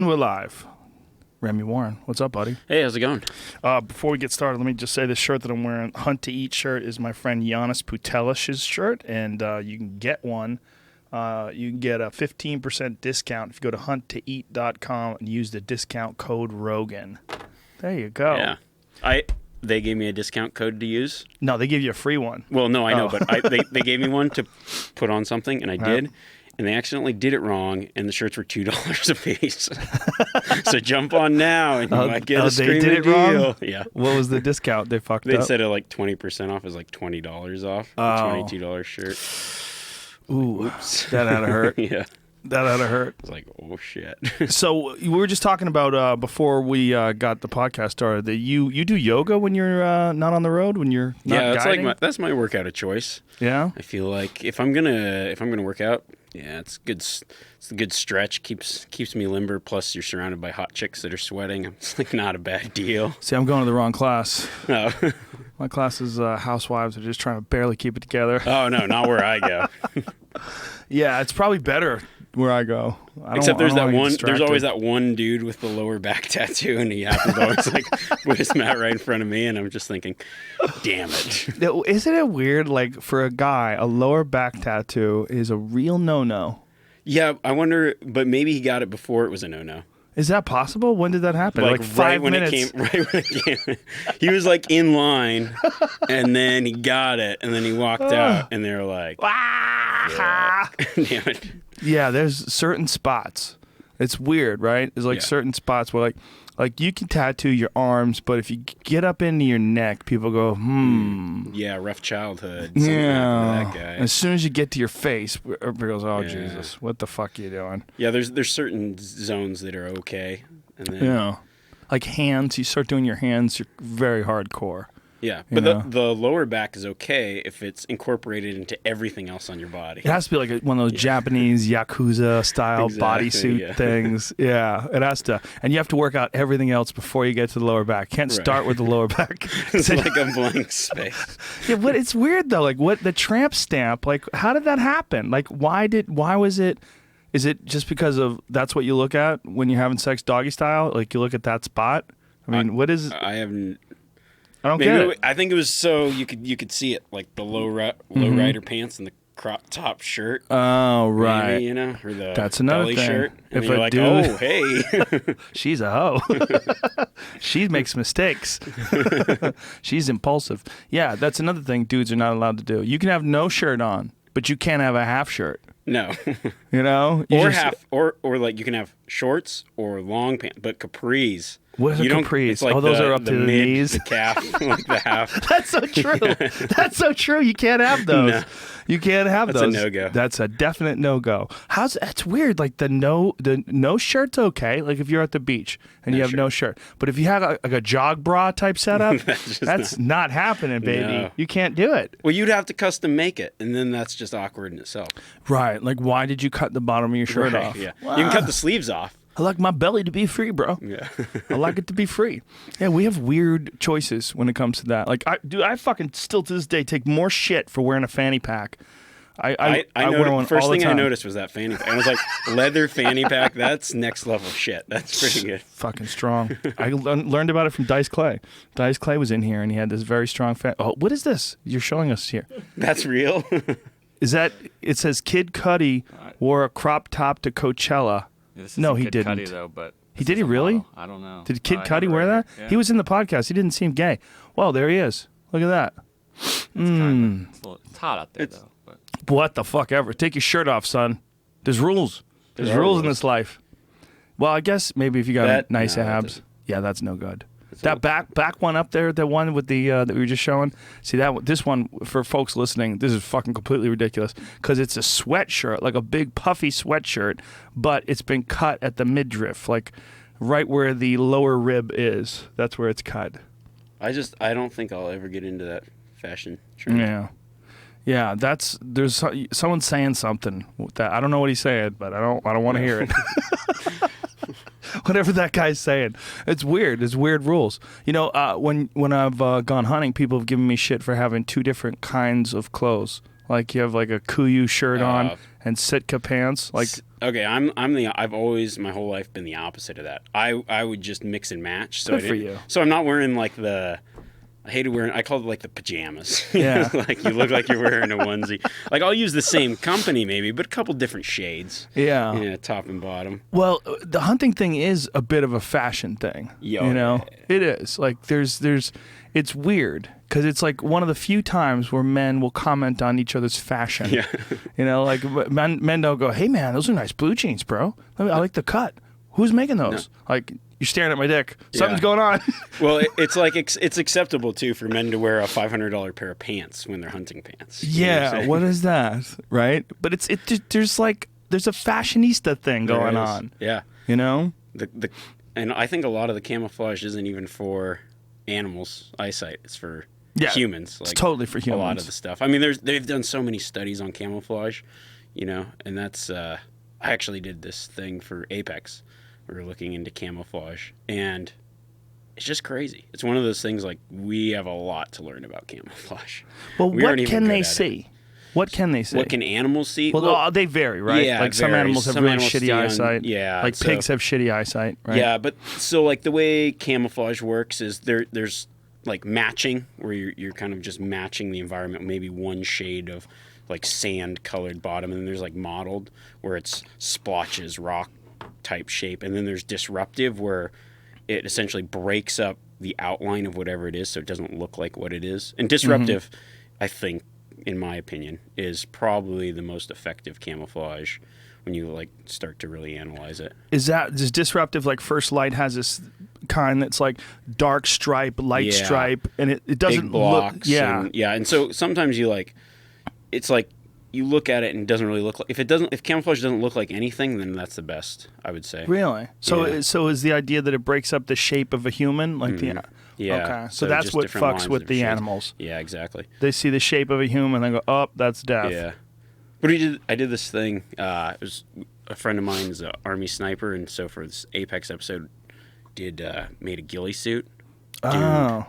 We're live. Remi Warren, what's up, buddy? Hey, how's it going? Before we get started, let me just say this shirt that I'm wearing, Hunt to Eat shirt, is my friend Giannis Putelish's shirt, and you can get one. You can get a 15% discount if you go to hunttoeat.com and use the discount code Rogan. There you go. Yeah. They gave me a discount code to use. No, they give you a free one. Well, no, I know, but they gave me one to put on something, and I did. And they accidentally did it wrong, and the shirts were $2 a piece. So jump on now, and you might get a screaming they did it deal. wrong? Yeah. What was the discount? They fucked up? They said it like 20% off is like $20 off. A $22 shirt. Ooh, oops. That had to hurt. Yeah. That had to hurt. I was like, oh, shit. So we were just talking about, before we got the podcast started, that you do yoga when you're not on the road, when you're not guiding? That's my workout of choice. Yeah? I feel like if I'm gonna work out, yeah, it's good. It's a good stretch. Keeps me limber. Plus, you're surrounded by hot chicks that are sweating. It's like not a bad deal. See, I'm going to the wrong class. No. My class is housewives are just trying to barely keep it together. Oh no, not where I go. Yeah, it's probably better where I go. Except there's always that one dude with the lower back tattoo, and he happens to always like put his mat right in front of me, and I'm just thinking, damn it. Isn't it weird? Like for a guy, a lower back tattoo is a real no-no. Yeah, I wonder, but maybe he got it before it was a no-no. Is that possible? When did that happen? Like 5 minutes? Right when it came. He was like in line, and then he got it, and then he walked out, and they were like, yeah. Damn it. Yeah, there's certain spots. It's weird, right? There's like certain spots where like you can tattoo your arms, but if you get up into your neck, people go, Yeah, rough childhood. Yeah. That guy. As soon as you get to your face, everybody goes, oh, Jesus, what the fuck are you doing? Yeah, there's certain zones that are okay. And then, like hands, you start doing your hands, you're very hardcore. Yeah, but the lower back is okay if it's incorporated into everything else on your body. It has to be like one of those Japanese Yakuza-style bodysuit things. Yeah, it has to. And you have to work out everything else before you get to the lower back. Can't start with the lower back. It's like a blank space. Yeah, but it's weird, though. Like, what the tramp stamp, like, how did that happen? Like, why was it... Is it just because of that's what you look at when you're having sex doggy style? Like, you look at that spot? I mean, what is... I don't get it. I think it was so you could see it, like the low rider pants and the crop top shirt. Oh, right. Maybe, or the That's another belly thing. shirt. And If you're a like, dude, oh, hey. She's a hoe. She makes mistakes. She's impulsive. Yeah, that's another thing dudes are not allowed to do. You can have no shirt on, but you can't have a half shirt. No. Or like you can have shorts or long pants, but capris. What are capris? Like those are up to the knees. The calf, like the half. That's so true. That's so true. You can't have those. No. You can't have those. That's a no-go. That's a definite no-go. That's weird. Like the no shirt's okay. Like if you're at the beach and you have no shirt. But if you have like a jog bra type setup, that's not happening, baby. No. You can't do it. Well, you'd have to custom make it, and then that's just awkward in itself. Right. Like why did you cut the bottom of your shirt off? Yeah. Wow. You can cut the sleeves off. I like my belly to be free, bro. Yeah. I like it to be free. Yeah, we have weird choices when it comes to that. Like, I fucking still to this day take more shit for wearing a fanny pack. I wear one first all the thing time. I noticed was that fanny pack. And I was like, leather fanny pack, that's next level shit. That's pretty good. Fucking strong. I learned about it from Dice Clay. Dice Clay was in here, and he had this very strong Oh, what is this you're showing us here? That's real? Is that, it says Kid Cudi wore a crop top to Coachella. No, he didn't. Cudi, though, but did he really? Model. I don't know. Did Kid Cudi wear that? Yeah. He was in the podcast. He didn't seem gay. Well, there he is. Look at that. It's hot out there, though. But. What the fuck ever. Take your shirt off, son. There's rules. There's rules in this life. Well, I guess maybe if you got nice abs. Yeah, that's no good. That back one up there, the one with the that we were just showing. See this one for folks listening. This is fucking completely ridiculous because it's a sweatshirt, like a big puffy sweatshirt, but it's been cut at the midriff, like right where the lower rib is. That's where it's cut. I don't think I'll ever get into that fashion trend. Yeah. There's someone saying something that I don't know what he's saying, but I don't want to hear it. Whatever that guy's saying. It's weird. It's weird rules. When I've gone hunting, people have given me shit for having two different kinds of clothes. Like you have like a Kuyu shirt on and Sitka pants. Like okay, I've always my whole life been the opposite of that. I would just mix and match. So good for you. So I'm not wearing like I hated wearing. I called it like the pajamas. Yeah. Like you look like you're wearing a onesie. Like I'll use the same company maybe, but a couple different shades. Yeah. Top and bottom. Well, the hunting thing is a bit of a fashion thing. You know, it is. Like it's weird because it's like one of the few times where men will comment on each other's fashion. Yeah. You know, like men don't go, "Hey man, those are nice blue jeans, bro. I like the cut. Who's making those?" No. Like. You're staring at my dick. Something's going on. Well, it's like it's acceptable too for men to wear a $500 pair of pants when they're hunting pants. Yeah, what is that, right? But there's a fashionista thing going on. Yeah, you know. And I think a lot of the camouflage isn't even for animals' eyesight. It's for humans. It's totally for humans. A lot of the stuff. I mean, they've done so many studies on camouflage, you know, and that's. I actually did this thing for Apex. We were looking into camouflage, and it's just crazy. It's one of those things like we have a lot to learn about camouflage. Well, what can they see? What can they see? What can animals see? Well, they vary, right? Yeah, like some animals have really shitty eyesight. Yeah, like pigs have shitty eyesight, right? Yeah, but so like the way camouflage works is there's like matching, where you're kind of just matching the environment, maybe one shade of like sand colored bottom, and then there's like mottled where it's splotches, rock type shape, and then there's disruptive where it essentially breaks up the outline of whatever it is so it doesn't look like what it is. And disruptive, I think, in my opinion, is probably the most effective camouflage when you like start to really analyze it. Is disruptive like First Light has this kind that's like dark stripe, light stripe, and it doesn't big blocks look and so sometimes you like it's like you look at it and it doesn't really look like if camouflage doesn't look like anything, then that's the best, I would say. Really? So so is the idea that it breaks up the shape of a human, like yeah. Okay. So that's what fucks with the animals. Yeah, exactly. They see the shape of a human and they go, "Oh, that's death." Yeah. But I did this thing. It was a friend of mine is an Army sniper, and so for this Apex episode, made a ghillie suit. Dude,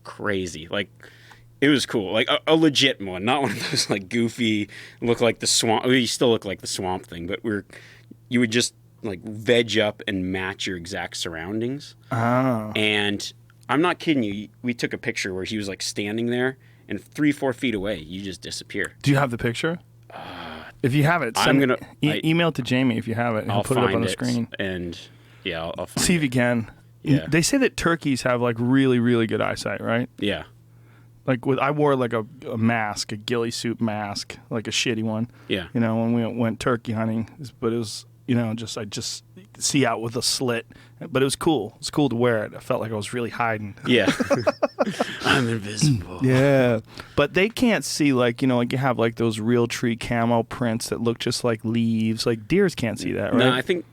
crazy! Like. It was cool, like a legit one, not one of those like goofy, look like the swamp. Well, you still look like the swamp thing, but you would just like veg up and match your exact surroundings. Oh. And I'm not kidding you. We took a picture where he was like standing there, and 3-4 feet away, you just disappear. Do you have the picture? If you have it, email it to Jamie if you have it, and I'll put it up on the screen. And yeah, I'll find see if you can. Yeah. They say that turkeys have like really, really good eyesight, right? Yeah. Like I wore like a mask, a ghillie suit mask, like a shitty one. Yeah. You know, when we went turkey hunting, but it was, you know, I just see out with a slit, but it was cool. It's cool to wear it. I felt like I was really hiding. Yeah. I'm invisible. Yeah. But they can't see like, you know, like you have like those real tree camo prints that look just like leaves. Like deers can't see that, right? No, I think,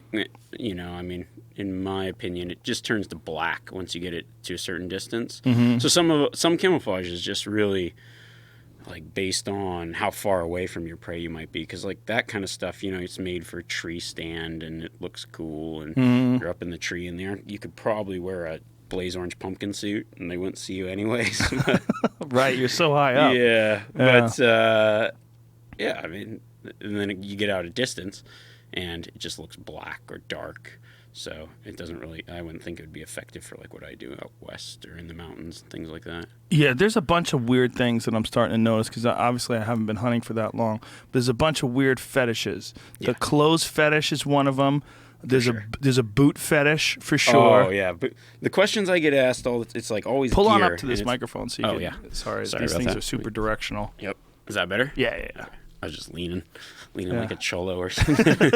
you know, I mean, in my opinion, it just turns to black once you get it to a certain distance. Mm-hmm. So some camouflage is just really like based on how far away from your prey you might be, because like that kind of stuff, you know, it's made for a tree stand and it looks cool, and you're up in the tree, and you could probably wear a blaze orange pumpkin suit and they wouldn't see you anyways. Right, you're so high up. Yeah, but yeah, I mean, and then you get out a distance and it just looks black or dark. So it doesn't really, I wouldn't think it would be effective for like what I do out west or in the mountains, things like that. Yeah, there's a bunch of weird things that I'm starting to notice because obviously I haven't been hunting for that long. But there's a bunch of weird fetishes. Yeah. The clothes fetish is one of them. There's a boot fetish for sure. Oh yeah, but the questions I get asked it's like always pull gear, on up to this microphone so you can. Yeah. Sorry these things are super directional. Yep. Is that better? Yeah. Okay. I was just leaning like a cholo or something.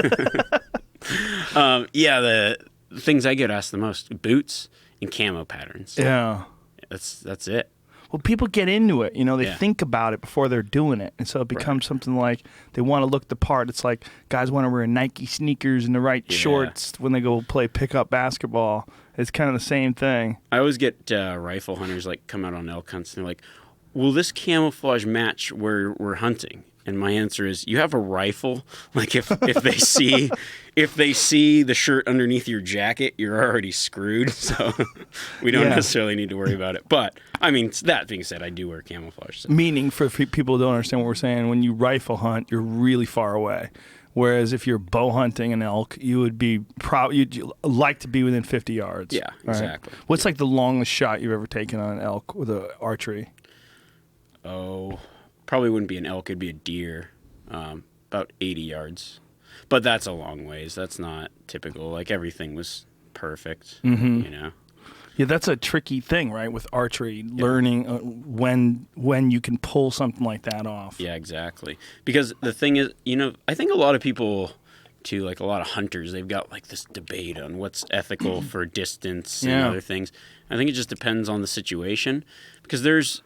Yeah, the things I get asked the most: boots and camo patterns. Yeah, that's it. Well, people get into it. You know, they think about it before they're doing it, and so it becomes something like they want to look the part. It's like guys want to wear Nike sneakers and the right shorts when they go play pickup basketball. It's kind of the same thing. I always get rifle hunters like come out on elk hunts and they're like, "Will this camouflage match where we're hunting?" And my answer is, you have a rifle. Like if they see the shirt underneath your jacket, you're already screwed. So we don't necessarily need to worry about it. But I mean, that being said, I do wear camouflage. So. Meaning, for people who don't understand what we're saying, when you rifle hunt, you're really far away. Whereas if you're bow hunting an elk, you would be you'd like to be within 50 yards. Yeah, exactly. Right? What's like the longest shot you've ever taken on an elk with an archery? Oh, probably wouldn't be an elk. It'd be a deer, about 80 yards. But that's a long ways. That's not typical. Like, everything was perfect, you know? Yeah, that's a tricky thing, right, with archery, learning when you can pull something like that off. Yeah, exactly. Because the thing is, you know, I think a lot of people, too, like a lot of hunters, they've got like this debate on what's ethical for distance and other things. I think it just depends on the situation. Because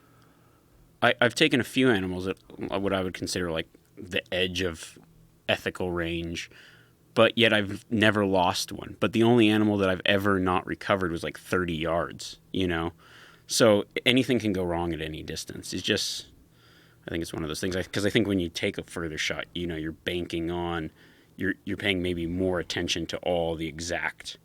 I've taken a few animals at what I would consider like the edge of ethical range, but yet I've never lost one. But the only animal that I've ever not recovered was like 30 yards, you know? So anything can go wrong at any distance. It's just, I think it's one of those things. Because I think when you take a further shot, you know, you're banking on, you're paying maybe more attention to all the exact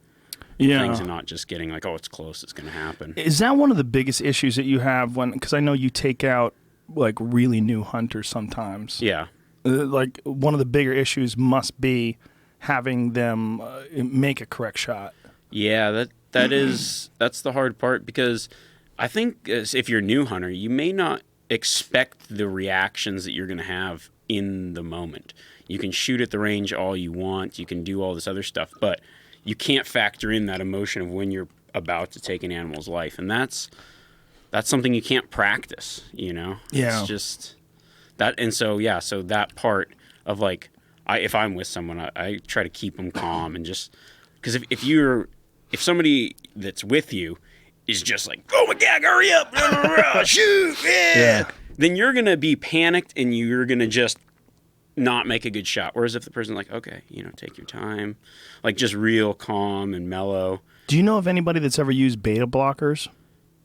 things and not just getting like, oh, it's close, it's going to happen. Is that one of the biggest issues that you have because I know you take out like really new hunters sometimes. Yeah. Like one of the bigger issues must be having them make a correct shot. Yeah, that's the hard part, because I think if you're a new hunter, you may not expect the reactions that you're going to have in the moment. You can shoot at the range all you want, you can do all this other stuff, but you can't factor in that emotion of when you're about to take an animal's life, and that's something you can't practice, you know? Yeah. It's just that, and so that part of like, if I'm with someone, I try to keep them calm, and just because if somebody that's with you is just like, oh my God, hurry up, shoot, then you're gonna be panicked and you're gonna just not make a good shot. Whereas if the person's like, okay, you know, take your time, like just real calm and mellow. Do you know of anybody that's ever used beta blockers?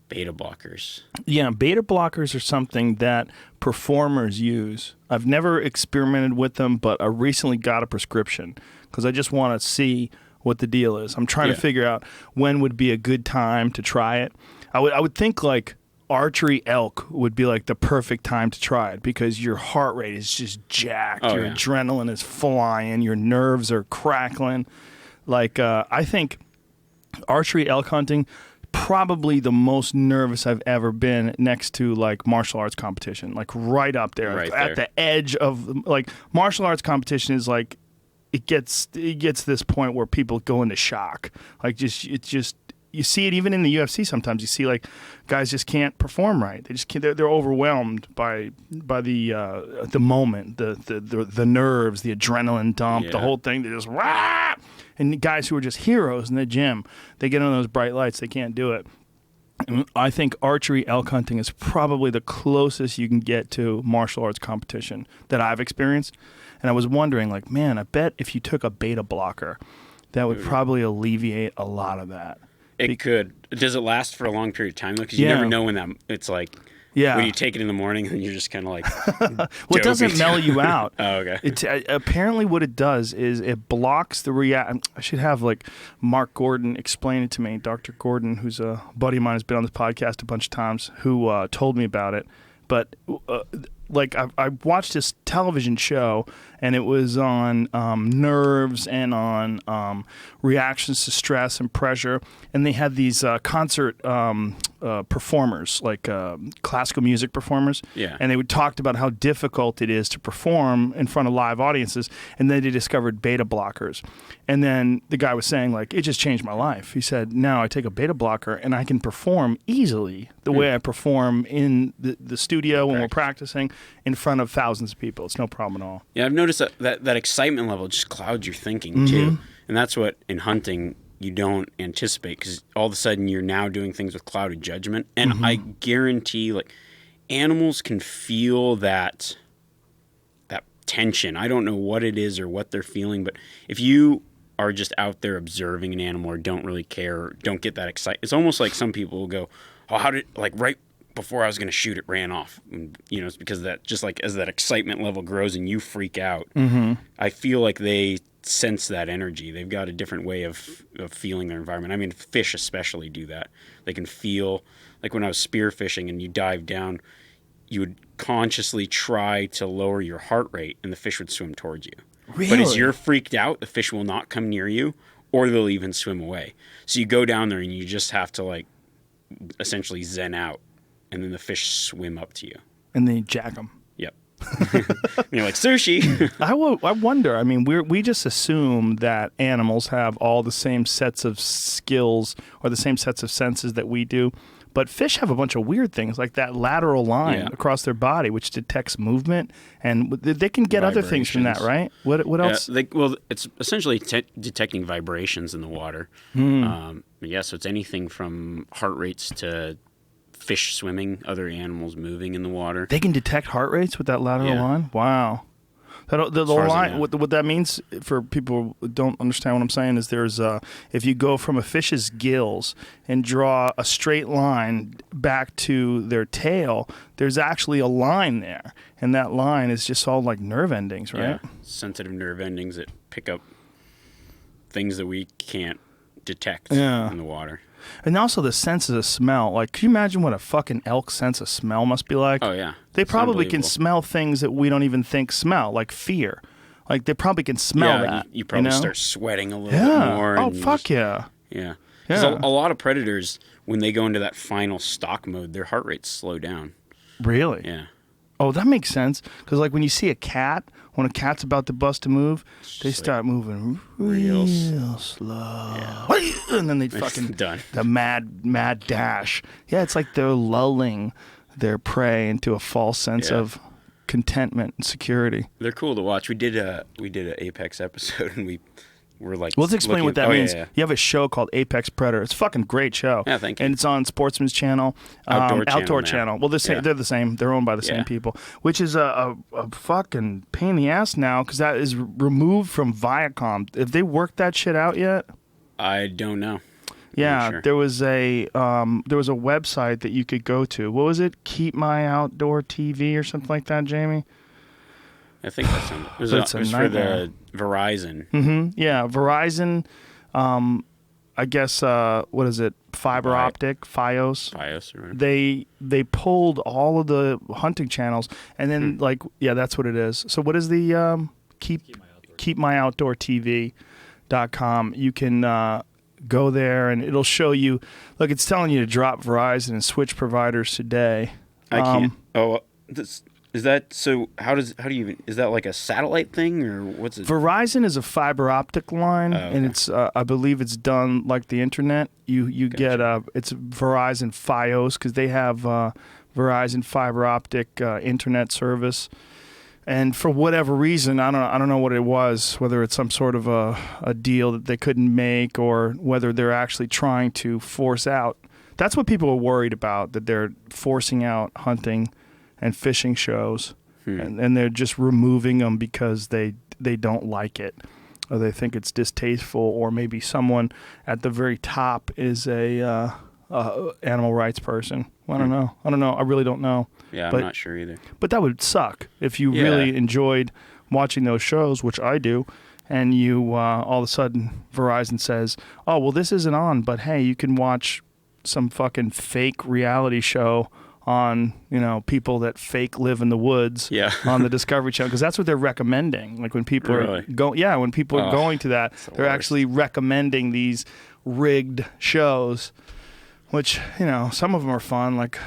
Beta blockers. Yeah, beta blockers are something that performers use. I've never experimented with them, but I recently got a prescription because I just want to see what the deal is. I'm trying to figure out when would be a good time to try it. I would think like archery elk would be like the perfect time to try it because your heart rate is just jacked, your adrenaline is flying, your nerves are crackling. Like I think archery elk hunting, probably the most nervous I've ever been next to like martial arts competition, like right up there, at the edge of like martial arts competition is like it gets this point where people go into shock. Like it's just you see it even in the UFC sometimes. You see like guys just can't perform right. They just can't. They're overwhelmed by the moment, the nerves, the adrenaline dump, the whole thing. They just rah! And guys who are just heroes in the gym, they get on those bright lights, they can't do it. And I think archery elk hunting is probably the closest you can get to martial arts competition that I've experienced. And I was wondering, like, man, I bet if you took a beta blocker, that would probably alleviate a lot of that. It could. Does it last for a long period of time, though? Because you never know when it's like... Yeah. When you take it in the morning, and you're just kind of like... Well, it doesn't mellow you out. Oh, okay. Apparently what it does is it blocks the I should have, like, Mark Gordon explain it to me. Dr. Gordon, who's a buddy of mine, has been on this podcast a bunch of times, who told me about it. But, like, I watched this television show, and it was on nerves and on reactions to stress and pressure. And they had these concert performers, like classical music performers. Yeah. And they talked about how difficult it is to perform in front of live audiences. And then they discovered beta blockers. And then the guy was saying, like, it just changed my life. He said, now I take a beta blocker and I can perform easily the way I perform in the studio when we're practicing in front of thousands of people. It's no problem at all. Yeah, I've noticed that excitement level just clouds your thinking, too. And that's what, in hunting, you don't anticipate, because all of a sudden you're now doing things with clouded judgment. And I guarantee, like, animals can feel that tension. I don't know what it is or what they're feeling, but if you are just out there observing an animal or don't really care or don't get that excited, it's almost like some people will go, oh, how did, like, right before I was going to shoot, it ran off. And, it's because of that, just like as that excitement level grows and you freak out, I feel like they sense that energy. They've got a different way of feeling their environment. I mean, fish especially do that. They can feel, like when I was spearfishing and you dive down, you would consciously try to lower your heart rate and the fish would swim towards you. Really? But as you're freaked out, the fish will not come near you or they'll even swim away. So you go down there and you just have to like essentially zen out. And then the fish swim up to you. And then you jack them. Yep. And you're like, sushi. I wonder. I mean, we just assume that animals have all the same sets of skills or the same sets of senses that we do. But fish have a bunch of weird things, like that lateral line across their body, which detects movement. And they can get other things from that, right? What else? It's essentially detecting vibrations in the water. So it's anything from heart rates to fish swimming, other animals moving in the water. They can detect heart rates with that lateral line? Wow. The line, what that means for people who don't understand what I'm saying is there's if you go from a fish's gills and draw a straight line back to their tail, there's actually a line there. And that line is just all like nerve endings, right? Yeah, sensitive nerve endings that pick up things that we can't detect in the water. And also the sense of smell. Like, can you imagine what a fucking elk's sense of smell must be like? Oh, yeah. They probably can smell things that we don't even think smell, like fear. Like, they probably can smell that. You probably start sweating a little bit more. Oh, fuck yeah. Yeah. Because a lot of predators, when they go into that final stalk mode, their heart rates slow down. Really? Yeah. Oh, that makes sense. Because, like, when you see a cat, when a cat's about to bust a move, they start moving real slow. Yeah. And then they fucking... done. The mad dash. Yeah, it's like they're lulling their prey into a false sense of contentment and security. They're cool to watch. We did an Apex episode, and we were like... Well, let's explain what that means. You have a show called Apex Predator. It's a fucking great show. Yeah, thank you. And it's on Sportsman's Channel. Outdoor channel. Well, they're the same. They're owned by the same people, which is a fucking pain in the ass now because that is removed from Viacom. Have they worked that shit out yet? I don't know. Yeah, sure. there was a website that you could go to. What was it? Keep My Outdoor TV or something like that, Jamie? I think that's it was for the Verizon. Mm-hmm. Yeah, Verizon. I guess what is it? Fiber optic, FiOS. FiOS or whatever. They pulled all of the hunting channels, and then that's what it is. So what is the Keep My Outdoor TV.com? You can go there, and it'll show you. Look, it's telling you to drop Verizon and switch providers today. I can't. Is that so? How do you even? Is that like a satellite thing or what's it? Verizon is a fiber optic line, and it's I believe it's done like the internet. You get it's Verizon FiOS because they have Verizon fiber optic internet service. And for whatever reason, I don't know what it was, whether it's some sort of a deal that they couldn't make or whether they're actually trying to force out. That's what people are worried about, that they're forcing out hunting and fishing shows, and they're just removing them because they don't like it, or they think it's distasteful, or maybe someone at the very top is a animal rights person. I don't know. I really don't know. Yeah, I'm not sure either. But that would suck if you really enjoyed watching those shows, which I do, and you all of a sudden Verizon says, "Oh, well, this isn't on, but hey, you can watch some fucking fake reality show on, people that fake live in the woods on the Discovery Channel," because that's what they're recommending. Like when people are when people are going to that, they're actually recommending these rigged shows, which some of them are fun, like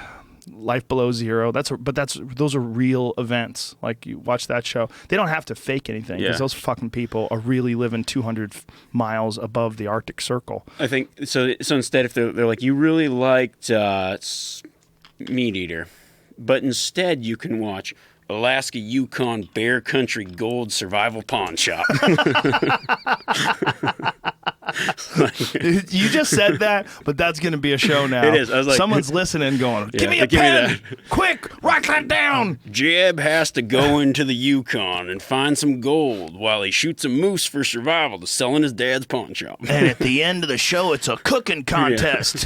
Life Below Zero. Those are real events. Like you watch that show, they don't have to fake anything because those fucking people are really living 200 miles above the Arctic Circle. I think so. So instead, if they're like, you really liked Meat Eater, but instead you can watch Alaska Yukon Bear Country Gold Survival Pawn Shop. You just said that, but that's going to be a show now. It is. I was like, someone's listening going, give me a pen! Quick, write that down! Jeb has to go into the Yukon and find some gold while he shoots a moose for survival to sell in his dad's pawn shop. And at the end of the show, it's a cooking contest.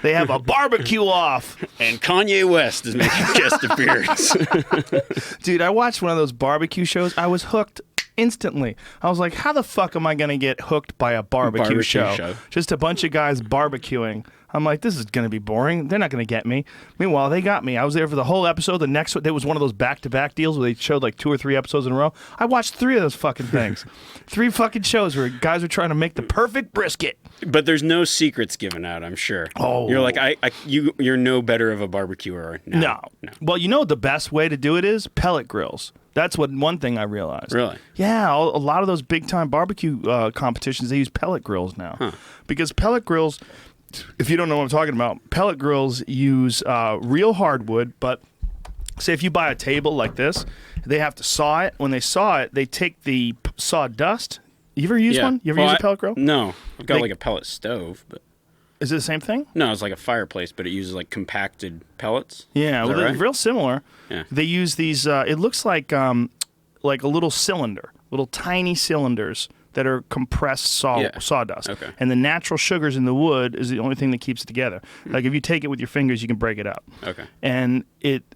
They have a barbecue off. And Kanye West is making a guest appearance. Dude, I watched one of those barbecue shows. I was hooked instantly. I was like, how the fuck am I going to get hooked by a barbecue show? Just a bunch of guys barbecuing. I'm like, this is going to be boring. They're not going to get me. Meanwhile, they got me. I was there for the whole episode. The next one, there was one of those back-to-back deals where they showed like 2 or 3 episodes in a row. I watched 3 of those fucking things. 3 fucking shows where guys are trying to make the perfect brisket. But there's no secrets given out, I'm sure. Oh. You're like, you're no better of a barbecuer now. No. Well, you know the best way to do it is pellet grills. That's one thing I realized. Really? Yeah, a lot of those big-time barbecue competitions, they use pellet grills now. Because pellet grills, if you don't know what I'm talking about, pellet grills use real hardwood, but say if you buy a table like this, they have to saw it. When they saw it, they take the sawdust. You ever use one? You ever use a pellet grill? No. I've got like a pellet stove, but... Is it the same thing? No, it's like a fireplace, but it uses like compacted pellets. Yeah, well, they're real similar. Yeah. They use these. It looks like a little cylinder, little tiny cylinders that are compressed sawdust. Okay. And the natural sugars in the wood is the only thing that keeps it together. Like if you take it with your fingers, you can break it up. Okay. And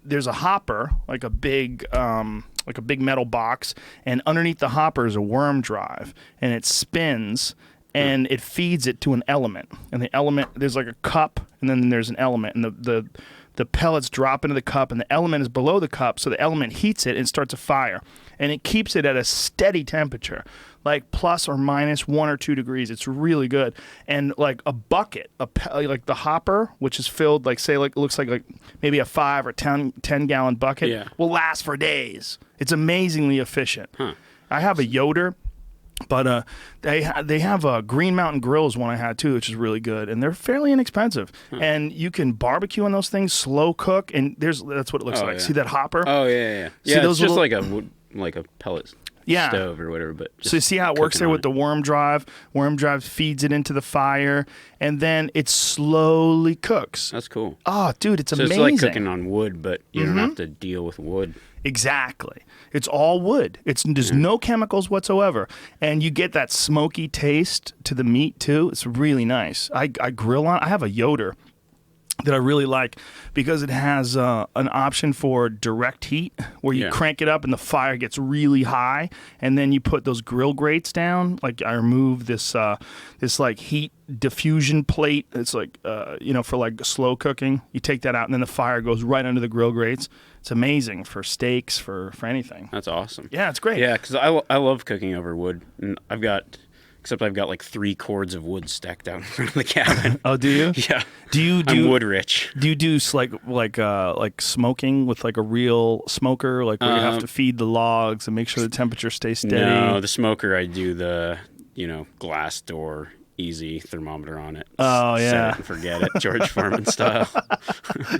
there's a hopper, like a big metal box, and underneath the hopper is a worm drive, and it spins. And it feeds it to an element, and the element, there's like a cup, and then there's an element, and the pellets drop into the cup, and the element is below the cup, so the element heats it and starts a fire, and it keeps it at a steady temperature, like plus or minus 1 or 2 degrees. It's really good. And like a bucket, like the hopper, which is filled, like say, like it looks like maybe a 5 or 10 gallon bucket, will last for days. It's amazingly efficient. I have a Yoder. But they have Green Mountain Grills one I had too, which is really good, and they're fairly inexpensive. And you can barbecue on those things, slow cook, and that's what it looks like. Yeah. See that hopper? Oh yeah. See those it's just like a pellet yeah. stove or whatever. But so you see how it works there with the worm drive? Worm drive feeds it into the fire, and then it slowly cooks. That's cool. Oh, dude, it's amazing. It's like cooking on wood, but you don't have to deal with wood. Exactly. It's all wood. There's no chemicals whatsoever. And you get that smoky taste to the meat, too. It's really nice. I grill on. I have a Yoder that I really like because it has an option for direct heat where you crank it up and the fire gets really high, and then you put those grill grates down. Like I remove this like heat diffusion plate. It's like for like slow cooking. You take that out and then the fire goes right under the grill grates. It's amazing for steaks, for anything. That's awesome. Yeah, it's great. Yeah, because I love cooking over wood, and I've got like 3 cords of wood stacked out in front of the cabin. Oh, do you? Yeah. I'm wood rich. Do you do like smoking with like a real smoker, like where you have to feed the logs and make sure the temperature stays steady? No, the smoker I do the glass door easy thermometer on it. Oh yeah. Set it and forget it, George Foreman style.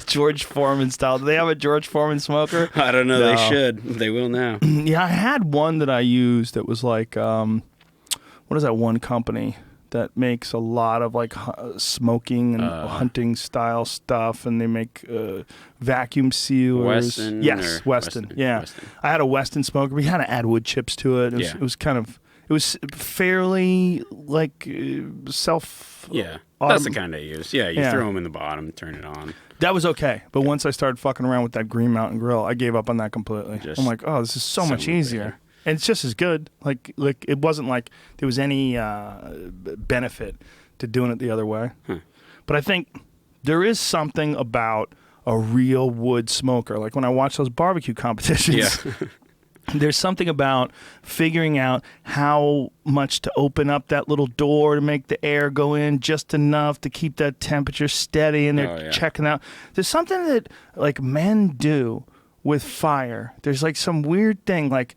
George Foreman style. Do they have a George Foreman smoker? I don't know. No. They should. They will now. Yeah, I had one that I used that was like, what is that one company that makes a lot of like smoking and hunting style stuff, and they make vacuum sealers. Weston? Yes, Weston. Yeah. Weston. I had a Weston smoker, but you had to add wood chips to it. It was fairly like self. Yeah, that's the kind I use. Yeah, you throw them in the bottom, turn it on. That was okay, but once I started fucking around with that Green Mountain Grill, I gave up on that completely. I'm like, oh, this is so much easier, and it's just as good. Like it wasn't like there was any benefit to doing it the other way. But I think there is something about a real wood smoker. Like when I watch those barbecue competitions. Yeah. There's something about figuring out how much to open up that little door to make the air go in just enough to keep that temperature steady, and they're checking out. There's something that like men do with fire. There's like some weird thing like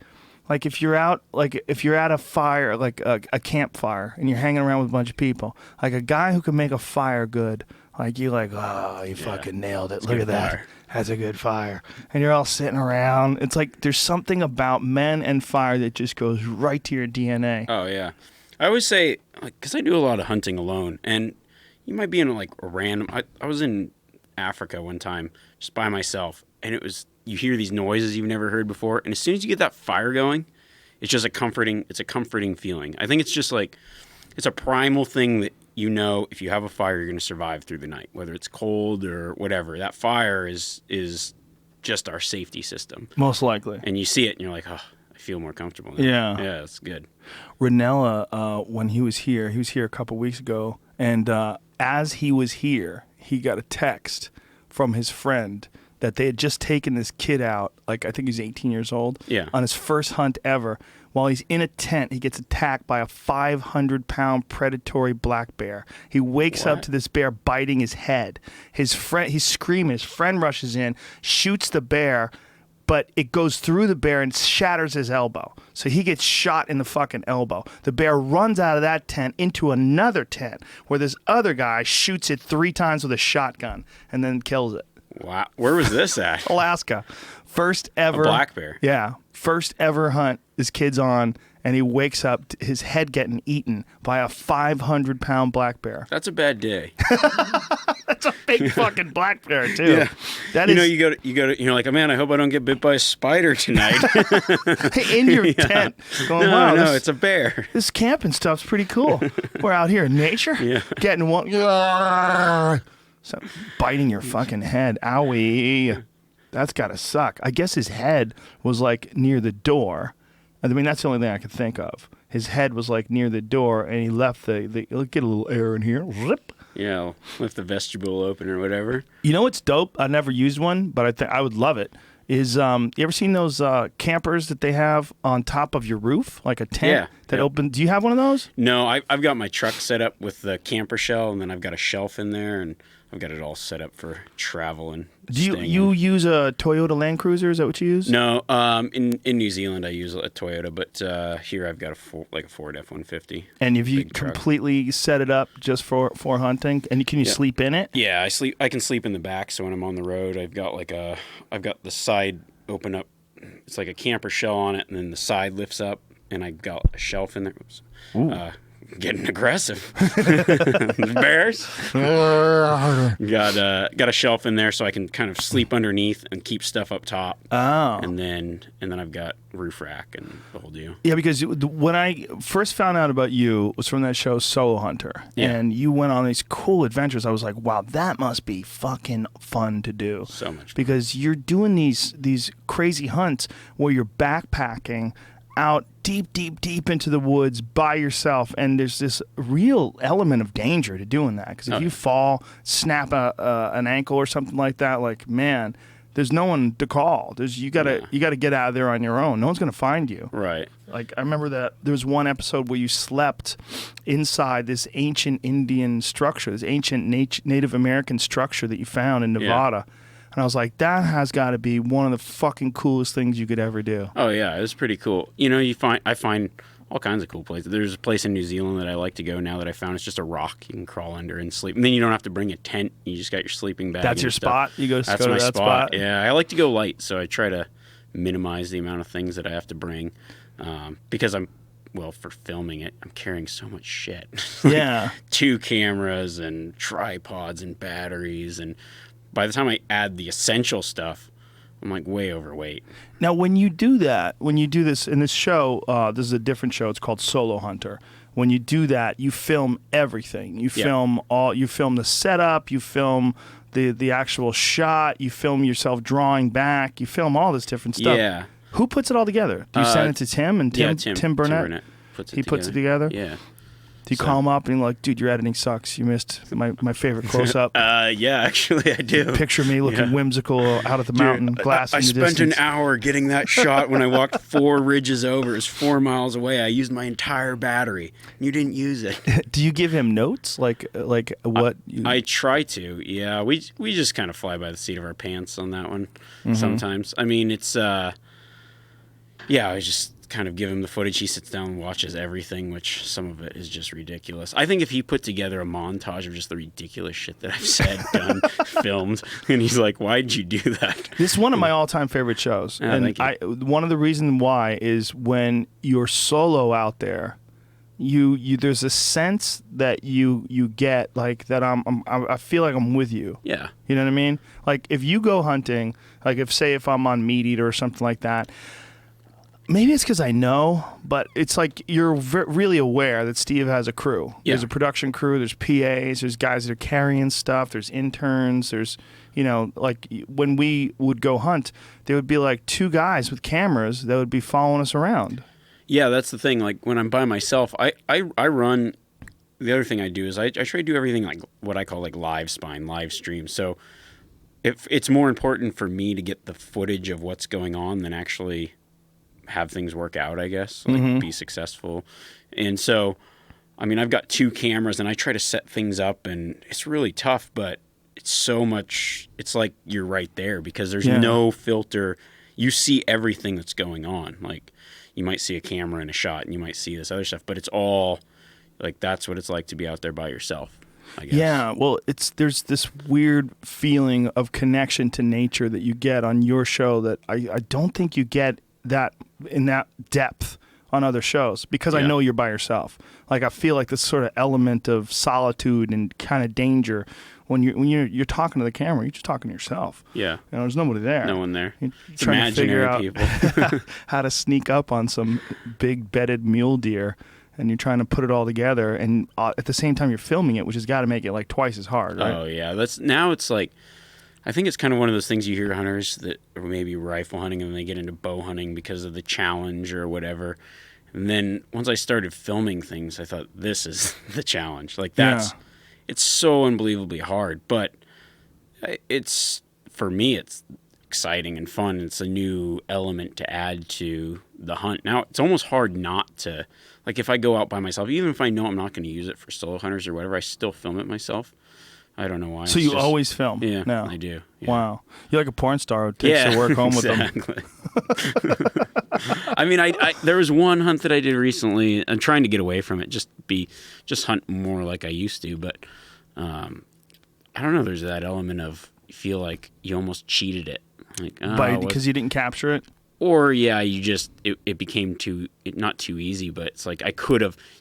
if you're out, like if you're at a fire, like a campfire, and you're hanging around with a bunch of people, like a guy who can make a fire good, like you like, oh, you fucking nailed it. Look at that. That's a good fire. And you're all sitting around. It's like there's something about men and fire that just goes right to your DNA. Oh, yeah. I always say, because I do a lot of hunting alone, and you might be in like a random... I was in Africa one time just by myself, and it was... You hear these noises you've never heard before, and as soon as you get that fire going, it's just a comforting feeling. I think it's just like it's a primal thing that if you have a fire, you're going to survive through the night, whether it's cold or whatever. That fire is just our safety system. Most likely. And you see it, and you're like, oh, I feel more comfortable now. Yeah, it's good. Ranella, when he was here a couple weeks ago, and as he was here, he got a text from his friend that they had just taken this kid out, like I think he's 18 years old, on his first hunt ever. While he's in a tent, he gets attacked by a 500-pound predatory black bear. He wakes up to this bear biting his head. He's screaming. His friend rushes in, shoots the bear, but it goes through the bear and shatters his elbow. So he gets shot in the fucking elbow. The bear runs out of that tent into another tent where this other guy shoots it 3 times with a shotgun and then kills it. Wow. Where was this at? Alaska. First ever. A black bear. Yeah. First ever hunt this kid's on, and he wakes up to his head getting eaten by a 500-pound black bear. That's a bad day. That's a big fucking black bear, too. Yeah. You go to, you're like, oh, man, I hope I don't get bit by a spider tonight. In your tent. Going, wow, it's a bear. This camping stuff's pretty cool. We're out here in nature. Yeah. Getting one. So biting your fucking head. Owie. That's got to suck. I guess his head was like near the door. I mean, that's the only thing I could think of. His head was like near the door, and he left the get a little air in here. Zip. Yeah, left the vestibule open or whatever. You know what's dope? I never used one, but I think I would love it. Is you ever seen those campers that they have on top of your roof, like a tent that open? Do you have one of those? No, I've got my truck set up with the camper shell, and then I've got a shelf in there, and I've got it all set up for travel and. Do you use a Toyota Land Cruiser? Is that what you use? No, in New Zealand I use a Toyota, but here I've got a Ford F-150. And have you completely set it up just for hunting? And can you sleep in it? Yeah, I can sleep in the back. So when I'm on the road, I've got the side open up. It's like a camper shell on it, and then the side lifts up, and I got a shelf in there. Oops. Getting aggressive. Bears. Got a shelf in there so I can kind of sleep underneath and keep stuff up top. Oh. And then I've got roof rack and the whole deal. Yeah, because when I first found out about you, it was from that show Solo Hunter. Yeah. And you went on these cool adventures. I was like, wow, that must be fucking fun to do. So much fun. Because you're doing these crazy hunts where you're backpacking out deep into the woods by yourself, and there's this real element of danger to doing that, because if you fall, snap an ankle or something like that, like, man, there's no one to call. You gotta get out of there on your own. No one's gonna find you. Right. Like, I remember that there was one episode where you slept inside this ancient Indian structure, this ancient Native American structure that you found in Nevada. Yeah. And I was like, that has got to be one of the fucking coolest things you could ever do. Oh, yeah. It was pretty cool. I find all kinds of cool places. There's a place in New Zealand that I like to go now that I found. It's just a rock you can crawl under and sleep. And then you don't have to bring a tent. You just got your sleeping bag. That's your spot? You go to That's my that spot? Yeah. I like to go light, so I try to minimize the amount of things that I have to bring because for filming it, I'm carrying so much shit. Yeah. 2 cameras and tripods and batteries, and by the time I add the essential stuff, I'm like way overweight. Now, when you do this in this show, this is a different show. It's called Solo Hunter. When you do that, you film everything. You film the setup. You film the actual shot. You film yourself drawing back. You film all this different stuff. Yeah. Who puts it all together? Do you send it to Tim and Tim Burnett? Puts it together. Yeah. Do you call him up and you're like, dude, your editing sucks. You missed my favorite close-up. Yeah, actually, I do. Picture me looking whimsical out at the mountain, glass in the distance. I spent an hour getting that shot when I walked 4 ridges over. It was 4 miles away. I used my entire battery. You didn't use it. Do you give him notes? Like what? I try to, yeah. We just kind of fly by the seat of our pants on that one sometimes. I mean, it's, I just kind of give him the footage. He sits down and watches everything, which some of it is just ridiculous. I think if he put together a montage of just the ridiculous shit that I've said, done, filmed, and he's like, why did you do that? This is one of my all-time favorite shows. Oh, and one of the reasons why is when you're solo out there, you there's a sense that you get, like, that I feel like I'm with you. Yeah. You know what I mean? Like, if you go hunting, like if I'm on Meat Eater or something like that, Maybe it's because I know, but it's like you're really aware that Steve has a crew. Yeah. There's a production crew, there's PAs, there's guys that are carrying stuff, there's interns, there's, like when we would go hunt, there would be like 2 guys with cameras that would be following us around. Yeah, that's the thing. Like when I'm by myself, I run. The other thing I do is I try to do everything like what I call like live stream. So it's more important for me to get the footage of what's going on than actually have things work out, I guess, like be successful. And so, I mean, I've got 2 cameras and I try to set things up and it's really tough, but it's so much, it's like you're right there because there's no filter. You see everything that's going on. Like you might see a camera in a shot and you might see this other stuff, but it's all like, that's what it's like to be out there by yourself, I guess. Yeah. Well, there's this weird feeling of connection to nature that you get on your show that I don't think you get that in that depth on other shows because I know you're by yourself. Like I feel like this sort of element of solitude and kind of danger when you're talking to the camera, you're just talking to yourself. Yeah. There's nobody there. No one there. It's trying to figure out people. how to sneak up on some big bedded mule deer, and you're trying to put it all together, and at the same time you're filming it, which has got to make it like twice as hard, right? Oh yeah, now it's like. I think it's kind of one of those things you hear hunters that are maybe rifle hunting and they get into bow hunting because of the challenge or whatever. And then once I started filming things, I thought, this is the challenge. Like it's so unbelievably hard. But for me, it's exciting and fun. It's a new element to add to the hunt. Now, it's almost hard not to, like if I go out by myself, even if I know I'm not going to use it for solo hunters or whatever, I still film it myself. I don't know why. So you always film? Yeah, now? I do. Yeah. Wow. You're like a porn star who takes the work home with them. I mean, there was one hunt that I did recently. I'm trying to get away from it, just hunt more like I used to. But I don't know. There's that element of you feel like you almost cheated it, like because you didn't capture it. Or it became not too easy, but it's like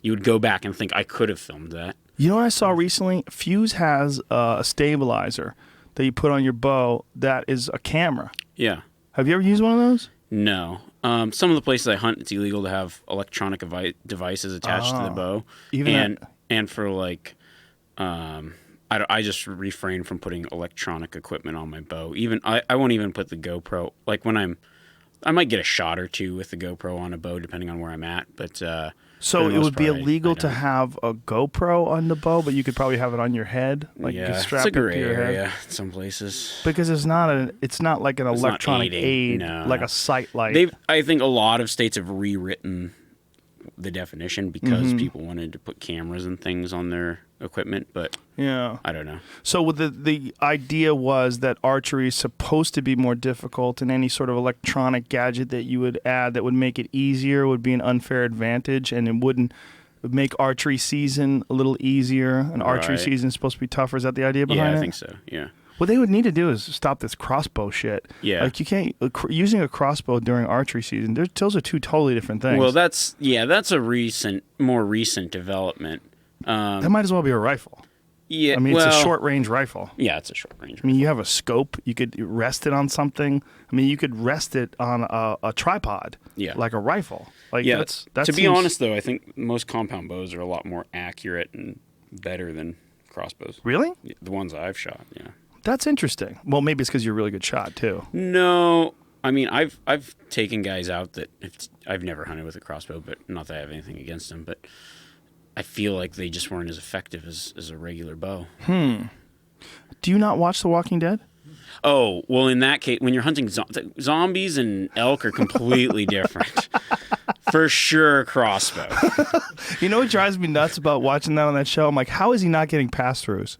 you would go back and think I could have filmed that. You know what I saw recently? Fuse has a stabilizer that you put on your bow that is a camera. Yeah. Have you ever used one of those? No. Some of the places I hunt, it's illegal to have electronic devices attached to the bow. And for like, I just refrain from putting electronic equipment on my bow. Even I won't even put the GoPro. Like when I might get a shot or 2 with the GoPro on a bow, depending on where I'm at. But so it would be illegal to have a GoPro on the bow, but you could probably have it on your head, like you could strap it's a gray it to your area head. In some places. Because it's not like an electronic aid, like a sight light. I think a lot of states have rewritten the definition because people wanted to put cameras and things on their equipment, but I don't know. So the idea was that archery is supposed to be more difficult, and any sort of electronic gadget that you would add that would make it easier would be an unfair advantage, and it wouldn't make archery season a little easier. An archery season is supposed to be tougher. Is that the idea behind it? Yeah, I think so. Yeah. What they would need to do is stop this crossbow shit. Yeah. Like you can't using a crossbow during archery season. Those are 2 totally different things. Well, that's a more recent development. That might as well be a rifle. Yeah. I mean, it's a short range rifle. Yeah, it's a short range. I mean, you have a scope. You could rest it on something. I mean, you could rest it on a tripod. Yeah. Like a rifle. Like that's to be honest, though, I think most compound bows are a lot more accurate and better than crossbows. Really? The ones I've shot. Yeah. That's interesting. Well, maybe it's because you're a really good shot too. No, I mean I've taken guys out that I've never hunted with a crossbow, but not that I have anything against them, but I feel like they just weren't as effective as a regular bow. Do you not watch The Walking Dead? Oh, well, in that case, when you're hunting zombies and elk are completely different. For sure, crossbow. You know what drives me nuts about watching that on that show? I'm like, how is he not getting pass-throughs?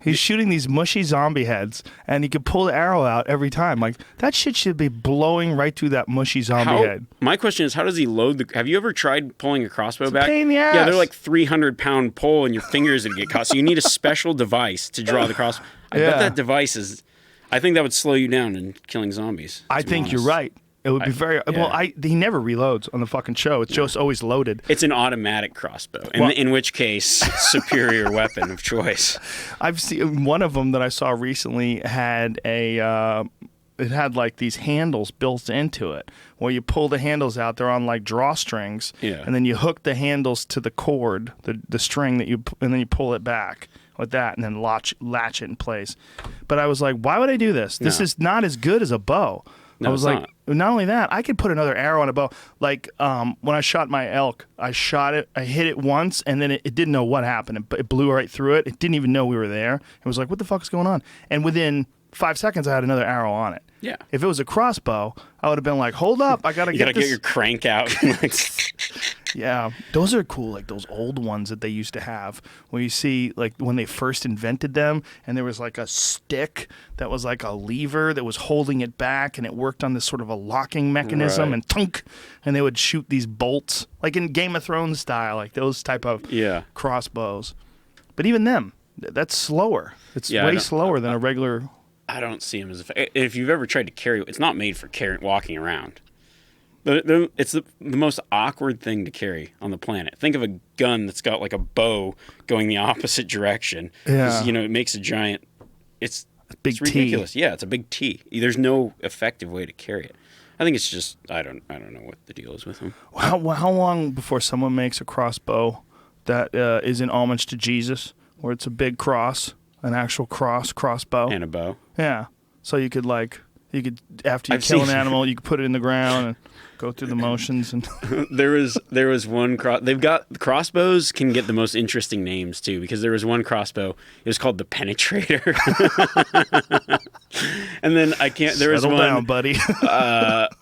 He's shooting these mushy zombie heads, and he could pull the arrow out every time. Like, that shit should be blowing right through that mushy zombie head. My question is, how does he load have you ever tried pulling a crossbow back? Pain in the ass. Yeah, they're like 300-pound pole, and your fingers would get caught. So you need a special device to draw the crossbow. I bet that device I think that would slow you down in killing zombies. I think you're right. It would be very well. He never reloads on the fucking show. It's just always loaded. It's an automatic crossbow, in which case, superior weapon of choice. I've seen one of them that I saw recently had it it had like these handles built into it where you pull the handles out. They're on like drawstrings, and then you hook the handles to the cord, the string and then you pull it back with that, and then latch it in place. But I was like, why would I do this? This is not as good as a bow. No, I was like, not only that, I could put another arrow on a bow. Like when I shot my elk, I hit it once, and then it didn't know what happened. It blew right through it. It didn't even know we were there. It was like, what the fuck is going on? And within 5 seconds, I had another arrow on it. Yeah. If it was a crossbow, I would have been like, hold up, I gotta get your crank out. Yeah, those are cool, like those old ones that they used to have, where you see like when they first invented them, and there was like a stick that was like a lever that was holding it back, and it worked on this sort of a locking mechanism, and thunk, and they would shoot these bolts, like in Game of Thrones style, like those type of crossbows. But even them, that's slower. It's way slower than a regular. I don't see them as if you've ever tried to carry, it's not made for walking around. It's the most awkward thing to carry on the planet. Think of a gun that's got like a bow going the opposite direction. Yeah. It makes a giant. It's ridiculous. T. Yeah, it's a big T. There's no effective way to carry it. I think it's just I don't know what the deal is with them. How long before someone makes a crossbow that is in homage to Jesus, where it's a big cross, an actual crossbow and a bow? Yeah, so you could after you kill an animal, you could put it in the ground and go through the motions. And there was one they've got crossbows can get the most interesting names too, because there was one crossbow, it was called the Penetrator. And then Settle down, buddy.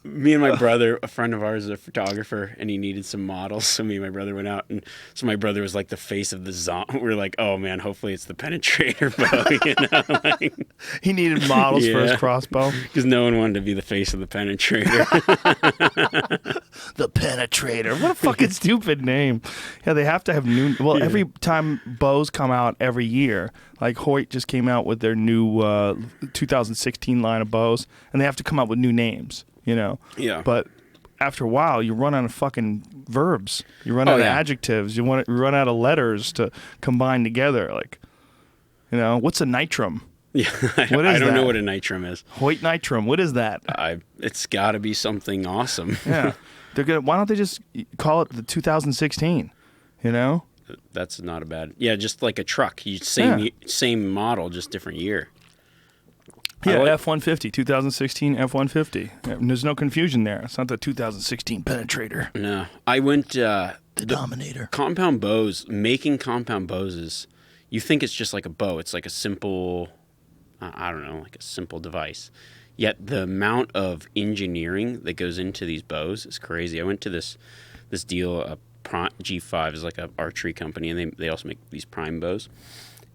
Me and my brother, a friend of ours is a photographer, and he needed some models, so me and my brother went out, and so my brother was like the face of the zombie. We were like, oh man, hopefully it's the Penetrator bow. He needed models for his crossbow because no one wanted to be the face of the Penetrator. The Penetrator. What a fucking stupid name. Yeah, they have to have new. Well, every time bows come out every year, like Hoyt just came out with their new 2016 line of bows, and they have to come out with new names, Yeah. But after a while, you run out of fucking verbs. You run out of adjectives. You run out of letters to combine together. Like, what's a nitrum? Yeah, I don't know what a nitrum is. Hoyt nitrum. What is that? It's got to be something awesome. Yeah, why don't they just call it the 2016? That's not a bad. Yeah, just like a truck. Same model, just different year. Yeah, F-150, 2016 F-150. Yeah, there's no confusion there. It's not the 2016 Penetrator. No, I went the Dominator. Compound bows. Making compound bows is. You think it's just like a bow. It's like a simple. I don't know, like a simple device. Yet the amount of engineering that goes into these bows is crazy. I went to this deal. G5 is like an archery company, and they also make these prime bows.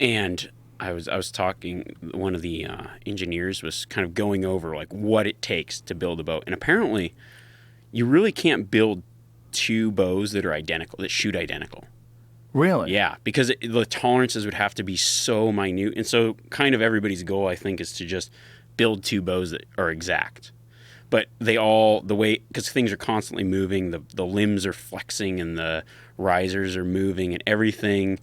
And I was talking. One of the engineers was kind of going over like what it takes to build a bow, and apparently, you really can't build two bows that are identical, that shoot identical. Really? Yeah, because the tolerances would have to be so minute. And so kind of everybody's goal, I think, is to just build two bows that are exact. But because things are constantly moving, the limbs are flexing and the risers are moving, and everything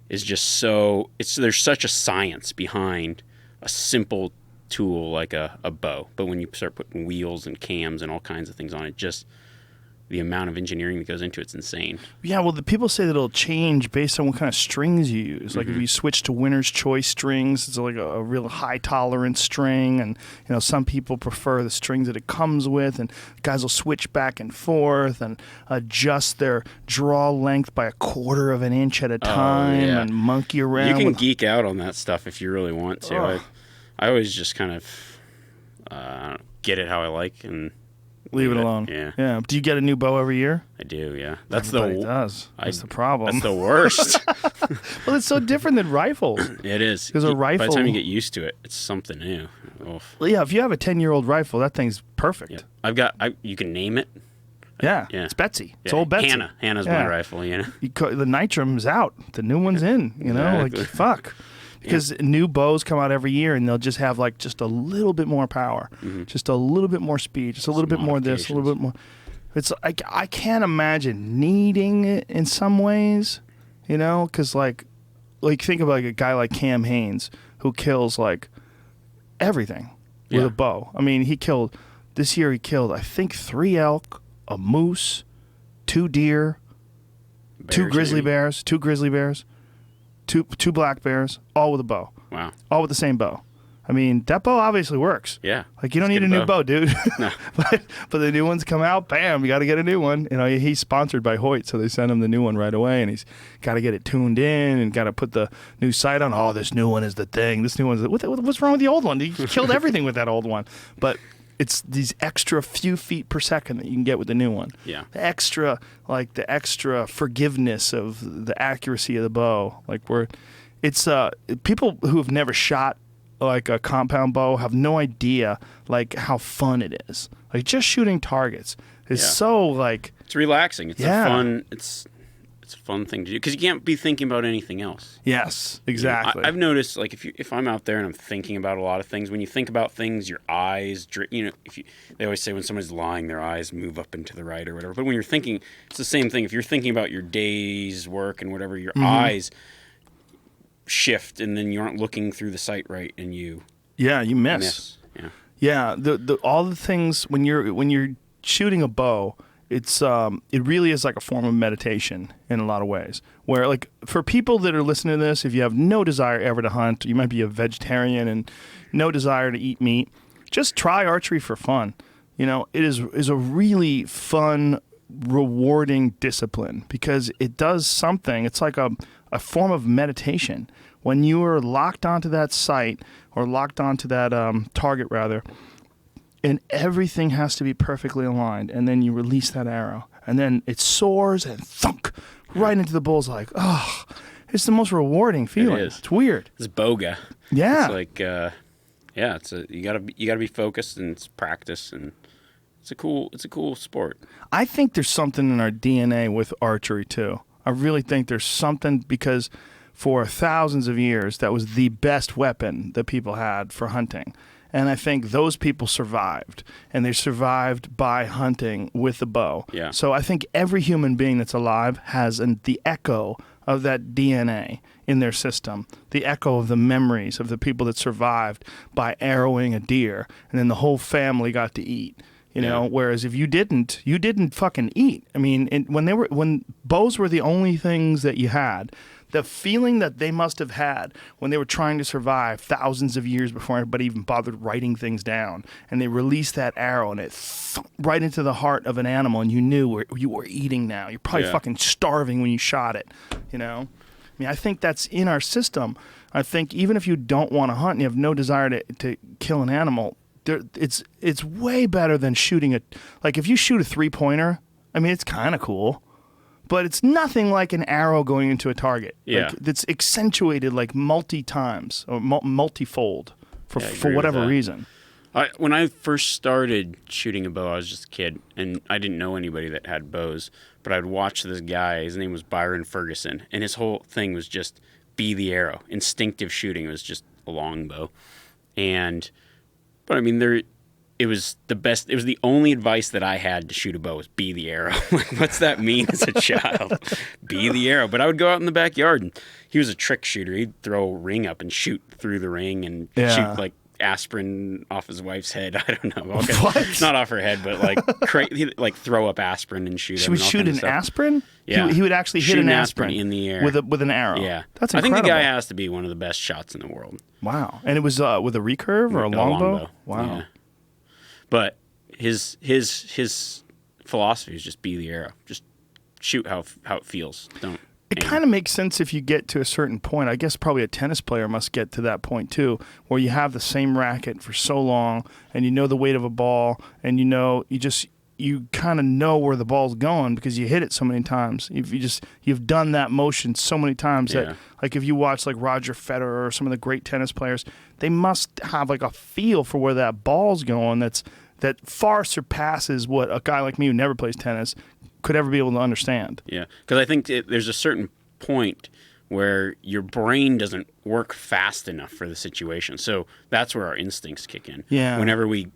is just there's such a science behind a simple tool like a bow. But when you start putting wheels and cams and all kinds of things on it, just the amount of engineering that goes into it's insane. Yeah, well, the people say that it'll change based on what kind of strings you use. Like if you switch to winner's choice strings, it's like a real high tolerance string, and some people prefer the strings that it comes with, and guys will switch back and forth and adjust their draw length by 1/4 of an inch at a time and monkey around. You can geek out on that stuff if you really want to. I always just kind of get it how I like and leave it alone. Yeah. Do you get a new bow every year? I do, yeah. That's the problem. That's the worst. Well, it's so different than rifles. It is. Because a rifle... By the time you get used to it, it's something new. Oof. Well, yeah, if you have a 10-year-old rifle, that thing's perfect. Yeah. You can name it. Yeah. It's Betsy. It's old Betsy. Hannah's my rifle, the nitrum's out. The new one's in, Like, fuck. Because new bows come out every year, and they'll just have like just a little bit more power, just a little bit more speed, just a little bit more this, a little bit more. It's I can't imagine needing it in some ways, because like think about like a guy like Cam Hanes who kills like everything. with a bow. I mean, this year he killed, I think, 3 elk, a moose, 2 deer, two grizzly bears, 2 black bears, all with a bow. Wow. All with the same bow. I mean, that bow obviously works. Yeah. Like, you don't need a new bow, dude. No. but the new ones come out, bam, you got to get a new one. You know, he's sponsored by Hoyt, so they send him the new one right away, and he's got to get it tuned in and got to put the new sight on. Oh, this new one is the thing. This new one's what's wrong with the old one? You killed everything with that old one. But it's these extra few feet per second that you can get with the new one. Yeah. The extra forgiveness of the accuracy of the bow. Like, it's people who have never shot like a compound bow have no idea like how fun it is. Like, just shooting targets is so like, it's relaxing. It's a fun thing to do because you can't be thinking about anything else. Yes, exactly. I've noticed, like, if I'm out there and I'm thinking about a lot of things, when you think about things, your eyes, they always say when somebody's lying, their eyes move up and to the right or whatever. But when you're thinking, it's the same thing. If you're thinking about your day's work and whatever, your eyes shift, and then you aren't looking through the sight right, and you miss. Yeah. All the things when you're shooting a bow, it really is like a form of meditation in a lot of ways. Where, like, for people that are listening to this, if you have no desire ever to hunt, you might be a vegetarian and no desire to eat meat, just try archery for fun. You know, it is a really fun, rewarding discipline because it does something. It's like a form of meditation. When you are locked onto that sight or locked onto that target, rather, and everything has to be perfectly aligned, and then you release that arrow, and then it soars and thunk right into the bullseye. Oh, it's the most rewarding feeling. It is. It's weird. It's boga. Yeah. It's like, you gotta be focused, and it's practice, and it's a cool sport. I think there's something in our DNA with archery too. I really think there's something because for thousands of years, that was the best weapon that people had for hunting. And I think those people survived, and they survived by hunting with a bow. Yeah. So I think every human being that's alive has the echo of that DNA in their system, the echo of the memories of the people that survived by arrowing a deer, and then the whole family got to eat. You know, whereas if you didn't fucking eat. I mean, when bows were the only things that you had, the feeling that they must have had when they were trying to survive thousands of years before anybody even bothered writing things down, and they released that arrow and it right into the heart of an animal, and you knew you were eating now. You're probably fucking starving when you shot it, you know? I mean, I think that's in our system. I think even if you don't want to hunt and you have no desire to kill an animal, it's way better than shooting like if you shoot a 3-pointer, I mean, it's kind of cool, but it's nothing like an arrow going into a target. Yeah. Like, it's accentuated like multi-times or multifold for whatever reason. When I first started shooting a bow, I was just a kid, and I didn't know anybody that had bows, but I'd watch this guy. His name was Byron Ferguson, and his whole thing was just be the arrow. Instinctive shooting. It was just a long bow. But I mean, it was the best. It was the only advice that I had to shoot a bow was be the arrow. Like, what's that mean as a child? Be the arrow. But I would go out in the backyard, and he was a trick shooter. He'd throw a ring up and shoot through the ring and shoot like aspirin off his wife's head. I don't know. Okay. What? Not off her head, but he'd like throw up aspirin and shoot. She would shoot an aspirin? Yeah. He would actually hit an aspirin in the air with an arrow. Yeah. That's incredible. I think the guy has to be one of the best shots in the world. Wow. And it was with a recurve or a longbow? Wow. Yeah. But his philosophy is just be the arrow. Just shoot how it feels. Don't. It kind of makes sense if you get to a certain point. I guess probably a tennis player must get to that point too, where you have the same racket for so long, and you know the weight of a ball, and you kind of know where the ball's going because you hit it so many times. You've done that motion so many times that, like, if you watch like Roger Federer or some of the great tennis players, they must have like a feel for where that ball's going that far surpasses what a guy like me who never plays tennis could ever be able to understand. Yeah, because I think there's a certain point where your brain doesn't work fast enough for the situation. So that's where our instincts kick in. Yeah. Whenever we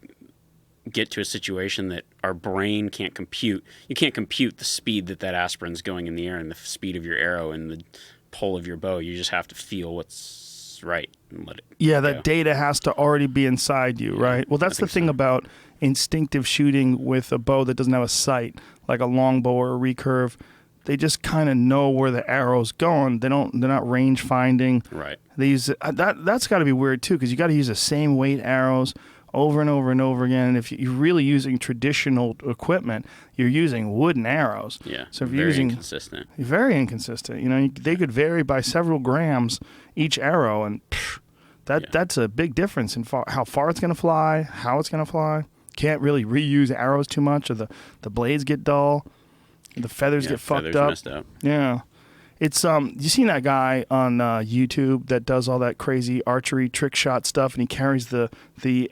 get to a situation that our brain can't compute, you can't compute the speed that aspirin's going in the air and the speed of your arrow and the pull of your bow. You just have to feel what's is right and let it that data has to already be inside you, right? Well, that's the thing about instinctive shooting with a bow that doesn't have a sight, like a longbow or a recurve. They just kind of know where the arrow's going. They're not range finding. Right. They use that's got to be weird too, because you got to use the same weight arrows over and over and over again. And if you're really using traditional equipment, you're using wooden arrows. Yeah. So if you're using inconsistent. Very inconsistent. You know, they could vary by several grams each arrow, and that's a big difference in how far it's going to fly, how it's going to fly. Can't really reuse arrows too much, or the blades get dull, the feathers get fucked up. Messed up. Yeah. It's you seen that guy on YouTube that does all that crazy archery trick shot stuff, and he carries the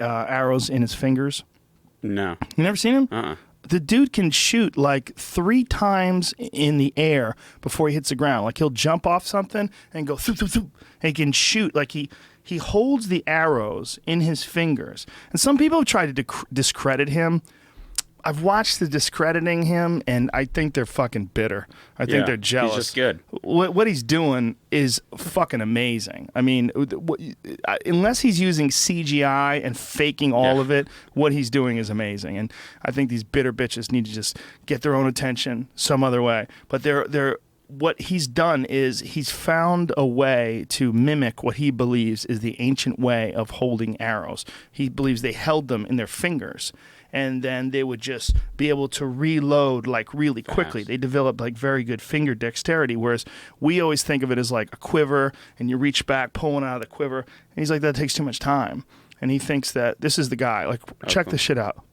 arrows in his fingers? No. You never seen him? Uh-uh. The dude can shoot like 3 times in the air before he hits the ground. Like he'll jump off something and go thoop, thoop, thoop, and he can shoot. Like he holds the arrows in his fingers. And some people have tried to discredit him. I've watched the discrediting him, and I think they're fucking bitter. I think they're jealous. He's just good. What he's doing is fucking amazing. I mean, unless he's using CGI and faking all of it, what he's doing is amazing. And I think these bitter bitches need to just get their own attention some other way. But what he's done is he's found a way to mimic what he believes is the ancient way of holding arrows. He believes they held them in their fingers, and then they would just be able to reload like really quickly. They developed like very good finger dexterity, whereas we always think of it as like a quiver, and you reach back, pulling out of the quiver. And he's like, that takes too much time. And he thinks that this is the guy. Like, check this shit out.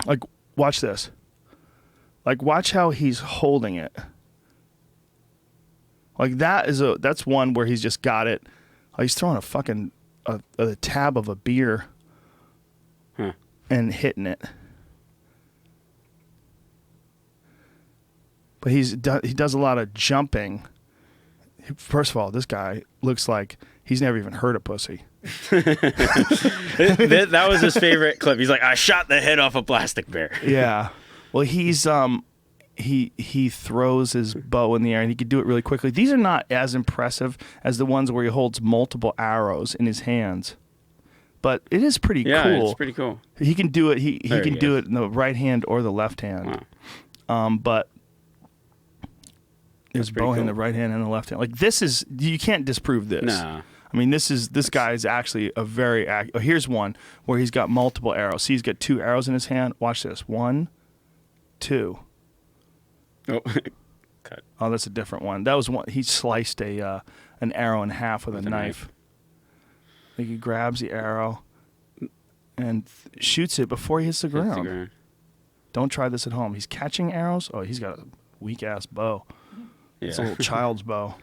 Like, watch this. Like, watch how he's holding it. Like, that's one where he's just got it. Oh, he's throwing a fucking a tab of a beer. And hitting it. But he does a lot of jumping. First of all, this guy looks like he's never even heard of pussy. That was his favorite clip. He's like, I shot the head off a plastic bear. Yeah. Well, he's he throws his bow in the air, and he can do it really quickly. These are not as impressive as the ones where he holds multiple arrows in his hands. But it is pretty cool. Yeah, it's pretty cool. He can do it. He can do it in the right hand or the left hand. Wow. But there's bow in the right hand and the left hand. Like, this is, you can't disprove this. Nah. I mean, this guy is actually a very here's one where he's got multiple arrows. See, he's got 2 arrows in his hand. Watch this. 1, 2. Oh, cut. Oh, that's a different one. That was one. He sliced an arrow in half with a knife. Like, he grabs the arrow and shoots it before he hits the ground. Don't try this at home. He's catching arrows. Oh, he's got a weak-ass bow. Yeah. It's a little child's bow.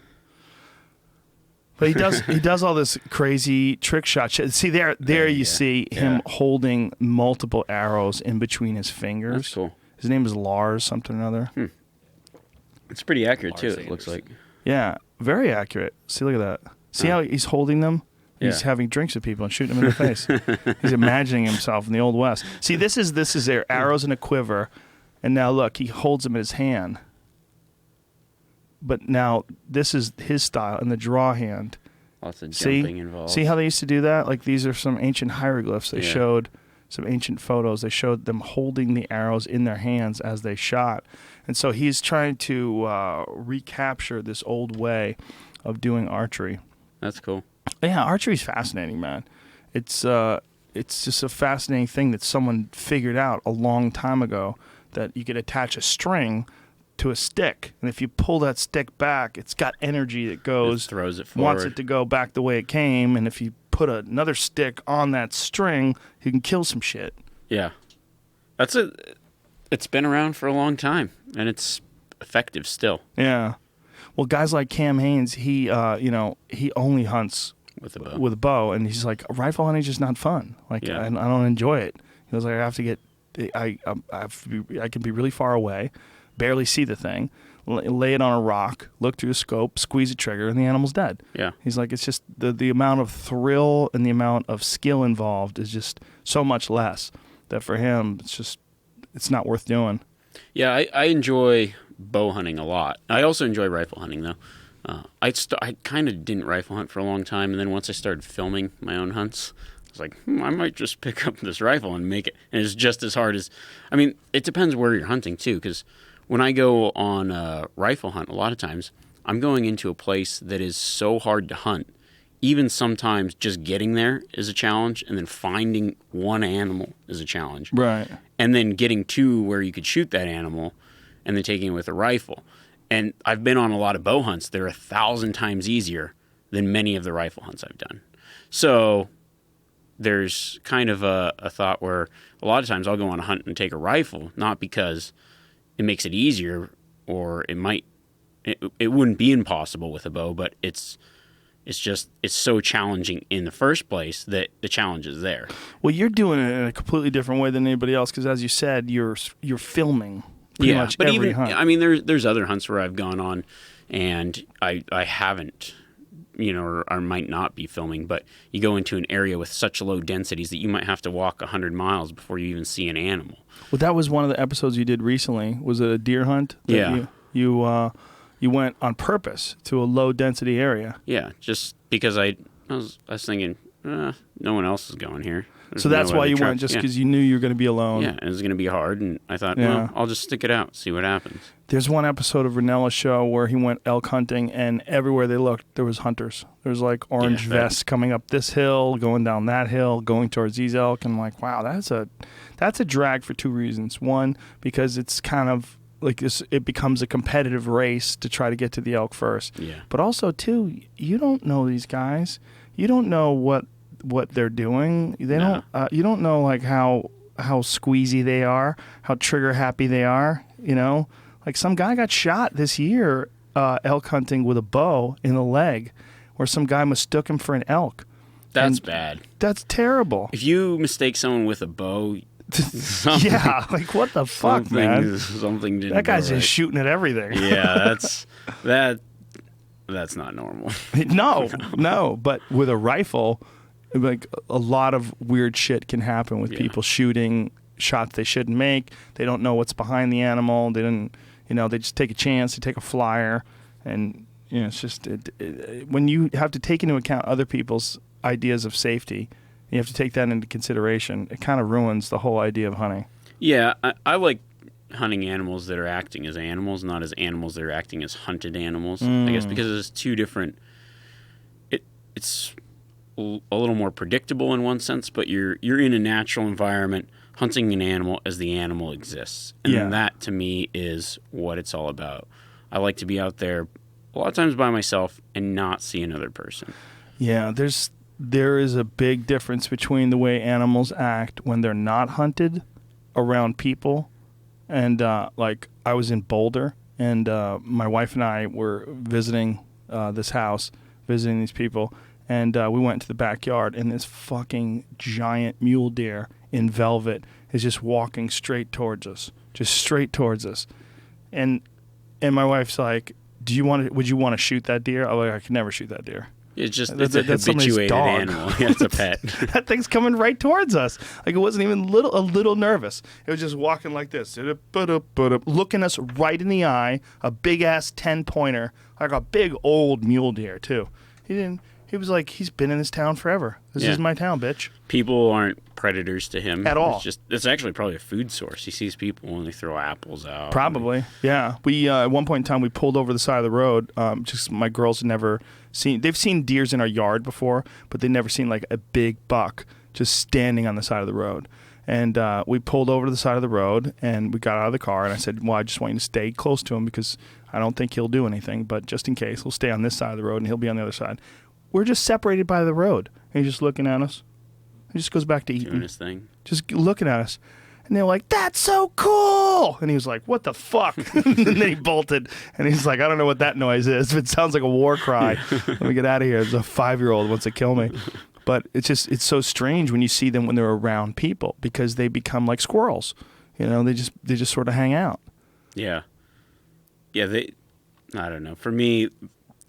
But he does all this crazy trick shot shit. See, there you see him holding multiple arrows in between his fingers. That's cool. His name is Lars something or other. It's pretty accurate, Lars too, Anderson. It looks like. Yeah, very accurate. See, look at that. See how he's holding them? He's having drinks with people and shooting them in the face. He's imagining himself in the Old West. See, this is their arrows in a quiver, and now look, he holds them in his hand. But now this is his style in the draw hand. Lots of jumping involved. See how they used to do that? Like, these are some ancient hieroglyphs. They showed some ancient photos. They showed them holding the arrows in their hands as they shot. And so he's trying to recapture this old way of doing archery. That's cool. Yeah, archery's fascinating, man. It's just a fascinating thing that someone figured out a long time ago, that you could attach a string to a stick, and if you pull that stick back, it's got energy that goes, throws it forward, wants it to go back the way it came, and if you put another stick on that string, you can kill some shit. Yeah. It's been around for a long time, and it's effective still. Yeah. Well, guys like Cam Haines, he only hunts with a bow, and he's like, rifle hunting is just not fun. Like, I don't enjoy it. He was like, I can be really far away, barely see the thing, lay it on a rock, look through a scope, squeeze a trigger, and the animal's dead. Yeah. He's like, it's just the amount of thrill and the amount of skill involved is just so much less that for him it's not worth doing. Yeah, I enjoy bow hunting a lot. I also enjoy rifle hunting, though. I kind of didn't rifle hunt for a long time, and then once I started filming my own hunts, I was like, I might just pick up this rifle and make it. And it's just as hard as, I mean, it depends where you're hunting too, because when I go on a rifle hunt, a lot of times I'm going into a place that is so hard to hunt. Even sometimes just getting there is a challenge, and then finding one animal is a challenge. Right. And then getting to where you could shoot that animal, and then taking it with a rifle. And I've been on a lot of bow hunts that are 1,000 times easier than many of the rifle hunts I've done. So there's kind of a thought where a lot of times I'll go on a hunt and take a rifle, not because it makes it easier, or it wouldn't be impossible with a bow, but it's so challenging in the first place that the challenge is there. Well, you're doing it in a completely different way than anybody else, because as you said, you're filming pretty much but every even hunt. I mean, there's other hunts where I've gone on and I haven't, or might not be filming, but you go into an area with such low densities that you might have to walk 100 miles before you even see an animal. Well, that was one of the episodes you did recently. Was it a deer hunt? Yeah. You went on purpose to a low density area. Yeah, just because I was thinking, no one else is going here. There's so that's no why other you track. went, just because you knew you were going to be alone. Yeah, and it was going to be hard, and I thought, Yeah. well, I'll just stick it out, see what happens. There's one episode of Renella's show where he went elk hunting, and everywhere they looked, there was hunters. There was like orange vests coming up this hill, going down that hill, going towards these elk, and I'm like, wow, that's a drag for two reasons. One, because it's kind of like this, it becomes a competitive race to try to get to the elk first. Yeah. But also, too, you don't know these guys. You don't know what they're doing. They don't. You don't know like how squeezy they are, how trigger happy they are. Like some guy got shot this year elk hunting with a bow in the leg, where some guy mistook him for an elk. That's bad. That's terrible. If you mistake someone with a bow, yeah, like what the fuck, man? Something didn't That guy's go just shooting at everything. Yeah, that's not normal. No, but with a rifle, like a lot of weird shit can happen with people shooting shots they shouldn't make. They don't know what's behind the animal. They didn't, they just take a chance. They take a flyer, and it's just when you have to take into account other people's ideas of safety, you have to take that into consideration. It kind of ruins the whole idea of hunting. Yeah, I like hunting animals that are acting as animals, not as animals that are acting as hunted animals. I guess because it's two different. It's a little more predictable in one sense, but you're in a natural environment hunting an animal as the animal exists, and that to me is what it's all about. I like to be out there a lot of times by myself and not see another person. Yeah, there is a big difference between the way animals act when they're not hunted around people. And like I was in Boulder, and my wife and I were visiting this house, visiting these people, and we went to the backyard, and this fucking giant mule deer in velvet is just walking straight towards us, and my wife's like, would you want to shoot that deer? I'm like, I could never shoot that deer. It's just That's a habituated dog. animal. Yeah, it's a pet. That thing's coming right towards us. Like it wasn't even a little nervous. It was just walking like this, looking us right in the eye. A big ass 10-pointer, like a big old mule deer too. He was like, he's been in this town forever. This is my town, bitch. People aren't predators to him at all. It's actually probably a food source. He sees people and they throw apples out. Probably, yeah. We at one point in time we pulled over the side of the road. Just my girls had never seen. They've seen deers in our yard before, but they'd never seen like a big buck just standing on the side of the road. And we pulled over to the side of the road, and we got out of the car, and I said, well, I just want you to stay close to him because I don't think he'll do anything, but just in case, we'll stay on this side of the road and he'll be on the other side. We're just separated by the road. And he's just looking at us. He just goes back to eating. Doing his thing. Just looking at us. And they're like, that's so cool. And he was like, what the fuck? And then he bolted. And he's like, I don't know what that noise is. It sounds like a war cry. Let me get out of here. There's a 5-year-old wants to kill me. But it's so strange when you see them when they're around people because they become like squirrels. They just sort of hang out. Yeah. Yeah, I don't know. For me,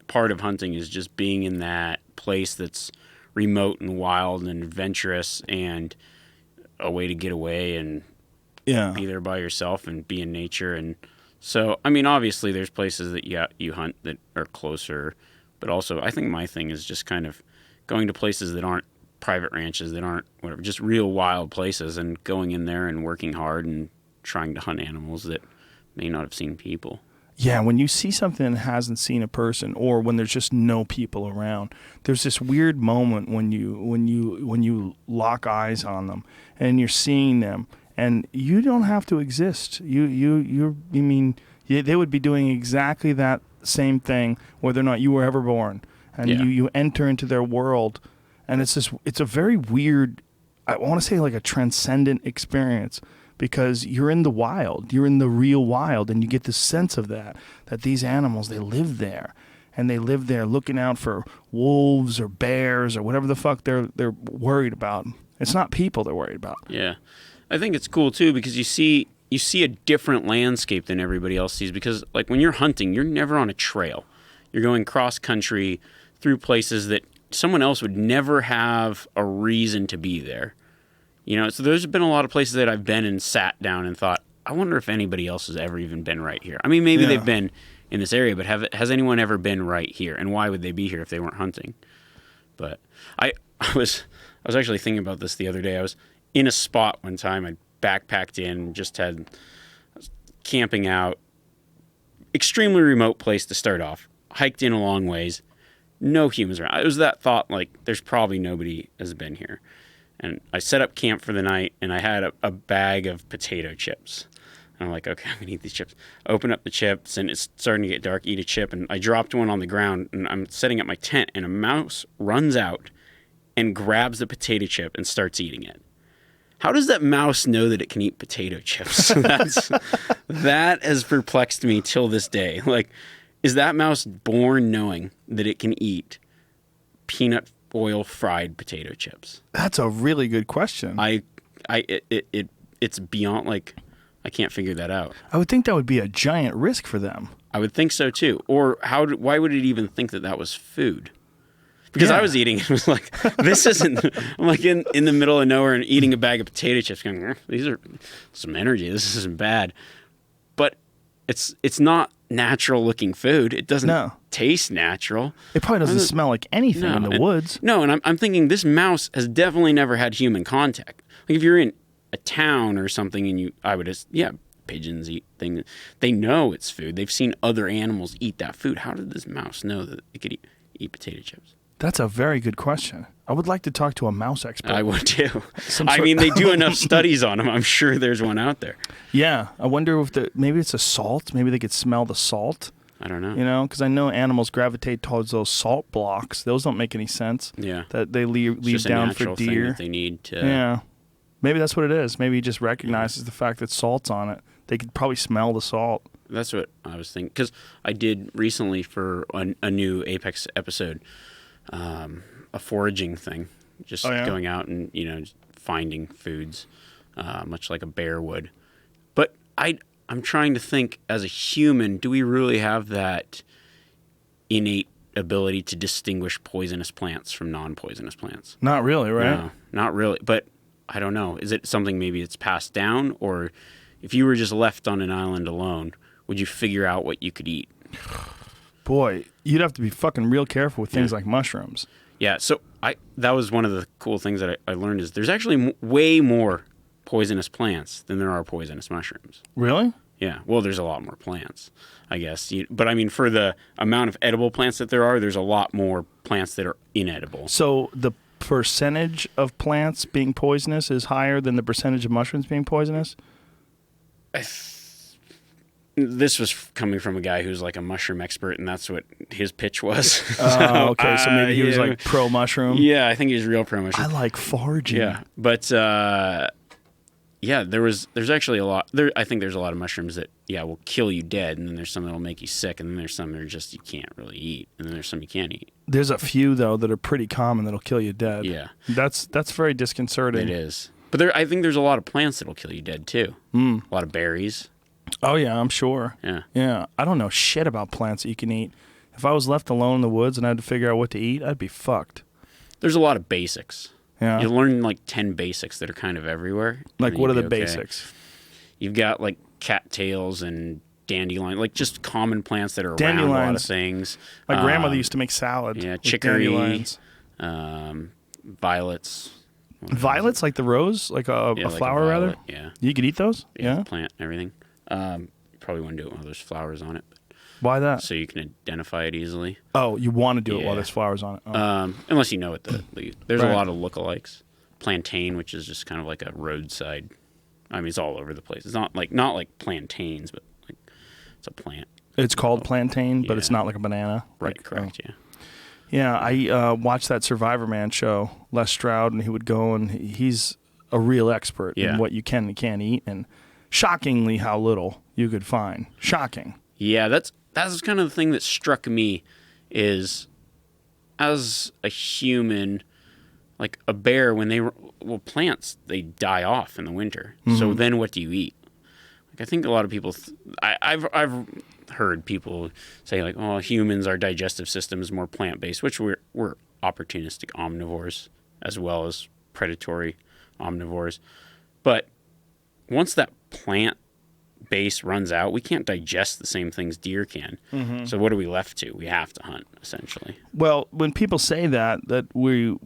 part of hunting is just being in that place that's remote and wild and adventurous and a way to get away and be there by yourself and be in nature. And So, I mean, obviously there's places that you hunt that are closer, but also I think my thing is just kind of going to places that aren't private ranches, that aren't whatever, just real wild places, and going in there and working hard and trying to hunt animals that may not have seen people. Yeah, when you see something that hasn't seen a person, or when there's just no people around, there's this weird moment when you lock eyes on them and you're seeing them, and you don't have to exist. They would be doing exactly that same thing whether or not you were ever born, and you enter into their world, and it's a very weird, I want to say like a transcendent experience. Because you're in the wild, you're in the real wild, and you get the sense of that these animals, they live there, and they live there looking out for wolves or bears or whatever the fuck they're worried about. It's not people they're worried about. Yeah, I think it's cool too because you see a different landscape than everybody else sees. Because like when you're hunting, you're never on a trail. You're going cross country through places that someone else would never have a reason to be there. You know, so there's been a lot of places that I've been and sat down and thought, I wonder if anybody else has ever even been right here. I mean, maybe they've been in this area, but has anyone ever been right here? And why would they be here if they weren't hunting? But I was actually thinking about this the other day. I was in a spot one time. I backpacked in, just had camping out, extremely remote place to start off. Hiked in a long ways, no humans around. It was that thought, like, there's probably nobody has been here. And I set up camp for the night, and I had a bag of potato chips. And I'm like, okay, I'm going to eat these chips. Open up the chips, and it's starting to get dark. Eat a chip, and I dropped one on the ground, and I'm setting up my tent, and a mouse runs out and grabs the potato chip and starts eating it. How does that mouse know that it can eat potato chips? That has perplexed me till this day. Like, is that mouse born knowing that it can eat peanut oil fried potato chips? That's a really good question. It's beyond, like, I can't figure that out. I would think that would be a giant risk for them. I would think so too. Or why would it even think that was food? Because I was eating, it was like, this isn't, I'm like in the middle of nowhere and eating a bag of potato chips going, these are some energy, this isn't bad. But it's not natural looking food. It doesn't taste natural. It probably doesn't smell like anything in the woods. No, and I'm thinking this mouse has definitely never had human contact. Like if you're in a town or something and pigeons eat things. They know it's food. They've seen other animals eat that food. How did this mouse know that it could eat potato chips? That's a very good question. I would like to talk to a mouse expert. I would too. I mean, they do enough studies on them. I'm sure there's one out there. Yeah. I wonder if maybe it's a salt. Maybe they could smell the salt. I don't know. You know, because I know animals gravitate towards those salt blocks. Those don't make any sense. Yeah. That they leave down for deer. Thing that they need to. Yeah. Maybe that's what it is. Maybe he just recognizes the fact that salt's on it. They could probably smell the salt. That's what I was thinking. Because I did recently for a new Apex episode, a foraging thing. Just going out and, just finding foods, much like a bear would. But I'm trying to think, as a human, do we really have that innate ability to distinguish poisonous plants from non-poisonous plants? Not really, right? No, not really. But I don't know. Is it something maybe it's passed down? Or if you were just left on an island alone, would you figure out what you could eat? Boy, you'd have to be fucking real careful with things like mushrooms. Yeah, so that was one of the cool things that I learned is there's actually way more poisonous plants than there are poisonous mushrooms. Really? Yeah, well, there's a lot more plants, I guess. But I mean, for the amount of edible plants that there are, there's a lot more plants that are inedible. So the percentage of plants being poisonous is higher than the percentage of mushrooms being poisonous? This was coming from a guy who's like a mushroom expert, and that's what his pitch was. Oh, okay. So maybe he was like pro mushroom. Yeah, I think he was real pro mushroom. I like foraging. Yeah, but there's actually a lot. I think there's a lot of mushrooms that will kill you dead, and then there's some that'll make you sick, and then there's some that are just you can't really eat, and then there's some you can't eat. There's a few though that are pretty common that'll kill you dead. Yeah, that's very disconcerting. It is, but I think there's a lot of plants that'll kill you dead too. A lot of berries. Oh, yeah, I'm sure. Yeah. I don't know shit about plants that you can eat. If I was left alone in the woods and I had to figure out what to eat, I'd be fucked. There's a lot of basics. Yeah. You learn like 10 basics that are kind of everywhere. Like, what are the basics? You've got like cattails and dandelion, like just common plants that are around a lot of things. My grandmother used to make salad. Yeah, with chicory, dandelions. Violets. Violets, like the rose, like a like flower, rather? violet, yeah. You could eat those? Yeah. Plant and everything. Probably wouldn't do it while there's flowers on it. Why that? So you can identify it easily. Oh, you want to do it while Yeah. there's flowers on it. Oh. Unless you know what the there's Right. a lot of lookalikes. Plantain, which is just kind of like a roadside. I mean, it's all over the place. It's not like plantains, but like it's a plant. It's called plantain, but it's Yeah. not like a banana. Right, Like, correct, yeah. Yeah, I watched that Survivor Man show, Les Stroud, and he would go, and he's a real expert Yeah. in what you can and can't eat, and shockingly how little you could find. Shocking. Yeah, that's kind of the thing that struck me is as a human, like a bear, when plants, they die off in the winter. So then what do you eat? Like I think a lot of people, I've heard people say like, oh, humans, our digestive system is more plant-based, which we're opportunistic omnivores as well as predatory omnivores. But once that plant base runs out, we can't digest the same things deer can. So what are we left to? We have to hunt, essentially. Well, when people say that we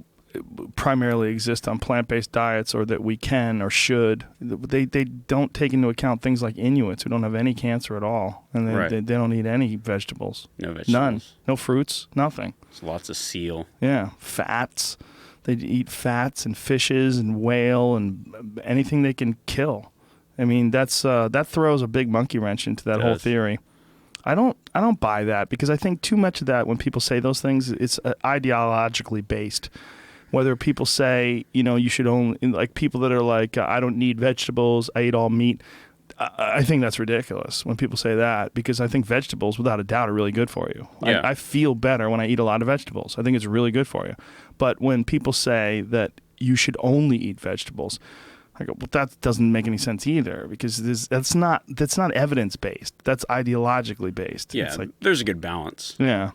primarily exist on plant-based diets, or that we can or should, they don't take into account things like Inuits who don't have any cancer at all, and Right. they don't eat any vegetables. No vegetables. None. No fruits. Nothing. There's lots of seal. Yeah, fats. They eat fats and fishes and whale and anything they can kill. I mean, that throws a big monkey wrench into that whole Does. theory. I don't buy that, because I think too much of that, when people say those things, it's ideologically based. Whether people say, you should only, like people that are like, I don't need vegetables, I eat all meat. I think that's ridiculous when people say that, because I think vegetables, without a doubt, are really good for you. Yeah. I feel better when I eat a lot of vegetables. I think it's really good for you. But when people say that you should only eat vegetables, I go, well, that doesn't make any sense either, because that's not evidence based. That's ideologically based. Yeah, It's like, there's a good balance. yeah.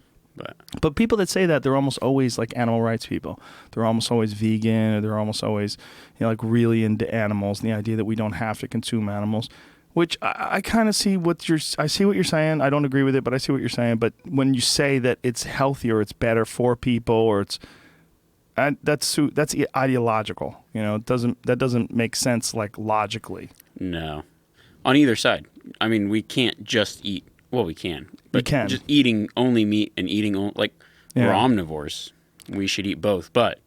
But people that say that, they're almost always like animal rights people. They're almost always vegan, or they're almost always like really into animals, and the idea that we don't have to consume animals. Which I kind of see what you're saying. I don't agree with it, but I see what you're saying. But when you say that it's healthier, it's better for people, or that's ideological. That doesn't make sense like logically. No, on either side. I mean, we can't just eat. Well, we can. But we can. Just eating only meat and eating we're omnivores. We should eat both. But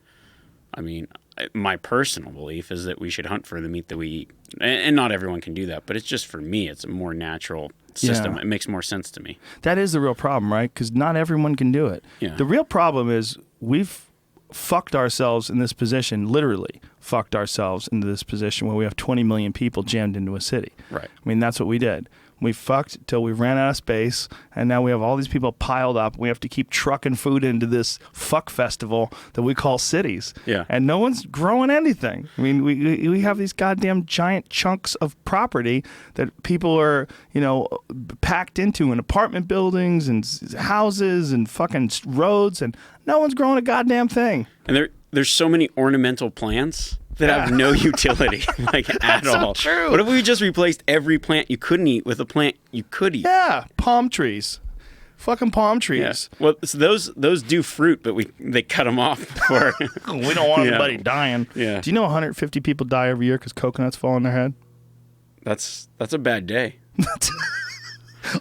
I mean, my personal belief is that we should hunt for the meat that we eat. And not everyone can do that, but it's just for me, it's a more natural system. Yeah. It makes more sense to me. That is the real problem, right? Because not everyone can do it. Yeah. The real problem is we've fucked ourselves in this position, literally fucked ourselves into this position where we have 20 million people jammed into a city. Right. I mean, that's what we did. We fucked till we ran out of space, and now we have all these people piled up. We have to keep trucking food into this fuck festival that we call cities. Yeah. And no one's growing anything. I mean, we have these goddamn giant chunks of property that people are, packed into in apartment buildings and houses and fucking roads, and no one's growing a goddamn thing. And there's so many ornamental plants that have no utility, at all. So true. What if we just replaced every plant you couldn't eat with a plant you could eat? Yeah, palm trees. Fucking palm trees. Yeah. Well, so those do fruit, but they cut them off before. We don't want anybody dying. Yeah. Do you know 150 people die every year because coconuts fall on their head? That's a bad day.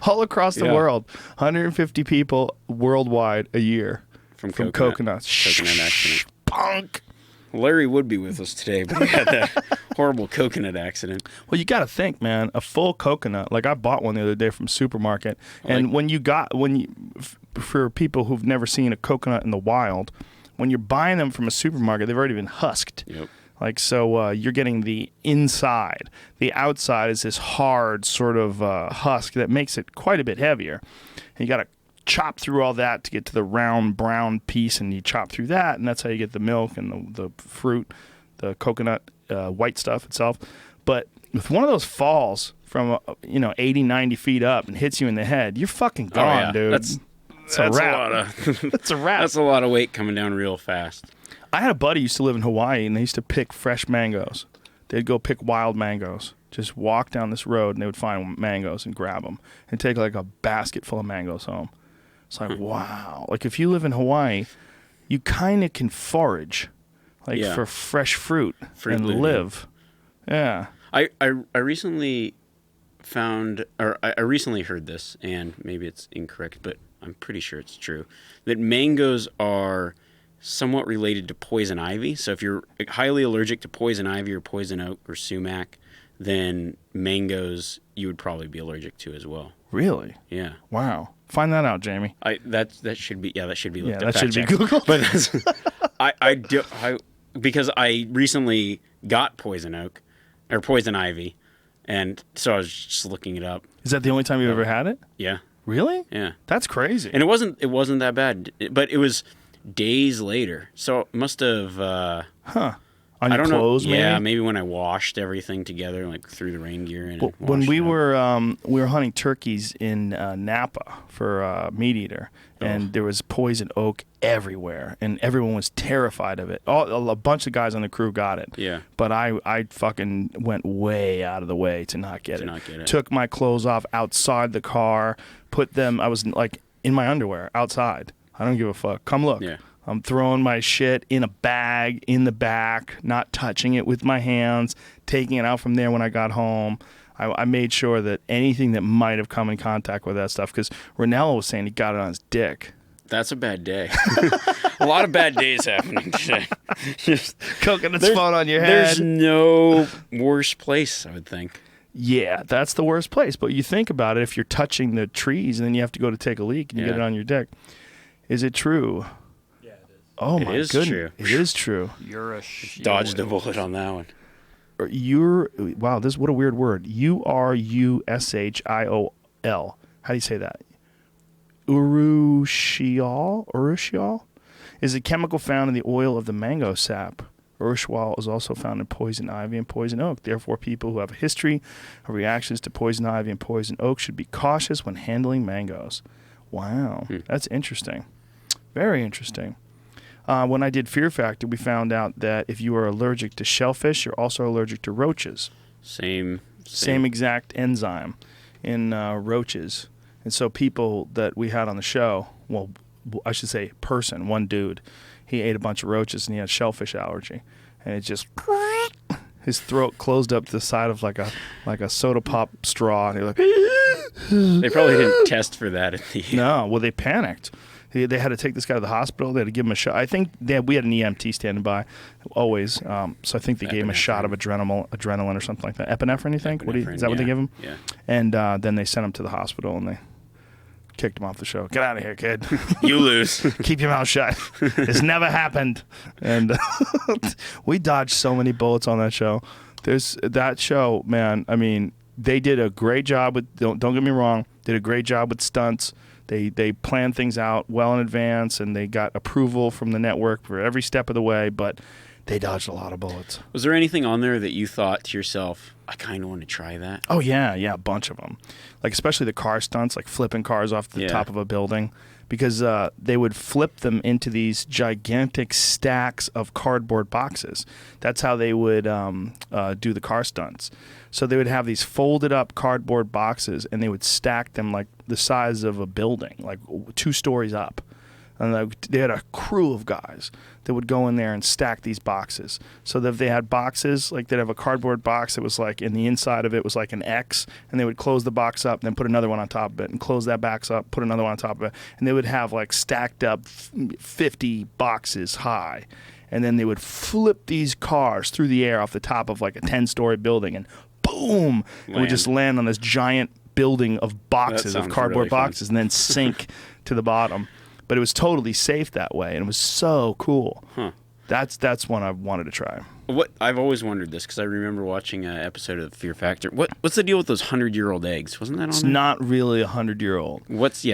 All across the world, 150 people worldwide a year from coconuts. Coconut accident. Punk. Larry would be with us today, but he had that horrible coconut accident. Well, you got to think, man. A full coconut, like I bought one the other day from supermarket, and for people who've never seen a coconut in the wild, when you're buying them from a supermarket, they've already been husked. Yep. So you're getting the inside. The outside is this hard sort of husk that makes it quite a bit heavier. And you got to chop through all that to get to the round brown piece, and you chop through that, and that's how you get the milk and the fruit, the coconut white stuff itself. But if one of those falls from 80, 90 feet up and hits you in the head, you're fucking gone, dude. That's a wrap. That's a wrap. That's a lot of weight coming down real fast. I had a buddy who used to live in Hawaii, and they used to pick fresh mangoes. They'd go pick wild mangoes, just walk down this road and they would find mangoes and grab them and take like a basket full of mangoes home. It's like, wow. Like if you live in Hawaii, you kind of can forage like for fresh fruit and live. Yeah. I recently I recently heard this, and maybe it's incorrect, but I'm pretty sure it's true, that mangoes are somewhat related to poison ivy. So if you're highly allergic to poison ivy or poison oak or sumac, then mangoes you would probably be allergic to as well. Really? Yeah. Wow. Find that out, Jamie. That should be looked yeah, up. That should be Googled. But that's, because I recently got poison oak or poison ivy, and so I was just looking it up. Is that the only time you've ever had it? Yeah. Really? Yeah. That's crazy. And it wasn't that bad, but it was days later. So it must have On your clothes, maybe? Yeah, maybe when I washed everything together, like threw the rain gear in. When we were hunting turkeys in Napa for Meat Eater, and there was poison oak everywhere, and everyone was terrified of it. A bunch of guys on the crew got it. Yeah. But I fucking went way out of the way to not get it. Took my clothes off outside the car, put them. I was like in my underwear outside. I don't give a fuck. Come look. Yeah. I'm throwing my shit in a bag in the back, not touching it with my hands, taking it out from there when I got home. I made sure that anything that might have come in contact with that stuff, because Ranello was saying he got it on his dick. That's a bad day. A lot of bad days happening today. Just coconut phone on your head. There's no worse place, I would think. Yeah, that's the worst place. But you think about it, if you're touching the trees and then you have to go to take a leak and you get it on your dick. Is it true? Oh my goodness! True. It is true. You're a dodged a bullet on that one. Wow, what a weird word. Urushiol. How do you say that? Urushiol is a chemical found in the oil of the mango sap. Urushiol is also found in poison ivy and poison oak. Therefore, people who have a history of reactions to poison ivy and poison oak should be cautious when handling mangoes. Wow, that's interesting. Very interesting. When I did Fear Factor, we found out that if you are allergic to shellfish, you're also allergic to roaches. Same exact enzyme in roaches. And so people that we had on the show, well, I should say one dude, he ate a bunch of roaches and he had shellfish allergy. And it just, his throat closed up to the side of like a soda pop straw. And he was like, they probably didn't test for that at the No, well, they panicked. They had to take this guy to the hospital. They had to give him a shot. I think we had an EMT standing by, always. So I think they gave him a shot of adrenaline or something like that. Epinephrine, you think? Is that what they give him? Yeah. And then they sent him to the hospital and they kicked him off the show. Get out of here, kid. You lose. Keep your mouth shut. It's never happened. And we dodged so many bullets on that show. That show, man. I mean, they did a great job with. Don't get me wrong. Did a great job with stunts. They planned things out well in advance, and they got approval from the network for every step of the way, but they dodged a lot of bullets. Was there anything on there that you thought to yourself, I kind of want to try that? Oh, yeah, a bunch of them. Like, especially the car stunts, like flipping cars off the top of a building, because they would flip them into these gigantic stacks of cardboard boxes. That's how they would do the car stunts. So they would have these folded up cardboard boxes, and they would stack them like the size of a building, like 2 stories up. And they had a crew of guys that would go in there and stack these boxes. So that if they had boxes, like they'd have a cardboard box that was like, in the inside of it was like an X, and they would close the box up and then put another one on top of it, and close that box up, put another one on top of it. And they would have like stacked up 50 boxes high. And then they would flip these cars through the air off the top of like a 10-story building, and boom, it would just land on this giant building of boxes, of cardboard boxes, and then sink to the bottom. But it was totally safe that way, and it was so cool. Huh. That's one I wanted to try. What I've always wondered this, because I remember watching an episode of Fear Factor. What's the deal with those 100-year-old eggs? Wasn't that on It's there? not really 100-year-old. What's the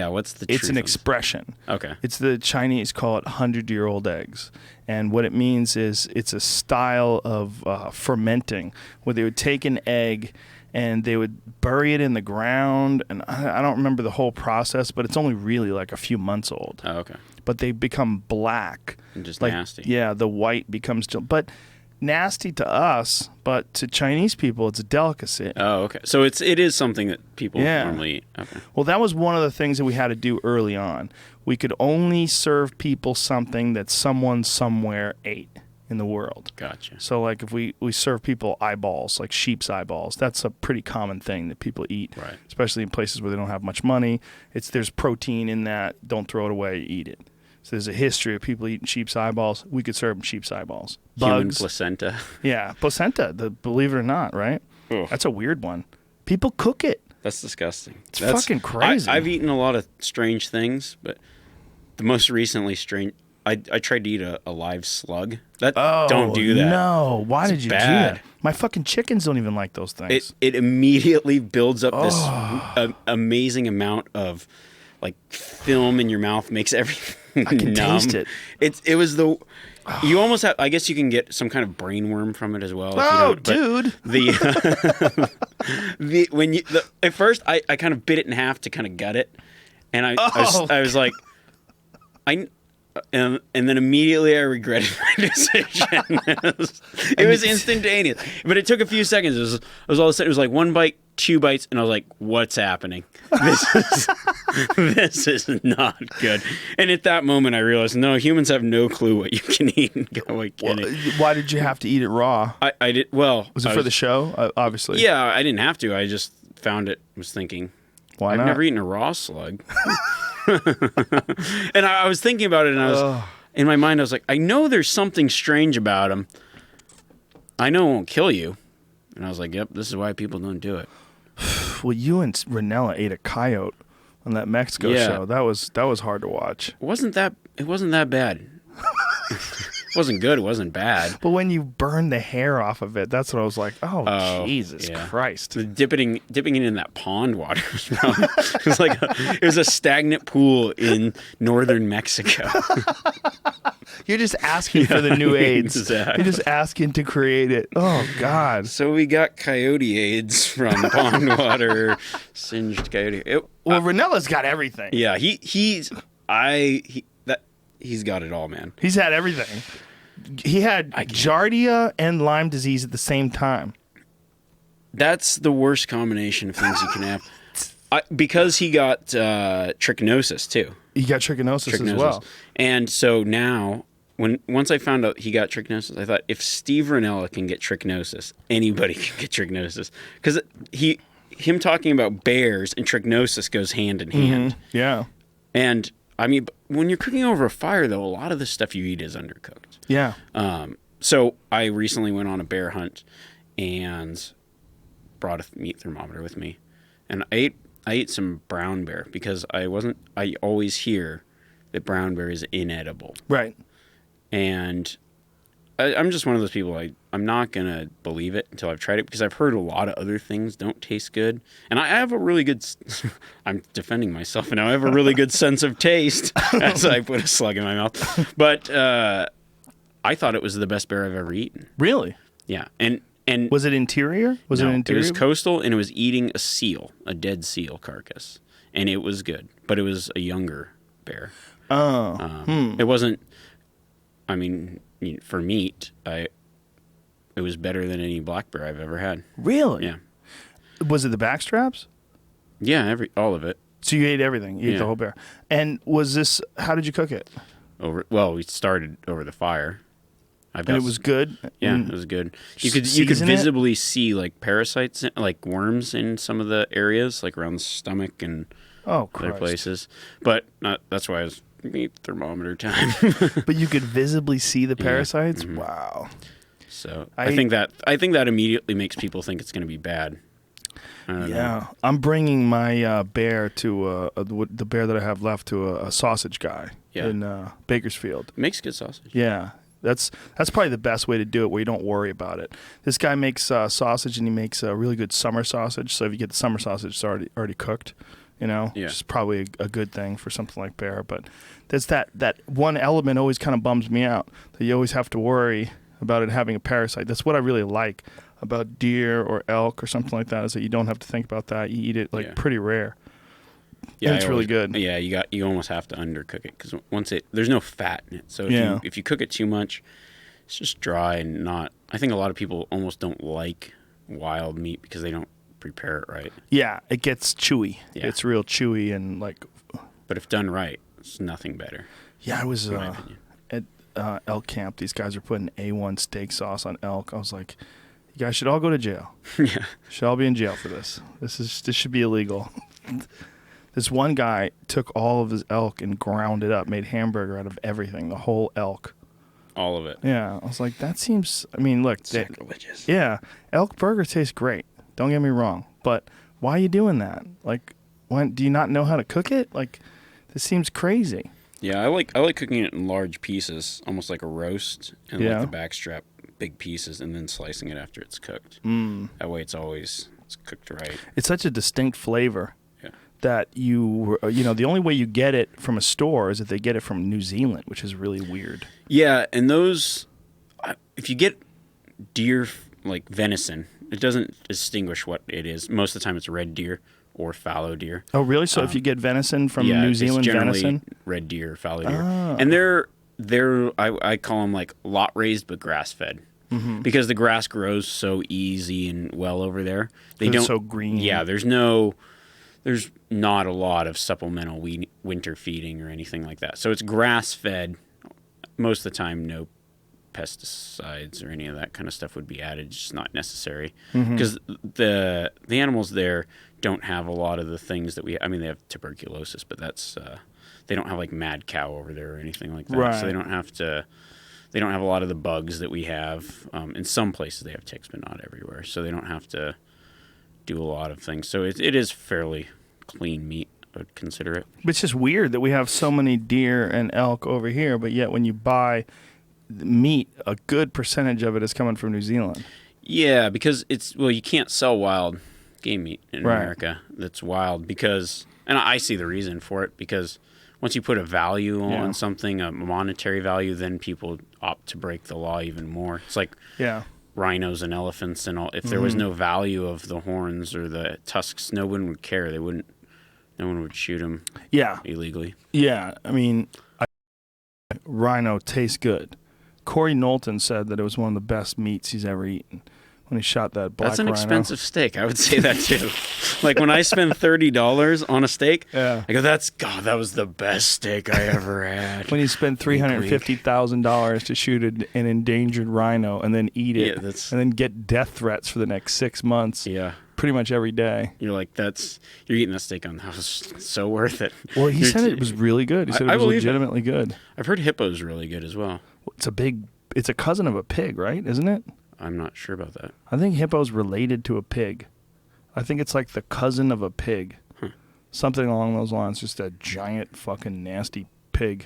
It's truth an of expression. Okay. It's the Chinese call it 100-year-old eggs. And what it means is it's a style of fermenting, where they would take an egg and they would bury it in the ground. And I don't remember the whole process, but it's only really like a few months old. Oh, okay. But they become black. And just like, nasty. Yeah, the white becomes... But nasty to us, but to Chinese people, it's a delicacy. Oh, okay. So it is something that people normally eat. Okay. Well, that was one of the things that we had to do early on. We could only serve people something that someone somewhere ate in the world. Gotcha. So, like, if we serve people eyeballs, like sheep's eyeballs, that's a pretty common thing that people eat, right? Especially in places where they don't have much money. There's protein in that. Don't throw it away. Eat it. So there's a history of people eating sheep's eyeballs. We could serve them sheep's eyeballs. Human Bugs. placenta. Yeah, placenta, believe it or not, right? Ugh. That's a weird one. People cook it. That's disgusting. That's fucking crazy. I've eaten a lot of strange things, but the most recently strange... I tried to eat a live slug. Don't do that. No, why did you do bad. that? My fucking chickens don't even like those things. It immediately builds up this amazing amount of like film in your mouth, makes everything I can numb. taste it. It was the... You almost have... I guess you can get some kind of brain worm from it as well. Oh, dude. At first, I kind of bit it in half to kind of gut it. And I was like... And then immediately I regretted my decision. It was instantaneous, but it took a few seconds. It was all of a sudden, it was like 1 bite, 2 bites, and I was like, "What's happening? This is not good." And at that moment, I realized, no, humans have no clue what you can eat and go away kidding. Why did you have to eat it raw? I did. Well, was it for the show? Obviously. Yeah, I didn't have to. I just found it. Was thinking, why not? I've never eaten a raw slug. And I was thinking about it, and I was in my mind, I was like, I know there's something strange about them. I know it won't kill you. And I was like, yep, this is why people don't do it. Well, you and Ranella ate a coyote on that Mexico show. That was hard to watch. It wasn't that bad. It wasn't good. It wasn't bad. But when you burn the hair off of it, that's what I was like, oh Jesus Christ. Dipping it in that pond water it was a stagnant pool in northern Mexico. You're just asking for the new AIDS. Exactly. You're just asking to create it. Oh God. So we got coyote AIDS from pond water, singed coyote. Ranella's got everything. Yeah, he's got it all, man. He's had everything. He had Giardia and Lyme disease at the same time. That's the worst combination of things you can have. Because he got trichinosis, too. He got trichinosis as well. And so now, once I found out he got trichinosis, I thought, if Steve Ranella can get trichinosis, anybody can get trichinosis. Because him talking about bears and trichinosis goes hand in hand. Mm-hmm. Yeah. And... I mean, when you're cooking over a fire, though, a lot of the stuff you eat is undercooked. Yeah. So I recently went on a bear hunt and brought a meat thermometer with me, and I ate some brown bear because I always hear that brown bear is inedible. Right. And I'm just one of those people. I'm not gonna believe it until I've tried it because I've heard a lot of other things don't taste good, and I have a really good. I'm defending myself now. I have a really good sense of taste as I put a slug in my mouth. But I thought it was the best bear I've ever eaten. Really? Yeah, and was it interior? It was coastal, and it was eating a dead seal carcass, and it was good, but it was a younger bear. It wasn't. I mean, for meat, it was better than any black bear I've ever had. Really? Yeah. Was it the backstraps? Yeah, all of it. So you ate everything. You ate the whole bear. And how did you cook it? We started over the fire. And it was good? Yeah, it was good. You could visibly see like parasites, like worms in some of the areas, like around the stomach and other places. But that's why I was meat thermometer time. But you could visibly see the parasites? Mm-hmm. Wow. So I think that immediately makes people think it's going to be bad. I don't know. I'm bringing my bear to the bear that I have left to a sausage guy in Bakersfield. Makes good sausage. Yeah. That's probably the best way to do it, where you don't worry about it. This guy makes sausage, and he makes a really good summer sausage. So if you get the summer sausage, it's already cooked. Which is probably a good thing for something like bear. But there's that one element always kind of bums me out, that you always have to worry about it having a parasite. That's what I really like about deer or elk or something like that, is that you don't have to think about that. You eat it pretty rare. Yeah, and it's really good. Yeah, you almost have to undercook it because there's no fat in it. So if you cook it too much, it's just dry and not I think a lot of people almost don't like wild meat because they don't prepare it right. Yeah, it gets chewy. Yeah. It's real chewy and like. But if done right, it's nothing better. Yeah, I was in my opinion. at elk camp. These guys are putting A1 steak sauce on elk. I was like, you guys should all go to jail. Yeah. Should all be in jail for this. This should be illegal. This one guy took all of his elk and ground it up, made hamburger out of everything, the whole elk. All of it. Yeah, I was like, that seems. I mean, look, Sacrilegious. yeah, elk burger tastes great. Don't get me wrong, but why are you doing that? Like, do you not know how to cook it? Like, this seems crazy. Yeah, I like cooking it in large pieces, almost like a roast, and like the backstrap, big pieces, and then slicing it after it's cooked. That way, it's cooked right. It's such a distinct flavor. Yeah. That the only way you get it from a store is if they get it from New Zealand, which is really weird. Yeah, and those, if you get deer, like venison, it doesn't distinguish what it is. Most of the time it's red deer or fallow deer. Oh, really? So if you get venison from New Zealand it's generally venison? red deer, fallow deer. And they're I call them like lot raised but grass fed. Mm-hmm. Because the grass grows so easy and well over there. It's so green. Yeah, there's not a lot of supplemental winter feeding or anything like that. So it's grass fed. Most of the time, no pesticides or any of that kind of stuff would be added. It's just not necessary. Because the animals there don't have a lot of the things that they have tuberculosis, but that's they don't have like mad cow over there or anything like that. Right. So they don't have a lot of the bugs that we have. In some places they have ticks, but not everywhere. So they don't have to do a lot of things. So it is fairly clean meat, I would consider it. But it's just weird that we have so many deer and elk over here, but yet when you buy meat, a good percentage of it is coming from New Zealand. Yeah, because you can't sell wild game meat in America that's wild because, and I see the reason for it, because once you put a value on something, a monetary value, then people opt to break the law even more. It's like rhinos and elephants and all. If there was no value of the horns or the tusks, no one would care. No one would shoot them illegally. Yeah, I mean, rhino tastes good. Corey Knowlton said that it was one of the best meats he's ever eaten when he shot that black rhino. That's an expensive steak. I would say that too. Like when I spend $30 on a steak, I go, that was the best steak I ever had. When you spend $350,000 to shoot an endangered rhino and then eat it, and then get death threats for the next 6 months. Yeah. Pretty much every day. You're like, you're eating that steak on the house. So worth it. Well, he said it was really good. He said it was legitimately good. I've heard hippo's really good as well. It's a cousin of a pig, right? Isn't it? I'm not sure about that. I think hippo's related to a pig. I think it's like the cousin of a pig. Something along those lines. Just a giant fucking nasty pig.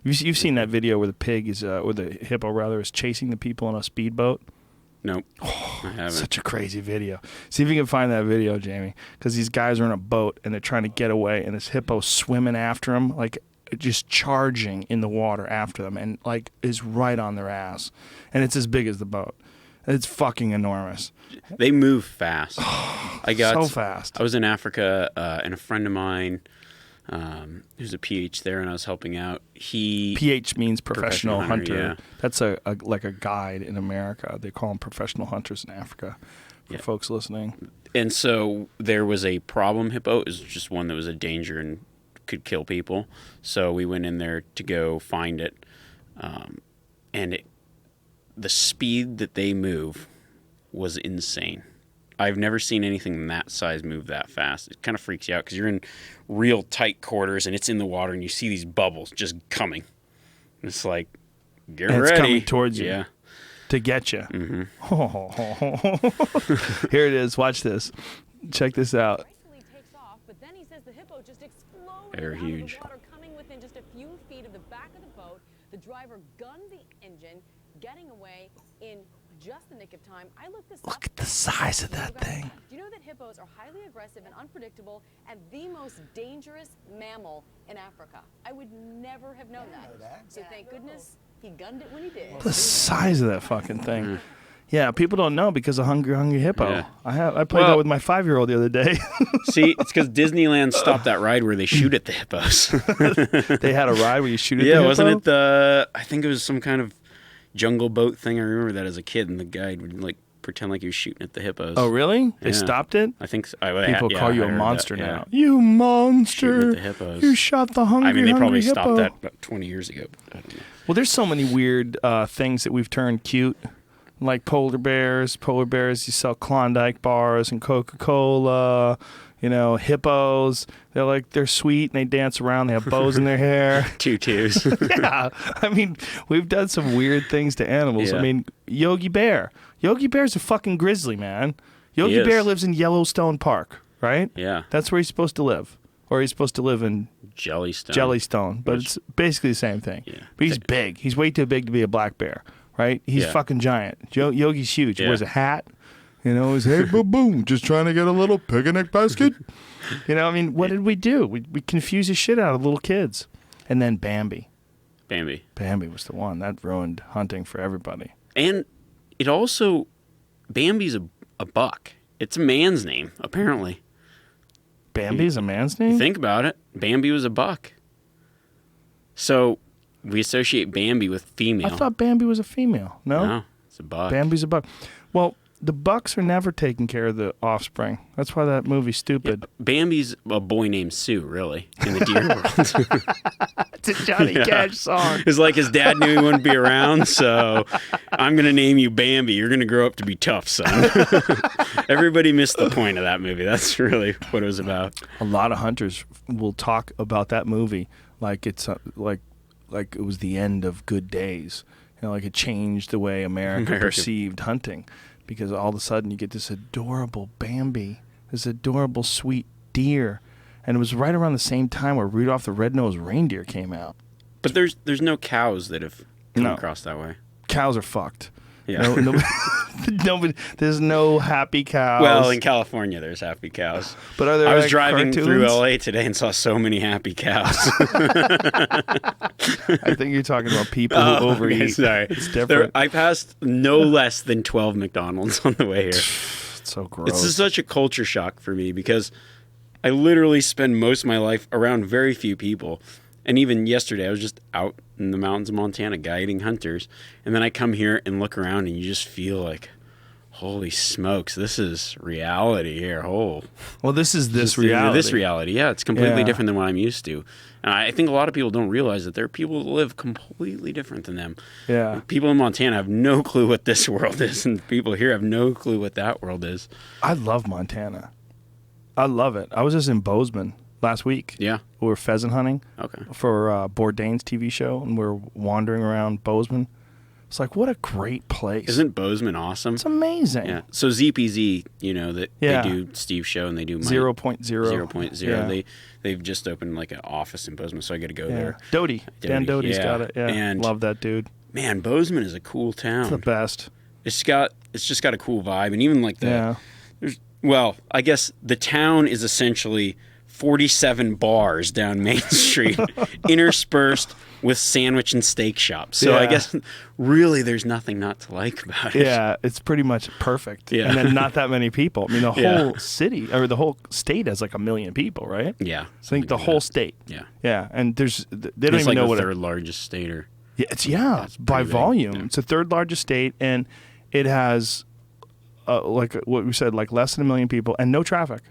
You've seen that video where the pig is, or the hippo rather, is chasing the people on a speedboat? Nope. I haven't. Such a crazy video. See if you can find that video, Jamie. Because these guys are in a boat and they're trying to get away, and this hippo swimming after them, like just charging in the water after them, and like is right on their ass. And it's as big as the boat. It's fucking enormous. They move fast. So fast. I was in Africa, and a friend of mine, who's a PH there, and I was helping out. PH means professional hunter. Yeah. That's like a guide in America. They call them professional hunters in Africa. For folks listening. And so there was a problem hippo. It was just one that was a danger and could kill people. So we went in there to go find it, and the speed that they move was insane. I've never seen anything that size move that fast. It kind of freaks you out because you're in real tight quarters and it's in the water and you see these bubbles just coming. And it's like, get ready. It's coming towards you. Yeah. To get you. Mm-hmm. Here it is. Watch this. Check this out. They're huge. Coming within just a few feet of the back of the boat, the driver gunned the engine, getting away in just the nick of time. I looked this up. Look at the size of that thing. Do you know that hippos are highly aggressive and unpredictable and the most dangerous mammal in Africa? I would never have known that. So thank goodness he gunned it when he did. The size of that fucking thing. Yeah, people don't know because of Hungry Hippo. Yeah. I played that with my 5-year-old the other day. See, it's because Disneyland stopped that ride where they shoot at the hippos. They had a ride where you shoot at the hippo? Yeah, wasn't it I think it was some kind of jungle boat thing. I remember that as a kid, and the guide would like pretend like he was shooting at the hippos. Oh, really? They Yeah. stopped it? I think so. People call you I a heard monster that, yeah. now. You monster! Shooting at the hippos. You shot the hungry. I mean, they probably hungry stopped hippo. that about 20 years ago. But I don't know. Well, there's so many weird things that we've turned cute, like polar bears. Polar bears, you sell Klondike bars and Coca-Cola. You know, hippos. They're sweet and they dance around. They have bows in their hair. Tutus. Yeah, I mean, we've done some weird things to animals. Yeah. I mean, Yogi Bear. Yogi Bear's a fucking grizzly, man. Yogi He is. Bear lives in Yellowstone Park, right? Yeah. That's where he's supposed to live. Or he's supposed to live in Jellystone. Jellystone, but it's basically the same thing. Yeah. But he's big. He's way too big to be a black bear, right? He's Yeah. fucking giant. Yogi's huge. He Yeah. wears a hat. You know, he's, hey, boom, boom, just trying to get a little picnic basket. You know, I mean, what did we do? We confused the shit out of little kids. And then Bambi. Bambi. Bambi was the one. That ruined hunting for everybody. And it also, Bambi's a buck. It's a man's name, apparently. Bambi's a man's name? You think about it. Bambi was a buck. So we associate Bambi with female. I thought Bambi was a female. No? No, it's a buck. Bambi's a buck. Well, the bucks are never taking care of the offspring. That's why that movie's stupid. Bambi's a boy named Sue, really, in the deer world. It's a Johnny Cash song. It's like his dad knew he wouldn't be around, so I'm going to name you Bambi. You're going to grow up to be tough, son. Everybody missed the point of that movie. That's really what it was about. A lot of hunters will talk about that movie like it's like it was the end of good days. You know, like it changed the way America perceived hunting, because all of a sudden you get this adorable Bambi, this adorable sweet deer, and it was right around the same time where Rudolph the Red-Nosed Reindeer came out. But there's no cows that have come No. across that way. Cows are fucked. Yeah. Nobody, there's no happy cows. Well, in California, there's happy cows. But are there I was like driving through cartoons? LA today and saw so many happy cows. I think you're talking about people who overeat. Okay, sorry. It's different. I passed no less than 12 McDonald's on the way here. It's so gross. This is such a culture shock for me because I literally spend most of my life around very few people. And even yesterday, I was just out in the mountains of Montana guiding hunters. And then I come here and look around and you just feel like, holy smokes, this is reality here. Oh, Well, this is this Just, reality. This reality, yeah. It's completely Yeah. different than what I'm used to. And I think a lot of people don't realize that there are people that live completely different than them. Yeah. People in Montana have no clue what this world is, and people here have no clue what that world is. I love Montana. I love it. I was just in Bozeman last week. Yeah. We were pheasant hunting Okay. for Bourdain's TV show, and we were wandering around Bozeman. It's like, what a great place. Isn't Bozeman awesome? It's amazing. Yeah. So ZPZ, you know, that Yeah. they do Steve's show and they do 0.0. 0.0. Yeah. They've just opened like an office in Bozeman, so I got to go Yeah. there. Doty. Dan Doty, Doty's yeah. got it. Yeah. And- love that dude. Man, Bozeman is a cool town. It's the best. It's just got a cool vibe, and even like the Yeah. well, I guess the town is essentially 47 bars down Main Street, interspersed with sandwich and steak shops. So I Yeah. guess really there's nothing not to like about it. Yeah, it's pretty much perfect. Yeah. And then not that many people. I mean, the Yeah. whole city, or the whole state has like 1 million people, right? Yeah. So I think the something like whole that. state. Yeah. Yeah, and they don't It's even like know the what third largest state or it's it's by pretty big. volume. Yeah. It's the third largest state, and it has like what we said, like less than 1 million people and no traffic.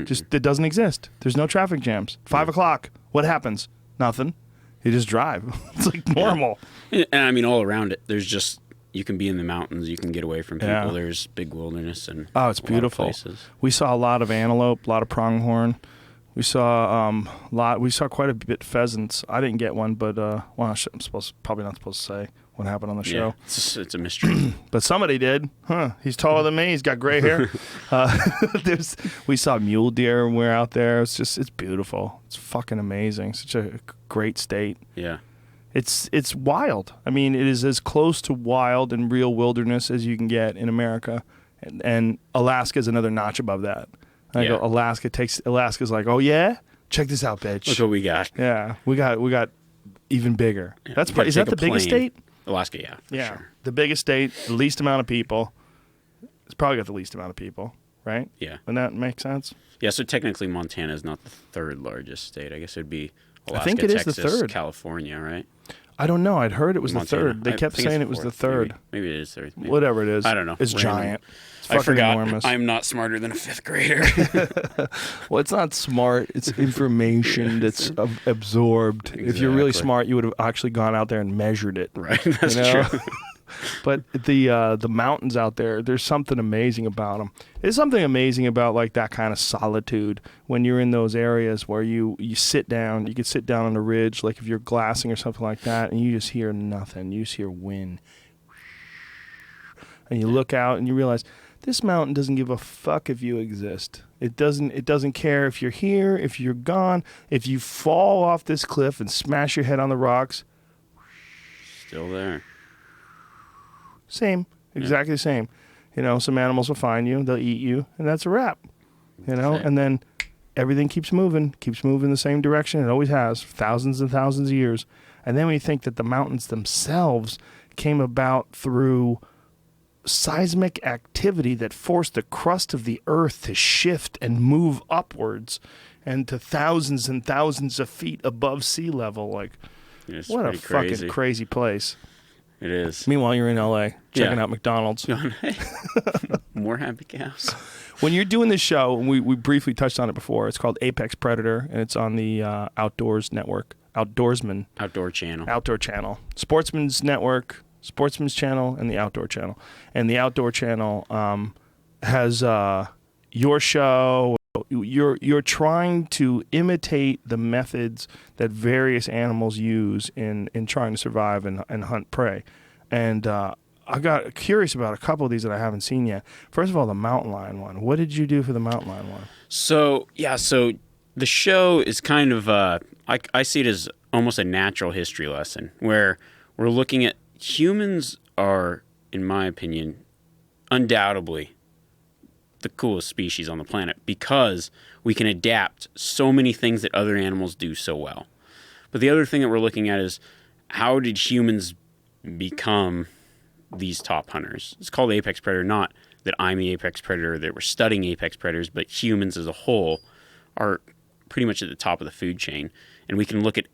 Just it doesn't exist. There's no traffic jams. 5 o'clock. What happens? Nothing. You just drive. It's like normal. And I mean, all around it, there's just you can be in the mountains, you can get away from people. Yeah. There's big wilderness and Oh, it's a lot of beautiful. places. We saw a lot of antelope, a lot of pronghorn. We saw We saw quite a bit pheasants. I didn't get one, but I'm probably not supposed to say what happened on the show. Yeah, it's a mystery. But somebody did. Huh? He's taller than me. He's got gray hair. We saw mule deer when we were out there. It's beautiful. It's fucking amazing. Such a great state. Yeah. It's wild. I mean, it is as close to wild and real wilderness as you can get in America, and Alaska is another notch above that. I go, Alaska's like, oh yeah, check this out, bitch. Look what we got. Yeah, we got even bigger. Yeah, That's you gotta is that take the a biggest plane. state? Alaska, yeah. For Yeah, Sure. the biggest state, the least amount of people. It's probably got the least amount of people, right? Yeah. Doesn't that make sense? Yeah, so technically Montana is not the third largest state. I guess it would be Alaska, think it is the Texas, third. California, right? I don't know. I'd heard it was the Montana. third. They kept saying it was the third. Maybe it is third. Maybe. Whatever it is. I don't know. It's Random. giant. It's I fucking forgot. enormous. I'm not smarter than a 5th grader. Well, it's not smart. It's information that's absorbed. Exactly. If you're really smart, you would have actually gone out there and measured it. Right. That's true. But the mountains out there, there's something amazing about them. There's something amazing about like that kind of solitude when you're in those areas where you sit down. You could sit down on a ridge, like if you're glassing or something like that, and you just hear nothing. You just hear wind. And you look out and you realize this mountain doesn't give a fuck if you exist. It doesn't care if you're here, if you're gone, if you fall off this cliff and smash your head on the rocks. Still there. Same, exactly the same. You know, some animals will find you, they'll eat you, and that's a wrap. You know, and then everything keeps moving the same direction. It always has, thousands and thousands of years. And then we think that the mountains themselves came about through seismic activity that forced the crust of the earth to shift and move upwards and to thousands and thousands of feet above sea level. Like, what a fucking crazy place. It is. Meanwhile, you're in LA checking out McDonald's. More happy cows. When you're doing this show, and we briefly touched on it before, it's called Apex Predator, and it's on the Outdoors Network, Outdoor Channel, Sportsman's Network, Sportsman's Channel, and the Outdoor Channel. And the Outdoor Channel has your show. You're trying to imitate the methods that various animals use in trying to survive and hunt prey. And I got curious about a couple of these that I haven't seen yet. First of all, the mountain lion one. What did you do for the mountain lion one? So the show is kind of, I see it as almost a natural history lesson where we're looking at humans are, in my opinion, undoubtedly the coolest species on the planet because we can adapt so many things that other animals do so well. But the other thing that we're looking at is how did humans become these top hunters? It's called Apex Predator, not that I'm the Apex Predator, that we're studying Apex Predators, but humans as a whole are pretty much at the top of the food chain. And we can look at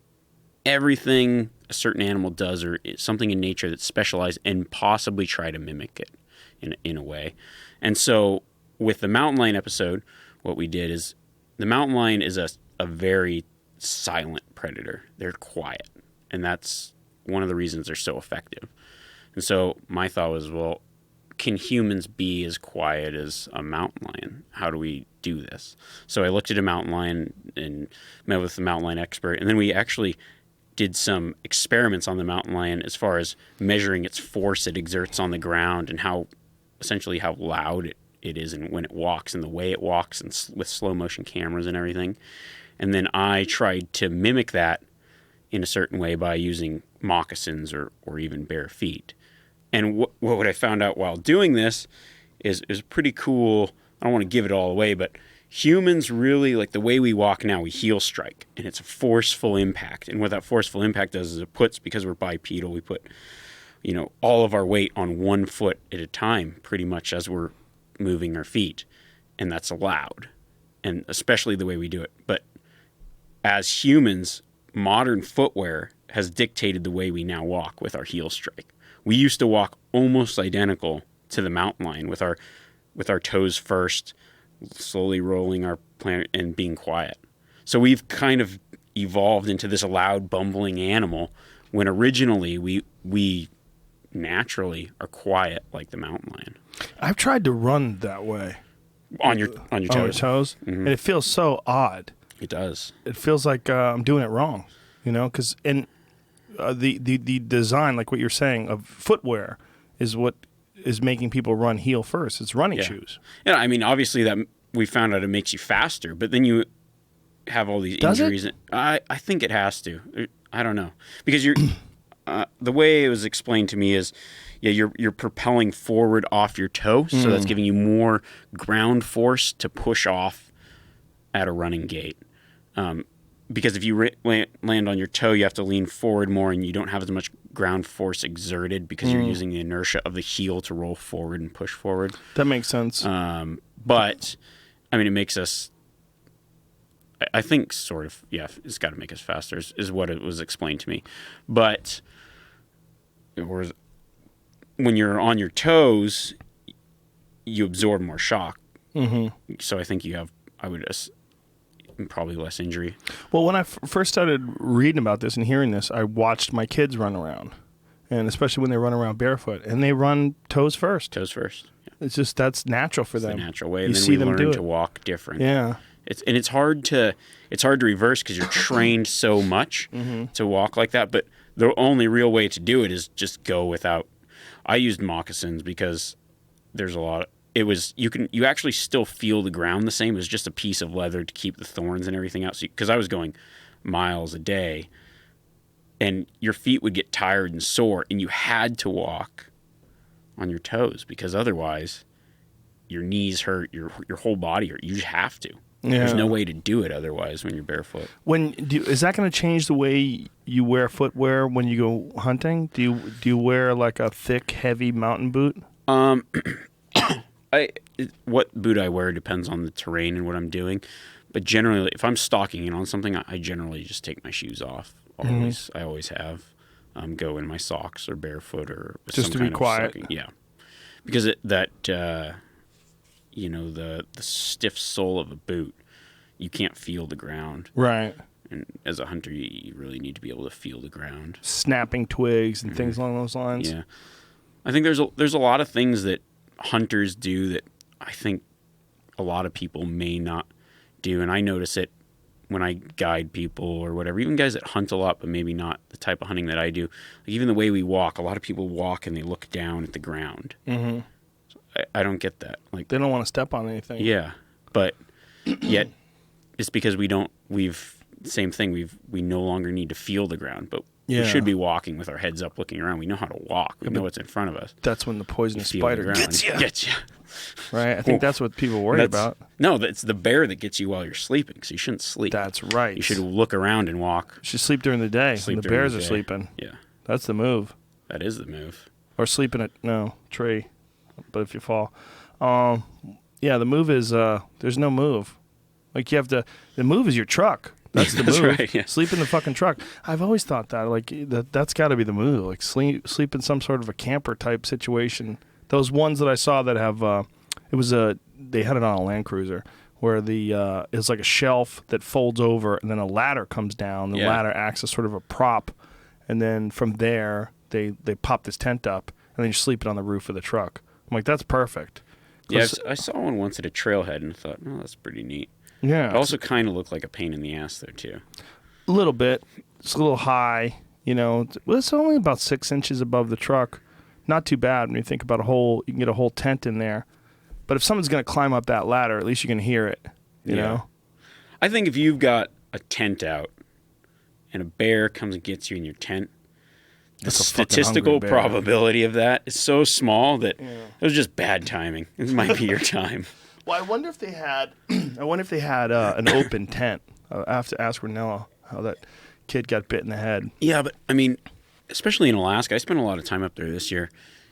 everything a certain animal does or something in nature that's specialized and possibly try to mimic it in a way. And so with the mountain lion episode, what we did is the mountain lion is a very silent predator. They're quiet. And that's one of the reasons they're so effective. And so my thought was, well, can humans be as quiet as a mountain lion? How do we do this? So I looked at a mountain lion and met with the mountain lion expert. And then we actually did some experiments on the mountain lion as far as measuring its force it exerts on the ground and how loud it is and when it walks and the way it walks and with slow motion cameras and everything. And then I tried to mimic that in a certain way by using moccasins or even bare feet. And what I found out while doing this is pretty cool. I don't want to give it all away, but humans really, like the way we walk now, we heel strike, and it's a forceful impact. And what that forceful impact does is it puts, because we're bipedal, we put, all of our weight on one foot at a time, pretty much as we're moving our feet. And that's allowed, and especially the way we do it. But as humans, modern footwear has dictated the way we now walk with our heel strike. We used to walk almost identical to the mountain lion with our toes first, slowly rolling our planet and being quiet. So we've kind of evolved into this loud, bumbling animal when originally we naturally are quiet like the mountain lion. I've tried to run that way. On your toes. On your toes. Mm-hmm. And it feels so odd. It does. It feels like I'm doing it wrong, because the design, like what you're saying, of footwear is what is making people run heel first. It's running shoes. Yeah, I mean, obviously that we found out it makes you faster, but then you have all these injuries. I think it has to. I don't know. Because you're the way it was explained to me is you're propelling forward off your toe, so that's giving you more ground force to push off at a running gait. Because if you land on your toe, you have to lean forward more, and you don't have as much ground force exerted because you're using the inertia of the heel to roll forward and push forward. That makes sense. But, I mean, it makes us, I think, sort of, it's got to make us faster is what it was explained to me. But Whereas when you're on your toes, you absorb more shock. Mm-hmm. So I think I would probably less injury. Well, when I first started reading about this and hearing this, I watched my kids run around, and especially when they run around barefoot, and they run toes first. Toes first. Yeah. It's just that's natural for them. It's the natural way. You And then see we them learn do to it. walk different. Yeah. It's hard to reverse because you're trained so much to walk like that. But the only real way to do it is just go without. I used moccasins because there's a lot. You actually still feel the ground the same. It was just a piece of leather to keep the thorns and everything out. Because I was going miles a day, and your feet would get tired and sore, and you had to walk on your toes because otherwise your knees hurt, your whole body hurt. You just have to. Yeah. There's no way to do it otherwise when you're barefoot. Is that going to change the way you wear footwear when you go hunting? Do you wear like a thick, heavy mountain boot? What boot I wear depends on the terrain and what I'm doing. But generally, if I'm stalking in on something, I generally just take my shoes off. Always, I always have. Go in my socks or barefoot or with just some to be kind quiet. Of sucking. Yeah, because the stiff sole of a boot, you can't feel the ground. Right. And as a hunter, you really need to be able to feel the ground. Snapping twigs and things along those lines. Yeah, I think there's a lot of things that hunters do that I think a lot of people may not do, and I notice it when I guide people or whatever, even guys that hunt a lot but maybe not the type of hunting that I do. Like even the way we walk, a lot of people walk and they look down at the ground. Mm-hmm. So I don't get that. Like they don't want to step on anything. Yeah, but yet it's because same thing. We no longer need to feel the ground, but we should be walking with our heads up, looking around. We know how to walk. We know what's in front of us. That's when the poisonous spider gets you. Right? I think that's what people worry about. No, it's the bear that gets you while you're sleeping, so you shouldn't sleep. That's right. You should look around and walk. You should sleep during the day when the bears are sleeping. Yeah. That's the move. That is the move. Or sleep in a tree, but if you fall. Yeah, the move is, there's no move. Like you have to, the move is your truck. That's the move. Right, yeah. Sleep in the fucking truck. I've always thought that, like, that's got to be the move. Like, sleep in some sort of a camper type situation. Those ones that I saw that have, they had it on a Land Cruiser where it's like a shelf that folds over and then a ladder comes down. The ladder acts as sort of a prop. And then from there, they pop this tent up and then you're sleeping on the roof of the truck. I'm like, that's perfect. Yeah, I saw one once at a trailhead and I thought, oh, that's pretty neat. Yeah. It also kind of looked like a pain in the ass, though, too. A little bit. It's a little high, you know. It's only about 6 inches above the truck. Not too bad when you think about you can get a whole tent in there. But if someone's going to climb up that ladder, at least you can hear it, you know? I think if you've got a tent out and a bear comes and gets you in your tent, the statistical probability of that is so small that it was just bad timing. It might be your time. Well, I wonder if they had an open tent. I have to ask Ranella how that kid got bit in the head. Yeah, but I mean, especially in Alaska, I spent a lot of time up there this year,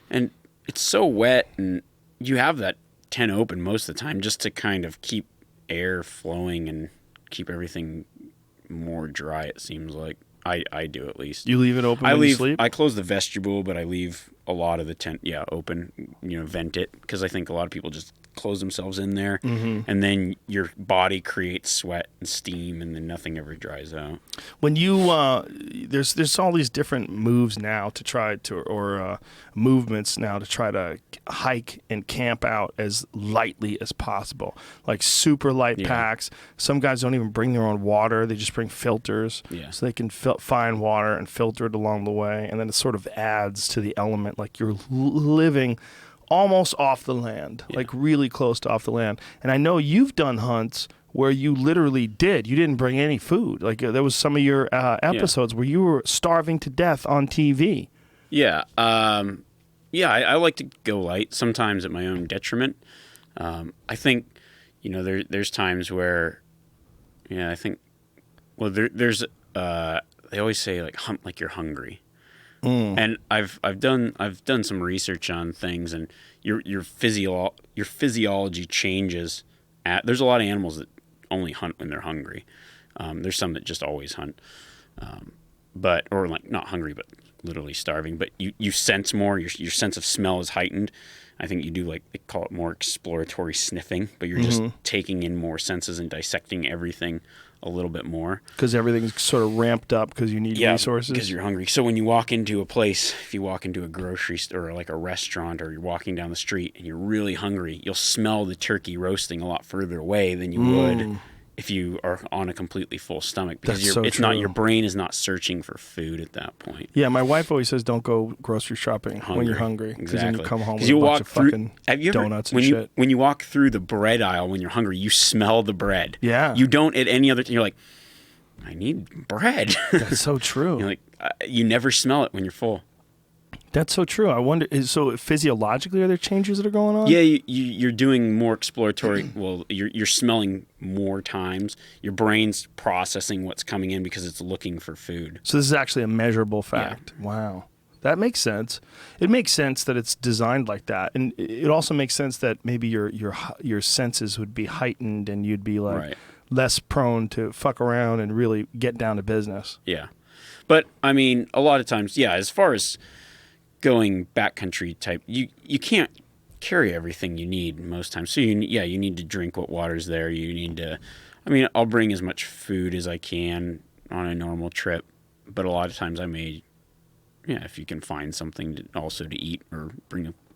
and it's so wet, and you have that tent open most of the time just to kind of keep air flowing and keep everything more dry. It seems like I do at least. You leave it open when you sleep? I close the vestibule, but I leave a lot of the tent, open. Vent it because I think a lot of people just close themselves in there, and then your body creates sweat and steam, and then nothing ever dries out. When you there's all these different moves now to try to, or movements now to try to hike and camp out as lightly as possible, like super light packs. Some guys don't even bring their own water; they just bring filters, so they can find water and filter it along the way, and then it sort of adds to the element, like you're living almost off the land, like really close to off the land. And I know you've done hunts where you literally you didn't bring any food. Like there was some of your episodes where you were starving to death on TV. Yeah. I like to go light, sometimes at my own detriment. I think, there's times where, I think, well, there's, they always say like hunt like you're hungry. And I've done some research on things, and your physiology changes. There's a lot of animals that only hunt when they're hungry. There's some that just always hunt, or like not hungry but literally starving, but you sense more. Your sense of smell is heightened. I think you do, like, they call it more exploratory sniffing, but you're just taking in more senses and dissecting everything a little bit more. Because everything's sort of ramped up because you need resources. Because you're hungry. So when you walk into a place, if you walk into a grocery store or like a restaurant, or you're walking down the street and you're really hungry, you'll smell the turkey roasting a lot further away than you would if you are on a completely full stomach, because your brain is not searching for food at that point. Yeah, my wife always says don't go grocery shopping when you're hungry, because then you come home with a bunch of fucking donuts and shit. When you walk through the bread aisle when you're hungry, you smell the bread. Yeah. You don't at any other time. You're like, I need bread. That's so true. You're like, you never smell it when you're full. That's so true. I wonder, so physiologically, are there changes that are going on? Yeah, you're doing more exploratory. Well, you're smelling more times. Your brain's processing what's coming in because it's looking for food. So this is actually a measurable fact. Yeah. Wow. That makes sense. It makes sense that it's designed like that. And it also makes sense that maybe your senses would be heightened and you'd be like less prone to fuck around and really get down to business. Yeah. But, I mean, a lot of times, as far as going backcountry type, you can't carry everything you need most times. So you need to drink what water's there. You need to, I'll bring as much food as I can on a normal trip, but a lot of times I may, if you can find something to eat, or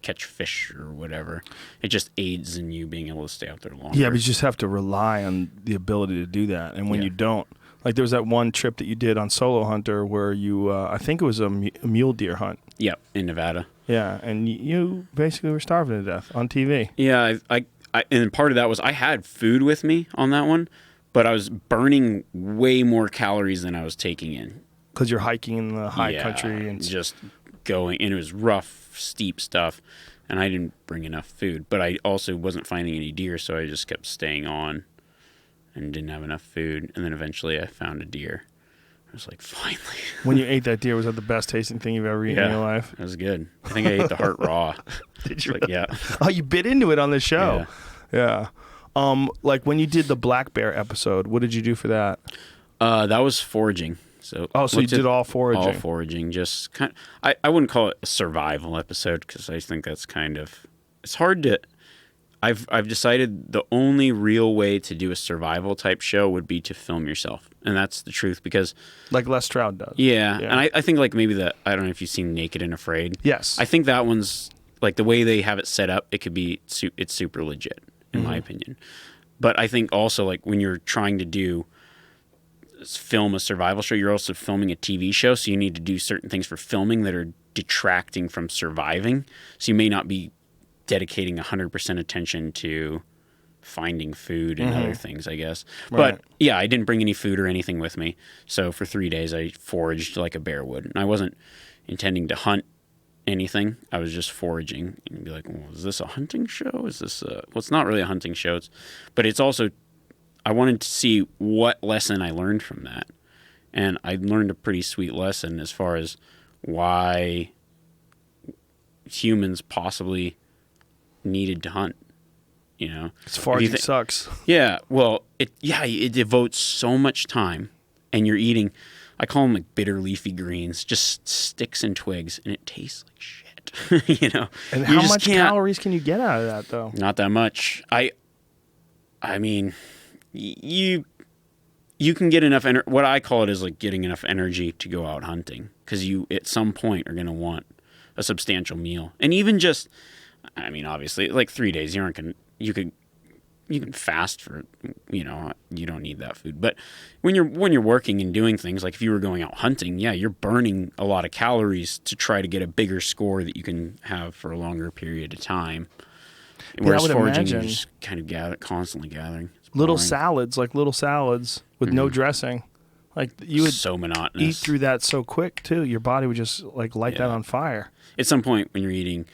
catch fish or whatever, it just aids in you being able to stay out there longer. Yeah, but you just have to rely on the ability to do that. And when you don't, like there was that one trip that you did on Solo Hunter where you, I think it was a mule deer hunt. Yeah, in Nevada. Yeah, and you basically were starving to death on TV. Yeah, I and part of that was I had food with me on that one, but I was burning way more calories than I was taking in. Because you're hiking in the high country and just going, and it was rough, steep stuff, and I didn't bring enough food. But I also wasn't finding any deer, so I just kept staying on and didn't have enough food. And then eventually I found a deer. I was like, finally. When you ate that deer, was that the best tasting thing you've ever eaten in your life? It was good. I think I ate the heart raw. Did you? Like, yeah. Oh, you bit into it on the show. Yeah. Like when you did the black bear episode, what did you do for that? That was foraging. So you did all foraging. All foraging. Just kind of, I wouldn't call it a survival episode, because I think that's kind of, it's hard to. I've decided the only real way to do a survival type show would be to film yourself, and that's the truth, because like Les Stroud does. Yeah. And I think like maybe I don't know if you've seen Naked and Afraid. Yes. I think that one's like the way they have it set up. It could be it's super legit in my opinion, but I think also like when you're trying to film a survival show, you're also filming a TV show, so you need to do certain things for filming that are detracting from surviving. So you may not be dedicating 100% attention to finding food and other things, I guess. Right. But yeah, I didn't bring any food or anything with me. So for 3 days I foraged like a bear would. And I wasn't intending to hunt anything. I was just foraging, and be like, well, is this a hunting show? Is this well, it's not really a hunting show, but it's also, I wanted to see what lesson I learned from that. And I learned a pretty sweet lesson as far as why humans possibly needed to hunt. Foraging sucks. Yeah, well, it devotes so much time, and you're eating, I call them like bitter leafy greens, just sticks and twigs, and it tastes like shit. And how much calories can you get out of that, though? Not that much. I mean, you can get enough energy. What I call it is like getting enough energy to go out hunting, because you at some point are going to want a substantial meal. And even just, obviously, like 3 days, you can fast for, you don't need that food. But when you're working and doing things, like if you were going out hunting, you're burning a lot of calories to try to get a bigger score that you can have for a longer period of time. Whereas foraging, you're just kind of constantly gathering. Little salads with no dressing. Like you would so monotonous. Eat through that so quick too. Your body would just like light that on fire. At some point when you're eating,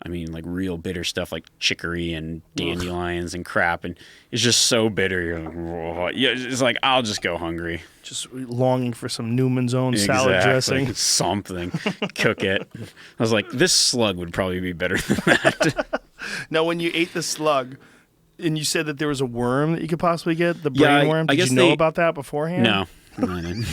like real bitter stuff like chicory and dandelions and crap, and it's just so bitter. You're like, whoa. Yeah, it's like, I'll just go hungry. Just longing for some Newman's Own salad dressing. Something. Cook it. I was like, this slug would probably be better than that. Now, when you ate the slug, and you said that there was a worm that you could possibly get, the brain worm. Did you know about that beforehand? No, I didn't.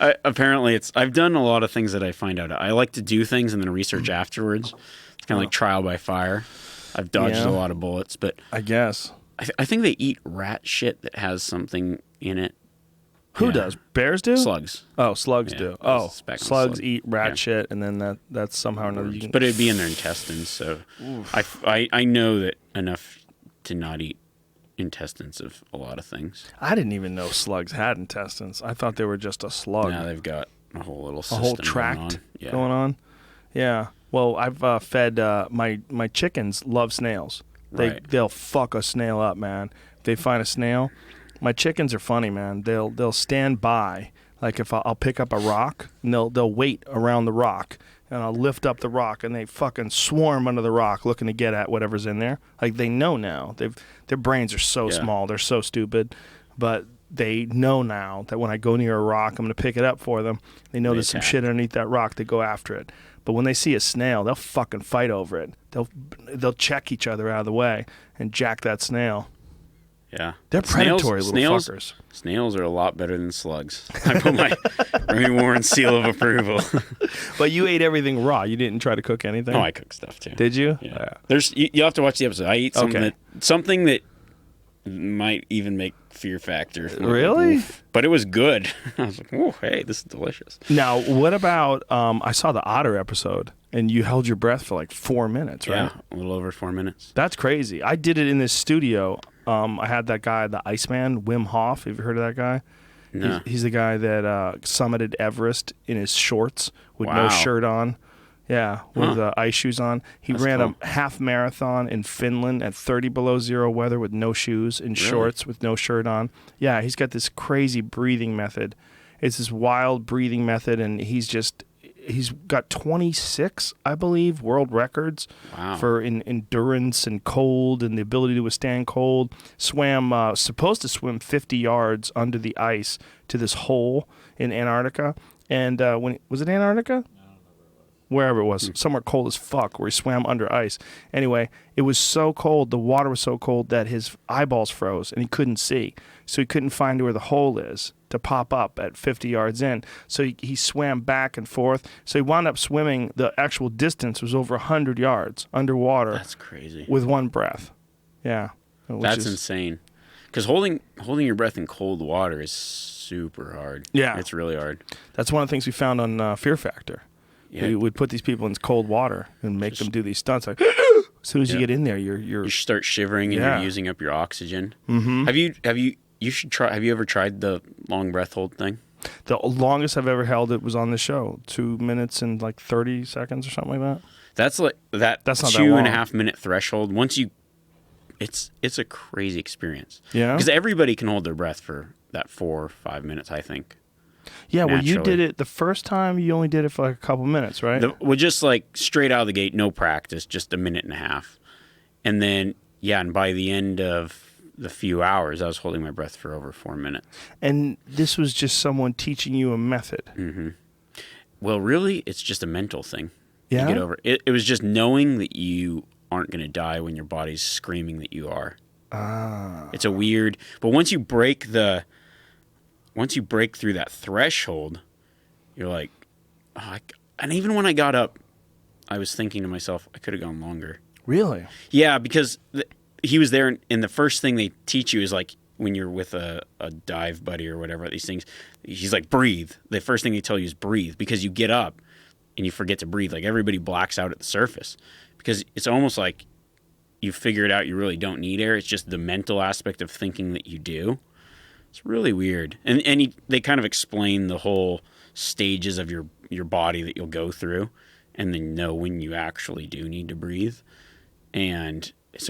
Apparently, I've done a lot of things that I find out. I like to do things and then research afterwards. It's kind of like trial by fire. I've dodged a lot of bullets, but I guess I think they eat rat shit that has something in it. Who does? Bears do? Slugs. Oh, slugs do. Oh, slugs slug. eat rat shit, and then that's somehow or another. You can... But it'd be in their intestines, so I know that enough to not eat intestines of a lot of things. I didn't even know slugs had intestines. I thought they were just a slug. Now they've got a whole little system whole tract going on. Yeah. Well, I've fed my chickens love snails. They'll fuck a snail up, man. If they find a snail, my chickens are funny, man. They'll stand by, like if I'll pick up a rock, and they'll wait around the rock, and I'll lift up the rock, and they fucking swarm under the rock looking to get at whatever's in there. Like they know now. Their brains are so small. They're so stupid, but they know now that when I go near a rock, I'm going to pick it up for them. They know there's some shit underneath that rock. They go after it. But when they see a snail, they'll fucking fight over it. They'll check each other out of the way and jack that snail. Yeah. They're predatory little fuckers. Snails are a lot better than slugs. I put my Remi Warren seal of approval. But you ate everything raw. You didn't try to cook anything? No, I cook stuff too. Did you? Yeah. You have to watch the episode. I eat something that might even make Fear Factor. Really? But it was good. I was like, oh, hey, this is delicious. Now, what about, I saw the otter episode, and you held your breath for like 4 minutes, right? Yeah, a little over 4 minutes. That's crazy. I did it in this studio. I had that guy, the Iceman, Wim Hof. Have you heard of that guy? No. He's the guy that summited Everest in his shorts with no shirt on. Yeah, with ice shoes on. He ran a half marathon in Finland at 30 below zero weather with no shoes, in shorts with no shirt on. Yeah, he's got this crazy breathing method. It's this wild breathing method, and he's got 26, I believe, world records for endurance and cold and the ability to withstand cold. Supposed to swim 50 yards under the ice to this hole in Antarctica. And was it Antarctica? Wherever it was, somewhere cold as fuck, where he swam under ice. Anyway, it was so cold, the water was so cold that his eyeballs froze and he couldn't see. So he couldn't find where the hole is to pop up at 50 yards in. So he swam back and forth. So he wound up swimming, the actual distance was over 100 yards underwater. That's crazy. With one breath. Yeah. That's insane. Because holding your breath in cold water is super hard. Yeah. It's really hard. That's one of the things we found on Fear Factor. Yeah. We would put these people in cold water and make them do these stunts. Like, as soon as you get in there, you start shivering and you're using up your oxygen. Mm-hmm. Have you ever tried the long breath hold thing? The longest I've ever held it was on the show, 2 minutes and like 30 seconds or something like that. That's like that's not 2.5 minute threshold. Once you, it's a crazy experience. Yeah, because everybody can hold their breath for that 4 or 5 minutes, I think. Yeah, well, you did it the first time. You only did it for like a couple minutes, right? Just like straight out of the gate, no practice, just 1.5 minutes. And then, and by the end of the few hours, I was holding my breath for over 4 minutes. And this was just someone teaching you a method. Mm-hmm. Well, really, it's just a mental thing. Yeah? You get over it. It was just knowing that you aren't going to die when your body's screaming that you are. It's a weird... But once you break through that threshold, you're like, and even when I got up, I was thinking to myself, I could have gone longer. Really? Yeah, because he was there, and the first thing they teach you is like when you're with a dive buddy or whatever, these things, he's like, breathe. The first thing they tell you is breathe, because you get up and you forget to breathe. Like everybody blacks out at the surface because it's almost like you figure it out. You really don't need air. It's just the mental aspect of thinking that you do. It's really weird. And they kind of explain the whole stages of your body that you'll go through and then know when you actually do need to breathe. And it's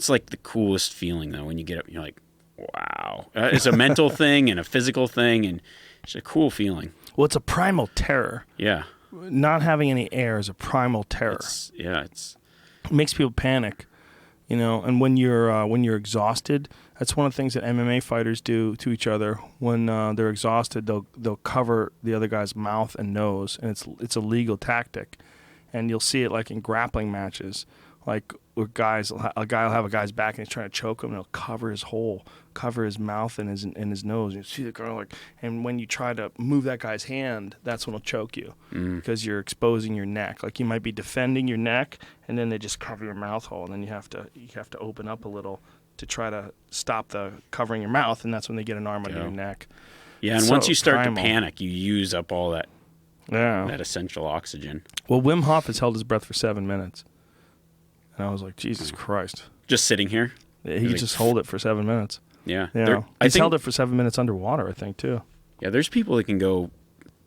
like the coolest feeling though when you get up and you're like, wow. It's a mental thing and a physical thing, and it's a cool feeling. Well, it's a primal terror. Yeah. Not having any air is a primal terror. It makes people panic. And when you're exhausted, that's one of the things that MMA fighters do to each other. When they're exhausted, they'll cover the other guy's mouth and nose, and it's a legal tactic. And you'll see it like in grappling matches, Like with guys, a guy will have a guy's back and he's trying to choke him, and he'll cover his mouth and his nose. And you see the girl and when you try to move that guy's hand, that's when he'll choke you because you're exposing your neck. Like you might be defending your neck, and then they just cover your mouth hole, and then you have to open up a little to try to stop the covering your mouth, and that's when they get an arm under your neck. Yeah, and once you start to panic, you use up all that essential oxygen. Well, Wim Hof has held his breath for 7 minutes. And I was like, Jesus Christ. Just sitting here? Yeah, he could just hold it for 7 minutes. Yeah. He's held it for 7 minutes underwater, I think, too. Yeah, there's people that can go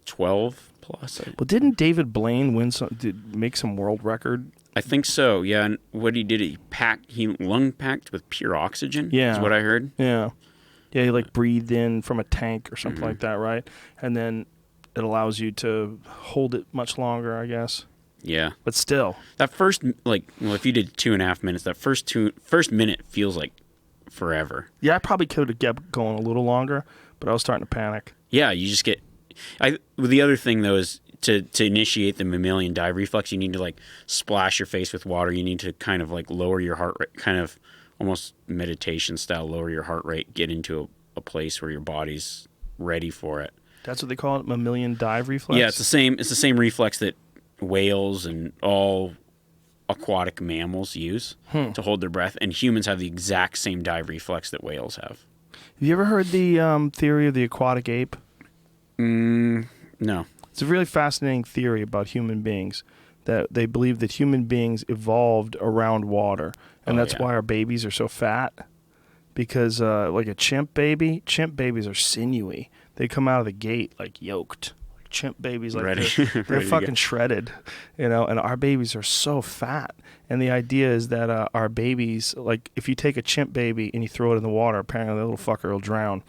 12 plus. Well, didn't David Blaine make some world record? I think so, yeah. And what he did, he lung packed with pure oxygen, is what I heard. Yeah. Yeah, he like breathed in from a tank or something like that, right? And then it allows you to hold it much longer, I guess. Yeah. But still. That first, if you did 2.5 minutes, that first minute feels like forever. Yeah, I probably could have kept going a little longer, but I was starting to panic. Yeah, you just get... the other thing, though, is to initiate the mammalian dive reflex, you need to, splash your face with water. You need to kind of, lower your heart rate, kind of almost meditation style, lower your heart rate, get into a place where your body's ready for it. That's what they call it, mammalian dive reflex? Yeah, it's the same reflex that whales and all aquatic mammals use to hold their breath, and humans have the exact same dive reflex that whales have. Have you ever heard the theory of the aquatic ape? No. It's a really fascinating theory about human beings, that they believe that human beings evolved around water, and that's why our babies are so fat. Because like a chimp babies are sinewy. They come out of the gate yoked. Chimp babies, they're fucking shredded, and our babies are so fat. And the idea is that our babies, if you take a chimp baby and you throw it in the water, apparently the little fucker will drown.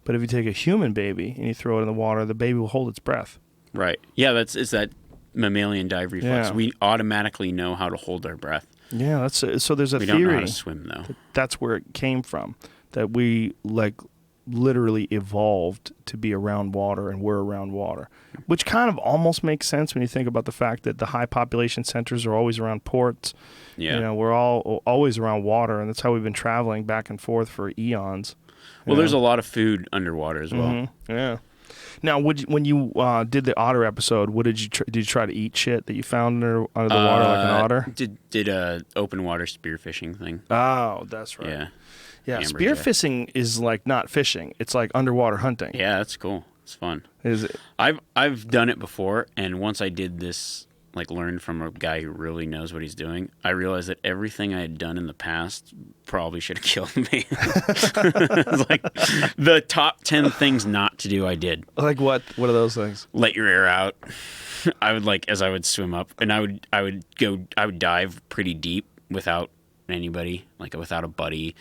But if you take a human baby and you throw it in the water, the baby will hold its breath. Right. Yeah, it's that mammalian dive reflex. Yeah. We automatically know how to hold our breath. Yeah, so there's a theory. We don't know how to swim, though. That's where it came from. That we literally evolved to be around water, and we're around water, which kind of almost makes sense when you think about the fact that the high population centers are always around ports. Yeah, we're all always around water, and that's how we've been traveling back and forth for eons. Well, there's a lot of food underwater as well. Mm-hmm. Yeah. Now, when you did the otter episode, what did you try to eat shit that you found under the water like an otter? Did a open water spearfishing thing. Oh, that's right. Yeah. Yeah, spearfishing is not fishing. It's like underwater hunting. Yeah, that's cool. It's fun. Is it? I've done it before, and once I did this, learned from a guy who really knows what he's doing, I realized that everything I had done in the past probably should have killed me. It's the top 10 things not to do, I did. Like what? What are those things? Let your air out. I would as I would swim up, and I would dive pretty deep without anybody, without a buddy,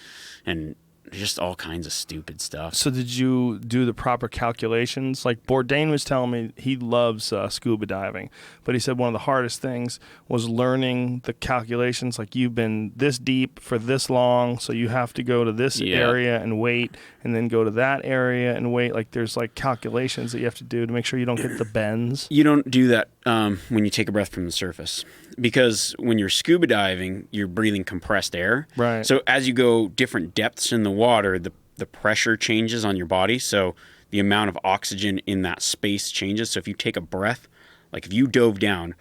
and just all kinds of stupid stuff. So did you do the proper calculations? Bourdain was telling me he loves scuba diving, but he said one of the hardest things was learning the calculations. You've been this deep for this long, so you have to go to this area and wait, and then go to that area and wait. There's calculations that you have to do to make sure you don't get the bends. You don't do that when you take a breath from the surface, because when you're scuba diving, you're breathing compressed air. Right. So as you go different depths in the water, the pressure changes on your body, so the amount of oxygen in that space changes. So if you take a breath, if you dove down,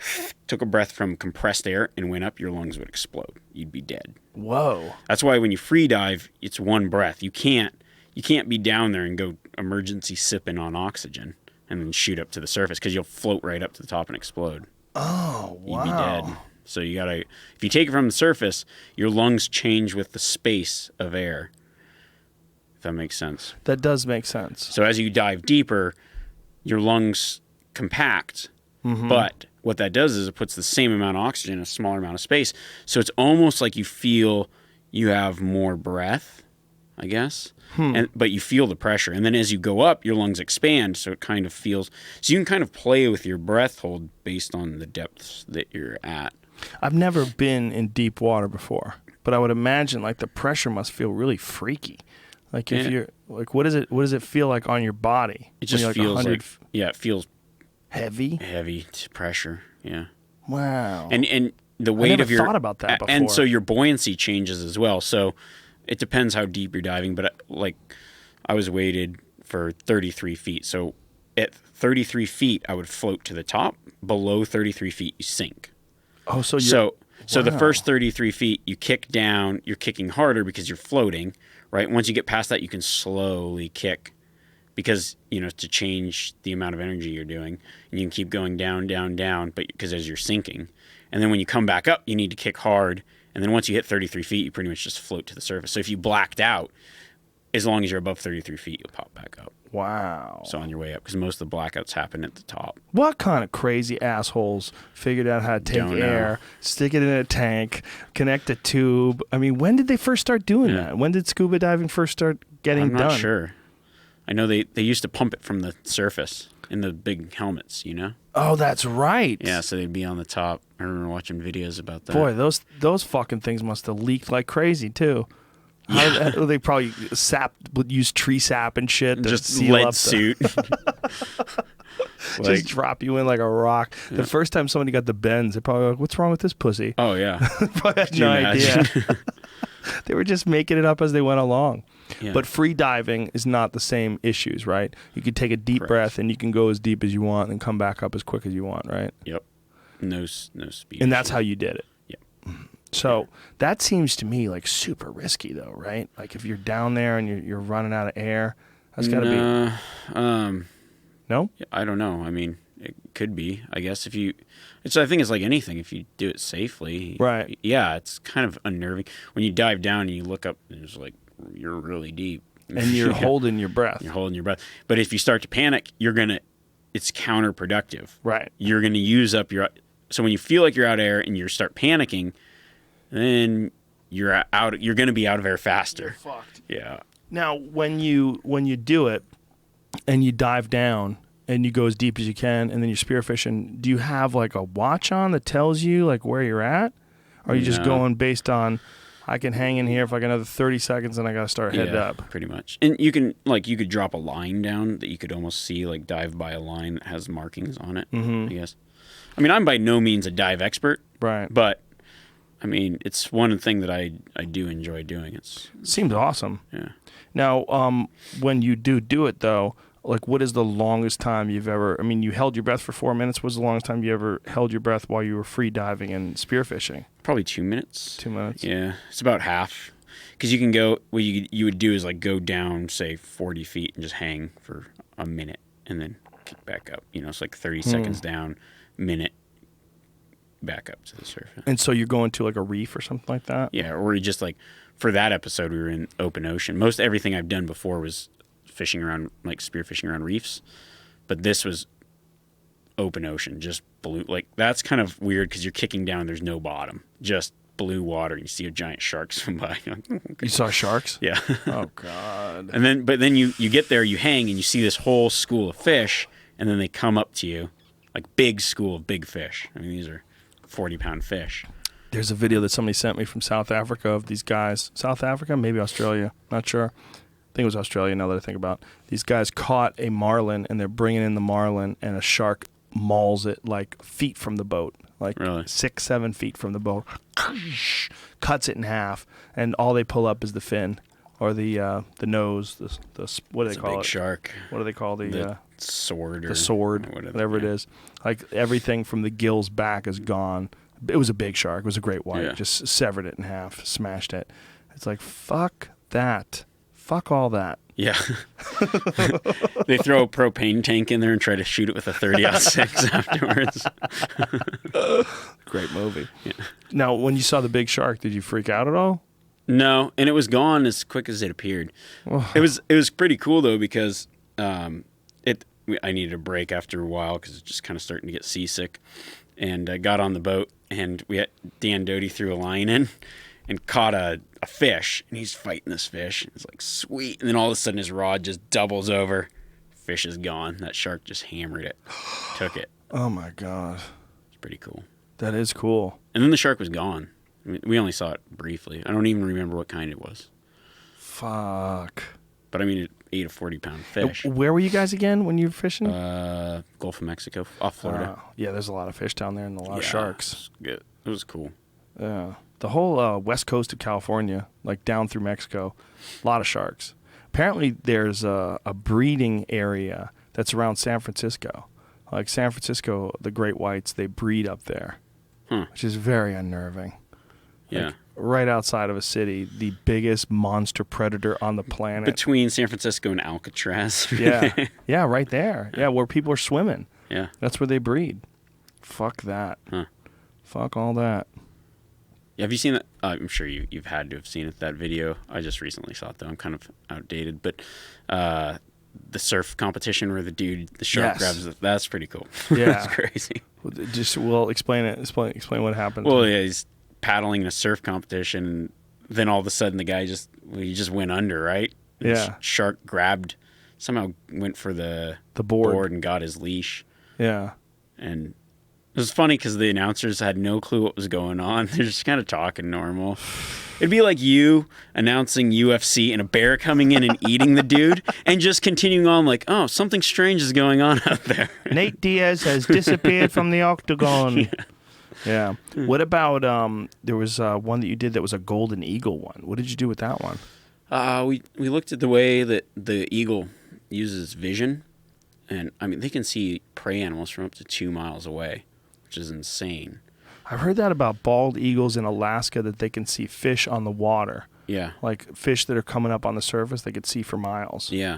took a breath from compressed air and went up, your lungs would explode. You'd be dead. Whoa. That's why when you free dive, it's one breath. You can't be down there and go emergency sipping on oxygen and then shoot up to the surface, because you'll float right up to the top and explode. Oh, wow. You'd be dead. So you gotta, if you take it from the surface, your lungs change with the space of air. If that makes sense. That does make sense. So as you dive deeper, your lungs compact, but what that does is it puts the same amount of oxygen in a smaller amount of space. So it's almost like you feel you have more breath, I guess. But you feel the pressure. And then as you go up, your lungs expand, so it kind of feels... So you can kind of play with your breath hold based on the depths that you're at. I've never been in deep water before, but I would imagine the pressure must feel really freaky. If you're what does it feel like on your body? It just feels it feels heavy. Heavy pressure, yeah. Wow. And the weight never of your thought about that before. and so your buoyancy changes as well. So it depends how deep you're diving, but like I was weighted for 33 feet. So at 33 feet, I would float to the top. Below 33 feet, you sink. Oh, so the first 33 feet, you kick down. You're kicking harder because you're floating, right? Once you get past that, you can slowly kick because, to change the amount of energy you're doing. And you can keep going down, down, down, but because as you're sinking. And then when you come back up, you need to kick hard. And then once you hit 33 feet, you pretty much just float to the surface. So if you blacked out, as long as you're above 33 feet, you'll pop back up. Wow. So on your way up, because most of the blackouts happen at the top. What kind of crazy assholes figured out how to take air, stick it in a tank, connect a tube? I mean, when did they first start doing that? When did scuba diving first start getting done? I'm not sure. I know they used to pump it from the surface in the big helmets, Oh, that's right. Yeah, so they'd be on the top. I remember watching videos about that. Boy, those fucking things must have leaked like crazy, too. They probably use tree sap and shit to just seal lead up suit. Just drop you in like a rock. The first time somebody got the bends, they're probably like, "What's wrong with this pussy?" Oh yeah, probably had no idea. They were just making it up as they went along. Yeah. But free diving is not the same issues, right? You can take a deep breath and you can go as deep as you want and come back up as quick as you want, right? Yep. No speed. And that's how you did it. Yep. So that seems to me like super risky, though, right? Like if you're down there and you're running out of air, that's got to be. No? I don't know. I mean, it could be. I guess I think it's like anything. If you do it safely, right? Yeah, it's kind of unnerving when you dive down and you look up and it's like you're really deep and you're holding your breath. You're holding your breath. But if you start to panic, it's counterproductive. Right. You're gonna use up your. So when you feel like you're out of air and you start panicking, then you're out. You're going to be out of air faster. You're fucked. Yeah. Now, when you do it and you dive down and you go as deep as you can, and then you're spearfishing, do you have like a watch on that tells you like where you're at, or are you just going based on I can hang in here for like another 30 seconds and I got to start heading up? Pretty much. And you could drop a line down that you could almost see, like dive by a line that has markings on it. I guess. I mean, I'm by no means a dive expert, right? But I mean, it's one thing that I do enjoy doing. It seems awesome. Yeah. Now, when you do it though, like what is the longest time you've ever? I mean, you held your breath for 4 minutes. What was the longest time you ever held your breath while you were free diving and spearfishing? Probably 2 minutes. 2 minutes. Yeah, it's about half. Because you can go. What you would do is like go down, say 40 feet, and just hang for a minute, and then kick back up. It's like 30 seconds down. Minute back up to the surface. And so you're going to like a reef or something like that? Yeah, or you just like for that episode we were in open ocean. Most everything I've done before was fishing around, like spearfishing around reefs, but this was open ocean, just blue. Like that's kind of weird because you're kicking down, there's no bottom, just blue water. You see a giant shark swim by. You saw sharks? Yeah. Oh God. But then you get there, you hang, and you see this whole school of fish, and then they come up to you. Like big school of big fish. I mean, these are 40-pound fish. There's a video that somebody sent me from South Africa of these guys. South Africa? Maybe Australia. Not sure. I think it was Australia now that I think about it. These guys caught a marlin, and they're bringing in the marlin, and a shark mauls it like feet from the boat. Like really? 6-7 feet from the boat. Cuts it in half, and all they pull up is the fin. Or the nose, the what do they call it? Big shark. What do they call the sword? The sword, whatever it is. Like everything from the gills back is gone. It was a big shark. It was a great white. Yeah. Just severed it in half, smashed it. It's like fuck that, fuck all that. Yeah. They throw a propane tank in there and try to shoot it with a 30-06 afterwards. Great movie. Yeah. Now, when you saw the big shark, did you freak out at all? No, and it was gone as quick as it appeared. Oh. It was pretty cool though because I needed a break after a while because it's just kind of starting to get seasick, and I got on the boat and Dan Doty threw a line in and caught a fish, and he's fighting this fish. It's like sweet, and then all of a sudden his rod just doubles over, fish is gone. That shark just hammered it, took it. Oh my God, it's pretty cool. That is cool. And then the shark was gone. I mean, we only saw it briefly. I don't even remember what kind it was. Fuck. But I mean, it ate a 40-pound fish. Where were you guys again when you were fishing? Gulf of Mexico, off Florida. Yeah, there's a lot of fish down there and a lot of sharks. Good. It was cool. Yeah. The whole west coast of California, like down through Mexico, a lot of sharks. Apparently, there's a breeding area that's around San Francisco. Like San Francisco, the great whites, they breed up there, which is very unnerving. Yeah. Like, right outside of a city, the biggest monster predator on the planet. Between San Francisco and Alcatraz. Yeah. Yeah, right there. Yeah, where people are swimming. Yeah. That's where they breed. Fuck that. Huh. Fuck all that. Have you seen that? I'm sure you've had to have seen it, that video. I just recently saw it, though. I'm kind of outdated. But the surf competition where the shark grabs it, that's pretty cool. Yeah. That's crazy. Explain it. Explain what happened. Well, yeah, he's paddling in a surf competition, and then all of a sudden the guy just went under, right? And Yeah. the shark somehow went for the board and got his leash. Yeah. And it was funny because the announcers had no clue what was going on. They're just kind of talking normal. It'd be like you announcing UFC and a bear coming in and eating the dude and just continuing on like, oh, something strange is going on out there. Nate Diaz has disappeared from the octagon. Yeah. What about, there was one that you did that was a golden eagle one. What did you do with that one? We looked at the way that the eagle uses vision. And, I mean, they can see prey animals from up to 2 miles away, which is insane. I've heard that about bald eagles in Alaska, that they can see fish on the water. Yeah. Like fish that are coming up on the surface, they could see for miles. Yeah.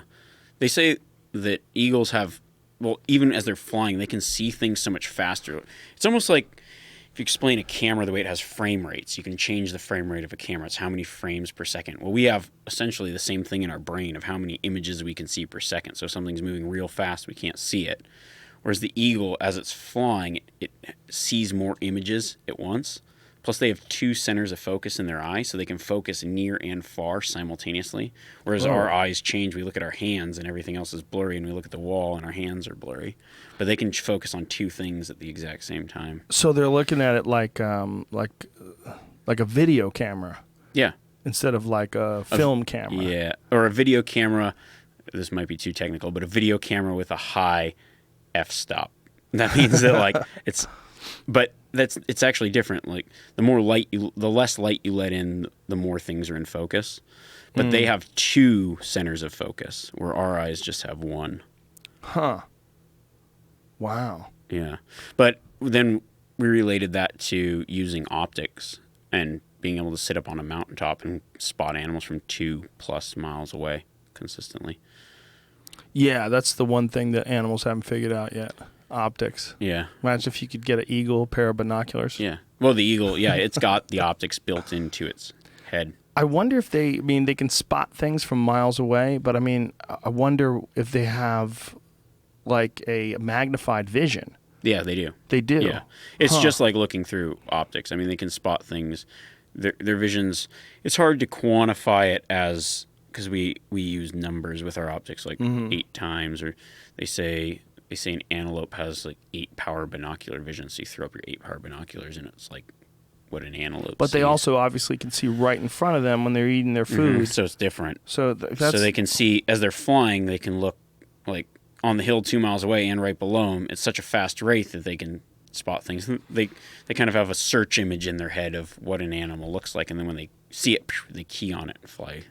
They say that eagles have, well, even as they're flying, they can see things so much faster. It's almost like if you explain a camera the way it has frame rates, you can change the frame rate of a camera. It's how many frames per second. Well, we have essentially the same thing in our brain of how many images we can see per second. So if something's moving real fast, we can't see it. Whereas the eagle, as it's flying, it sees more images at once. Plus, they have 2 centers of focus in their eye, so they can focus near and far simultaneously. Whereas our eyes change. We look at our hands, and everything else is blurry, and we look at the wall, and our hands are blurry. But they can focus on 2 things at the exact same time. So they're looking at it like a video camera. Yeah. Instead of like a film camera. Yeah. Or a video camera. This might be too technical, but a video camera with a high f-stop. That means that it's actually different. Like the less light you let in, the more things are in focus. But they have 2 centers of focus, where our eyes just have 1. Huh. Wow. Yeah. But then we related that to using optics and being able to sit up on a mountaintop and spot animals from 2+ miles away consistently. Yeah, that's the one thing that animals haven't figured out yet. Optics. Yeah. Imagine if you could get an eagle, a pair of binoculars. Yeah. Well, the eagle, yeah, it's got the optics built into its head. I wonder if they can spot things from miles away, but I wonder if they have like a magnified vision. Yeah, they do. They do. Yeah. It's just like looking through optics. I mean, they can spot things. Their visions, it's hard to quantify it as, because we use numbers with our optics, like 8 times, or they say an antelope has like 8 power binocular vision. So you throw up your 8 power binoculars and it's like what an antelope But sees. they also obviously can see right in front of them when they're eating their food. So it's different. So So they can see, as they're flying, they can look like on the hill 2 miles away and right below them. It's such a fast rate that they can spot things. They kind of have a search image in their head of what an animal looks like, and then when they see it, they key on it and fly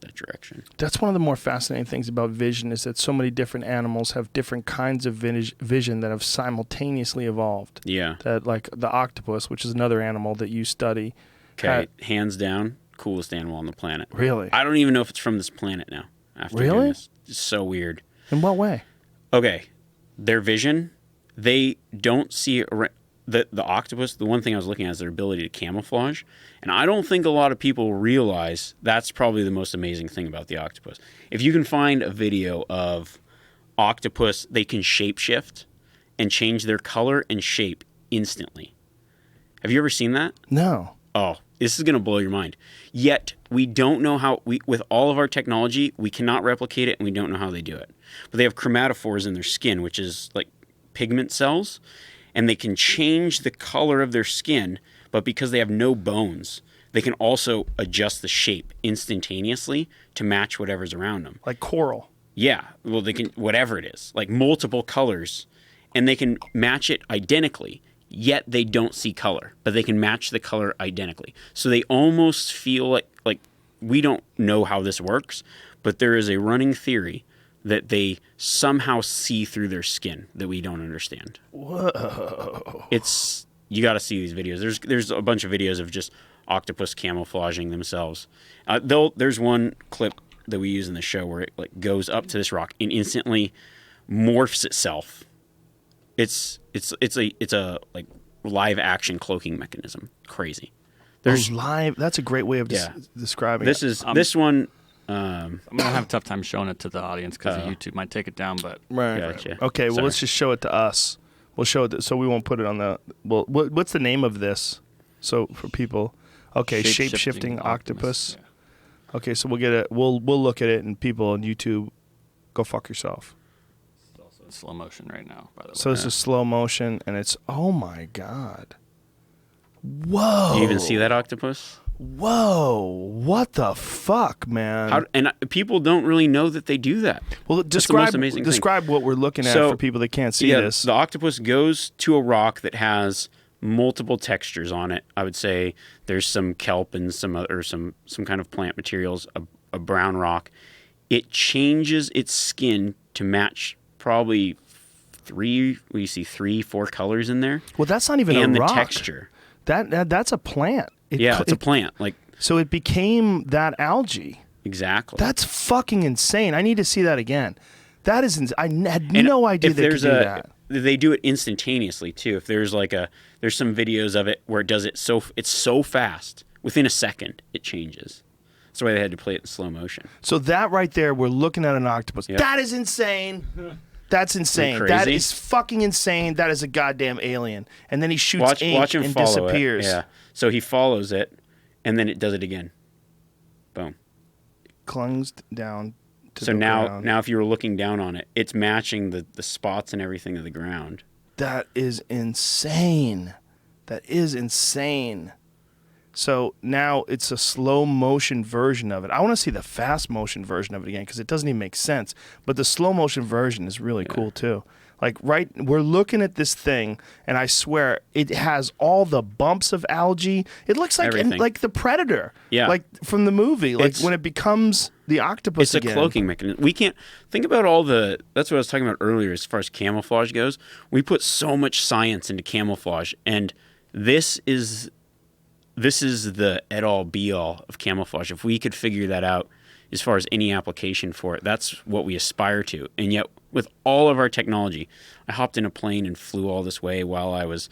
that direction. That's one of the more fascinating things about vision, is that so many different animals have different kinds of vision that have simultaneously evolved. Yeah. That, like the octopus, which is another animal that you study. Okay, hands down, coolest animal on the planet. Really? I don't even know if it's from this planet now. After doing Really? this. It's so weird. In what way? Okay, their vision, they don't see the octopus. The one thing I was looking at is their ability to camouflage, and I don't think a lot of people realize that's probably the most amazing thing about the octopus. If you can find a video of octopus, they can shapeshift and change their color and shape instantly. Have you ever seen that? No. Oh, this is going to blow your mind. Yet, we don't know how, with all of our technology, we cannot replicate it, and we don't know how they do it. But they have chromatophores in their skin, which is like pigment cells, and they can change the color of their skin, but because they have no bones, they can also adjust the shape instantaneously to match whatever's around them. Like coral. Yeah, well, they can, whatever it is, like multiple colors, and they can match it identically yet they don't see color, but they can match the color identically. So they almost feel like we don't know how this works, but there is a running theory that they somehow see through their skin that we don't understand. Whoa. You got to see these videos. There's a bunch of videos of just octopus camouflaging themselves. There's one clip that we use in the show where it like goes up to this rock and instantly morphs itself. It's a like live action cloaking mechanism. Crazy. There's live. That's a great way of describing this it. This one. I'm gonna have a tough time showing it to the audience because YouTube might take it down. But Right. Gotcha. Okay. Well, let's just show it to us. We'll show it so we won't put it on the. Well, what's the name of this? So for people. Okay. Shape-shifting octopus. Yeah. Okay. So we'll get it. We'll look at it, and people on YouTube, go fuck yourself. It's also in slow motion right now, by the way. So this is slow motion, and it's oh my god. Whoa. Do you even see that octopus? Whoa. What the fuck, man? People don't really know that they do that. Well, That's the most amazing thing. describe what we're looking at for people that can't see this. The octopus goes to a rock that has multiple textures on it. I would say there's some kelp and some kind of plant materials, a brown rock. It changes its skin to match probably 4 colors in there. Well, that's not even and a rock. The texture. That's a plant. It's a plant. Like so, it became that algae. Exactly. That's fucking insane. I need to see that again. That is. I had no idea they could do that. They do it instantaneously too. If there's there's some videos of it where it does it it's so fast. Within a second, it changes. That's why they had to play it in slow motion. So that right there, we're looking at an octopus. Yep. That is insane. That's insane. That is fucking insane. That is a goddamn alien. And then he shoots ink and disappears. Yeah. So he follows it, and then it does it again. Boom. It clungs down to so the now, ground. now if you were looking down on it, it's matching the spots and everything of the ground. That is insane. That is insane. So now it's a slow motion version of it. I want to see the fast motion version of it again because it doesn't even make sense. But the slow motion version is really cool too. Like we're looking at this thing, and I swear it has all the bumps of algae. It looks like like the Predator, like from the movie. Like when it becomes the octopus again. It's a cloaking mechanism. We can't think about all the. That's what I was talking about earlier. As far as camouflage goes, we put so much science into camouflage, and this is the end-all be-all of camouflage. If we could figure that out as far as any application for it, that's what we aspire to. And yet, with all of our technology, I hopped in a plane and flew all this way while I was,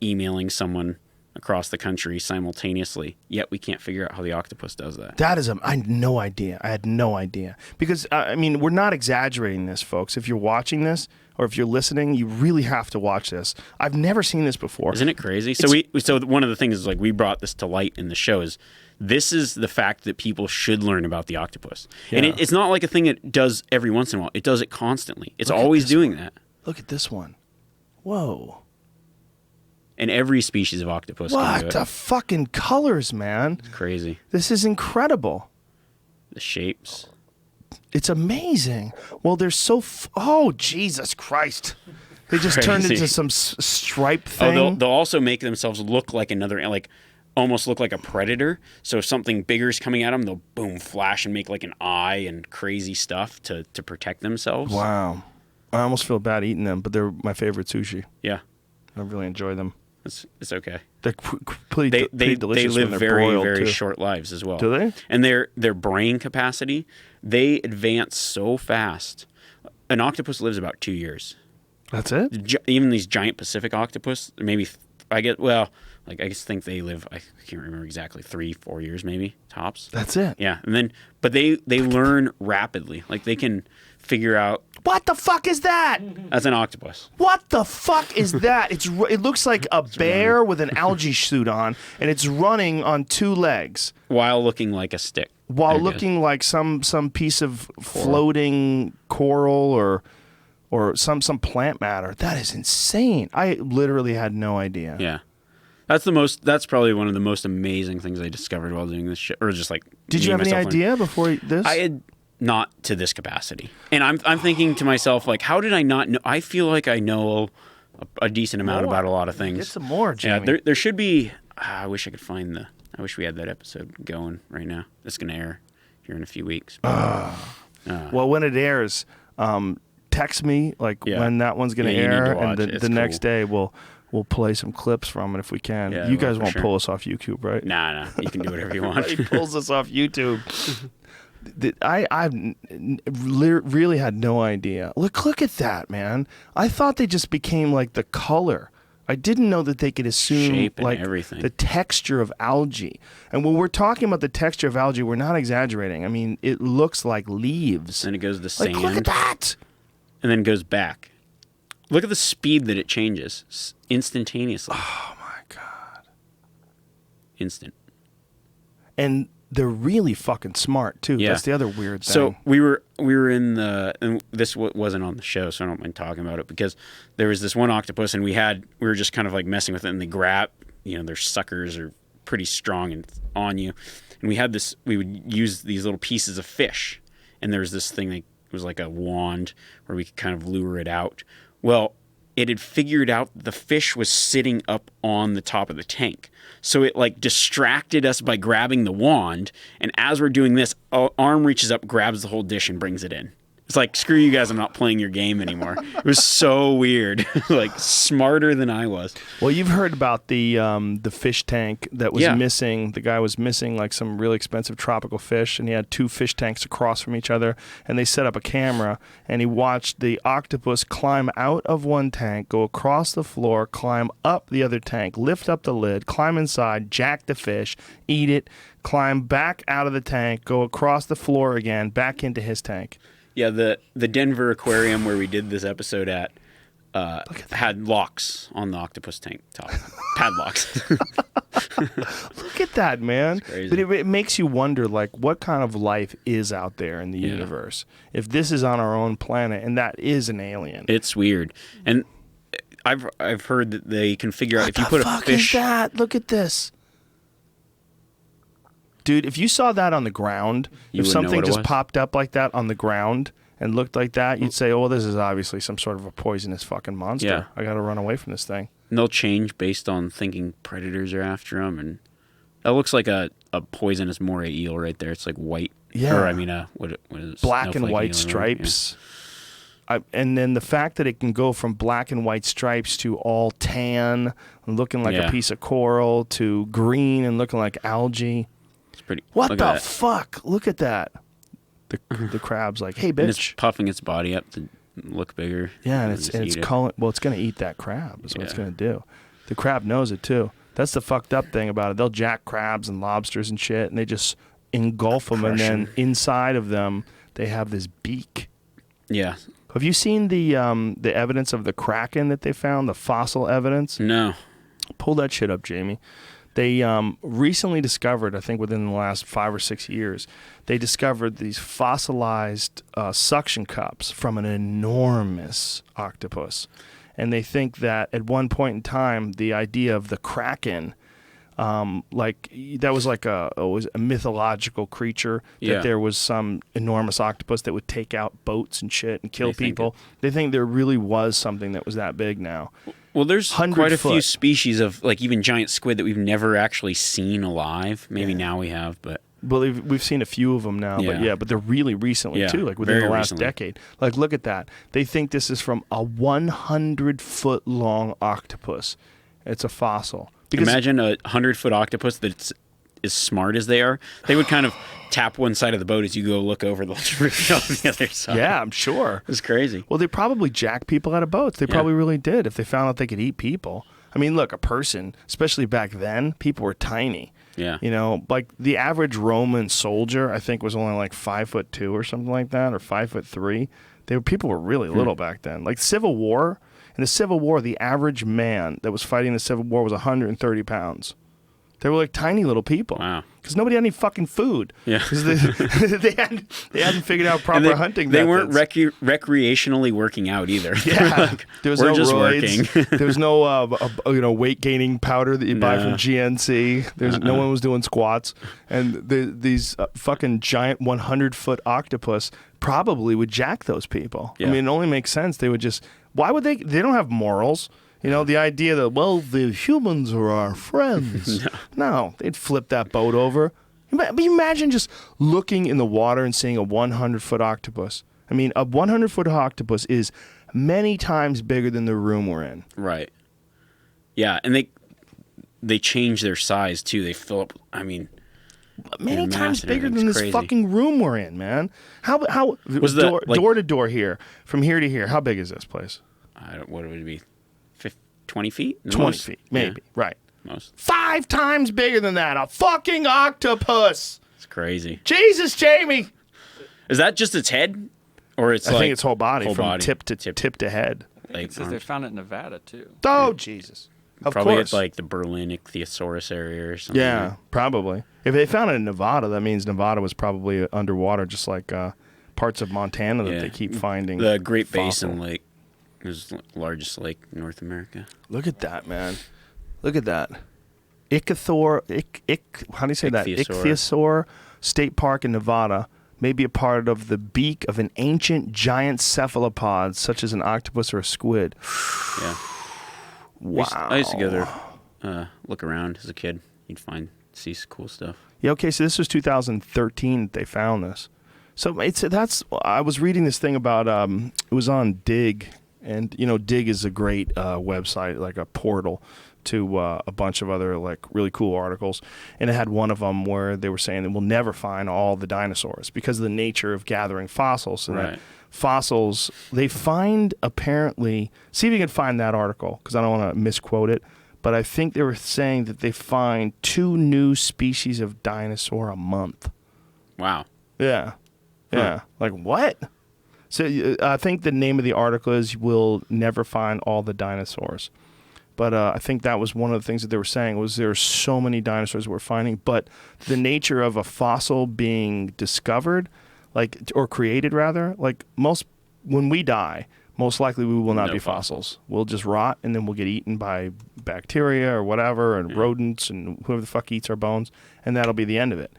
emailing someone across the country simultaneously. Yet we can't figure out how the octopus does that. That is I had no idea. Because, we're not exaggerating this, folks. If you're watching this, or if you're listening, you really have to watch this. I've never seen this before. Isn't it crazy? So one of the things is we brought this to light in the show is this is the fact that people should learn about the octopus. Yeah. And it's not like a thing it does every once in a while. It does it constantly. It's always doing that. Look at this one. Whoa. And every species of octopus can do it. What the fucking colors, man. It's crazy. This is incredible. The shapes. It's amazing. Well, they're so... oh, Jesus Christ. They just turned into some stripe thing. Oh, they'll also make themselves look like another... almost look like a predator. So if something bigger is coming at them, they'll boom, flash and make like an eye and crazy stuff to protect themselves. Wow. I almost feel bad eating them, but they're my favorite sushi. Yeah. I really enjoy them. It's okay. They're pretty delicious. They live when they're very, broiled, very too. short lives as well. Do they? And their brain capacity, they advance so fast. An octopus lives about 2 years. That's it? Even these giant Pacific octopus, maybe, I think they live, I can't remember exactly, 3-4 years maybe, tops. That's it? Yeah. And then, but they learn rapidly. Like they can figure out. What the fuck is that? That's an octopus. What the fuck is that? It looks like a bear with an algae suit on, and it's running on 2 legs. While looking like a stick. While looking like some piece of floating coral or some plant matter. That is insane. I literally had no idea. Yeah. That's probably one of the most amazing things I discovered while doing this shit. Or just like. Did you have any idea before this? I had not to this capacity. And I'm thinking to myself, like, how did I not know? I feel like I know a decent amount about a lot of things. Get some more, Jamie. Yeah, there should be. I wish I could find I wish we had that episode going right now. It's going to air here in a few weeks. Well, when it airs, text me when that one's going to air, and the next day we'll play some clips from it if we can. Yeah, you guys won't pull us off YouTube, right? Nah. You can do whatever you want. He pulls us off YouTube. I've really had no idea. Look at that, man. I thought they just became like the color. I didn't know that they could assume shape and like everything. The texture of algae. And when we're talking about the texture of algae, we're not exaggerating. I mean, it looks like leaves. And it goes to sand. Look at that. And then goes back. Look at the speed that it changes instantaneously. Oh my God. Instant. And they're really fucking smart too. Yeah. That's the other weird thing. So we were in and this wasn't on the show, so I don't mind talking about it, because there was this one octopus, and we were just kind of like messing with it, and they grab, their suckers are pretty strong and on you, and we would use these little pieces of fish, and there was this thing that was like a wand where we could kind of lure it out. Well, it had figured out the fish was sitting up on the top of the tank. So it like distracted us by grabbing the wand. And as we're doing this, arm reaches up, grabs the whole dish, and brings it in. It's like, screw you guys, I'm not playing your game anymore. It was so weird. Like, smarter than I was. Well, you've heard about the fish tank that was missing. The guy was missing like some really expensive tropical fish, and he had two fish tanks across from each other, and they set up a camera, and he watched the octopus climb out of one tank, go across the floor, climb up the other tank, lift up the lid, climb inside, jack the fish, eat it, climb back out of the tank, go across the floor again, back into his tank. Yeah, the Denver aquarium where we did this episode at had locks on the octopus tank top. Padlocks. Look at that, man. But it makes you wonder, like, what kind of life is out there in the universe? If this is on our own planet, and that is an alien. It's weird. And I've heard that they can figure out if you put a fish... What the fuck is that? Look at this. Dude, if you saw that on the ground, if something just popped up like that on the ground and looked like that, you'd say, oh, this is obviously some sort of a poisonous fucking monster. Yeah. I got to run away from this thing. And they'll change based on thinking predators are after them. And that looks like a poisonous moray eel right there. It's like white. Yeah. Or, I mean, what is it? Black and white stripes. Yeah. And then the fact that it can go from black and white stripes to all tan and looking like a piece of coral to green and looking like algae. Pretty, what the fuck? Look at that. The crab's like, hey, bitch. And it's puffing its body up to look bigger. Yeah, and it's calling. Well, it's going to eat that crab. Is what it's going to do. The crab knows it too. That's the fucked up thing about it. They'll jack crabs and lobsters and shit, and they just engulf them, and then inside of them they have this beak. Yeah. Have you seen the evidence of the kraken that they found? The fossil evidence? No. Pull that shit up, Jamie. They recently discovered, I think within the last 5 or 6 years, they discovered these fossilized suction cups from an enormous octopus. And they think that at one point in time, the idea of the kraken, that was like a mythological creature, that there was some enormous octopus that would take out boats and shit and kill people. They think there really was something that was that big now. Well, there's quite a few species of, like, even giant squid that we've never actually seen alive. Maybe now we have, but... Well, we've seen a few of them now, but they're really recently, too, like within the last decade. Like, look at that. They think this is from a 100-foot-long octopus. It's a fossil. Because imagine a 100-foot octopus that's as smart as they are. They would kind of tap one side of the boat as you go look over the other side. Yeah, I'm sure. It's crazy. Well, they probably jack people out of boats. They probably really did if they found out they could eat people. I mean, look, a person, especially back then, people were tiny. Yeah. You know, like the average Roman soldier, I think, was only like 5'2" or something like that, or 5'3". People were really little back then. Like Civil War. In the Civil War, the average man that was fighting the Civil War was 130 pounds. They were like tiny little people. Wow. Because nobody had any fucking food. Yeah. Because they hadn't figured out proper hunting methods. They weren't recreationally working out either. Yeah. There was no roids. Working. There was no weight gaining powder that you buy from GNC. No one was doing squats. And these fucking giant 100-foot octopus probably would jack those people. Yeah. I mean, it only makes sense. They would just... Why would they... They don't have morals. You know, the idea that, well, the humans are our friends. No, they'd flip that boat over. But imagine just looking in the water and seeing a 100-foot octopus. I mean, a 100-foot octopus is many times bigger than the room we're in. Right. Yeah, and they change their size, too. They fill up, I mean... Many times bigger than this fucking room we're in, man. How was door to door here, from here to here, how big is this place? What would it be? 20 feet? 20 feet, maybe. Yeah. Right. Most. 5 times bigger than that. A fucking octopus. It's crazy. Jesus, Jamie. Is that just its head? Or it's I think it's whole body, tip to head. Like, it says they found it in Nevada, too. Oh, Jesus. Of probably course. It's like the Berlin ichthyosaurus area or something. Yeah, probably. If they found it in Nevada, that means Nevada was probably underwater, just like parts of Montana that they keep finding. The Great Basin Lake is the largest lake in North America. Look at that, man. Look at that. How do you say that? Ichthyosaur State Park in Nevada may be a part of the beak of an ancient giant cephalopod, such as an octopus or a squid. Yeah. Wow. I used to go there, look around as a kid. You'd see some cool stuff. Yeah, okay, so this was 2013 that they found this. So I was reading this thing about, it was on Dig, and, you know, Dig is a great website, like a portal to a bunch of other, like, really cool articles. And it had one of them where they were saying that we'll never find all the dinosaurs because of the nature of gathering fossils. And right. Fossils, they find apparently, see if you can find that article, because I don't want to misquote it, but I think they were saying that they find 2 new species of dinosaur a month. Wow. Yeah. Yeah. Like, what? So I think the name of the article is "We'll Never Find All the Dinosaurs." But I think that was one of the things that they were saying was there are so many dinosaurs we're finding, but the nature of a fossil being discovered, like, or created rather, like when we die, most likely we will not be fossils. We'll just rot, and then we'll get eaten by bacteria or whatever, and rodents and whoever the fuck eats our bones, and that'll be the end of it.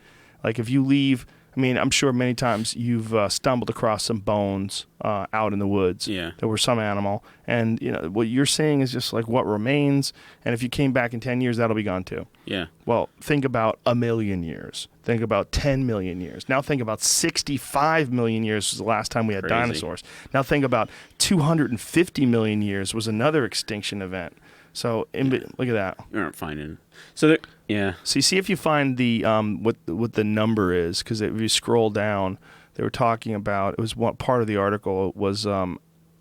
Like, if you leave, I mean, I'm sure many times you've stumbled across some bones out in the woods that were some animal, and you know what you're seeing is just like what remains, and if you came back in 10 years, that'll be gone too. Yeah. Well, think about 1 million years. Think about 10 million years. Now think about 65 million years was the last time we had dinosaurs. Now think about 250 million years was another extinction event. So look at that. We aren't finding. So yeah. So you see if you find the what the number is, because if you scroll down, they were talking about, it was one part of the article was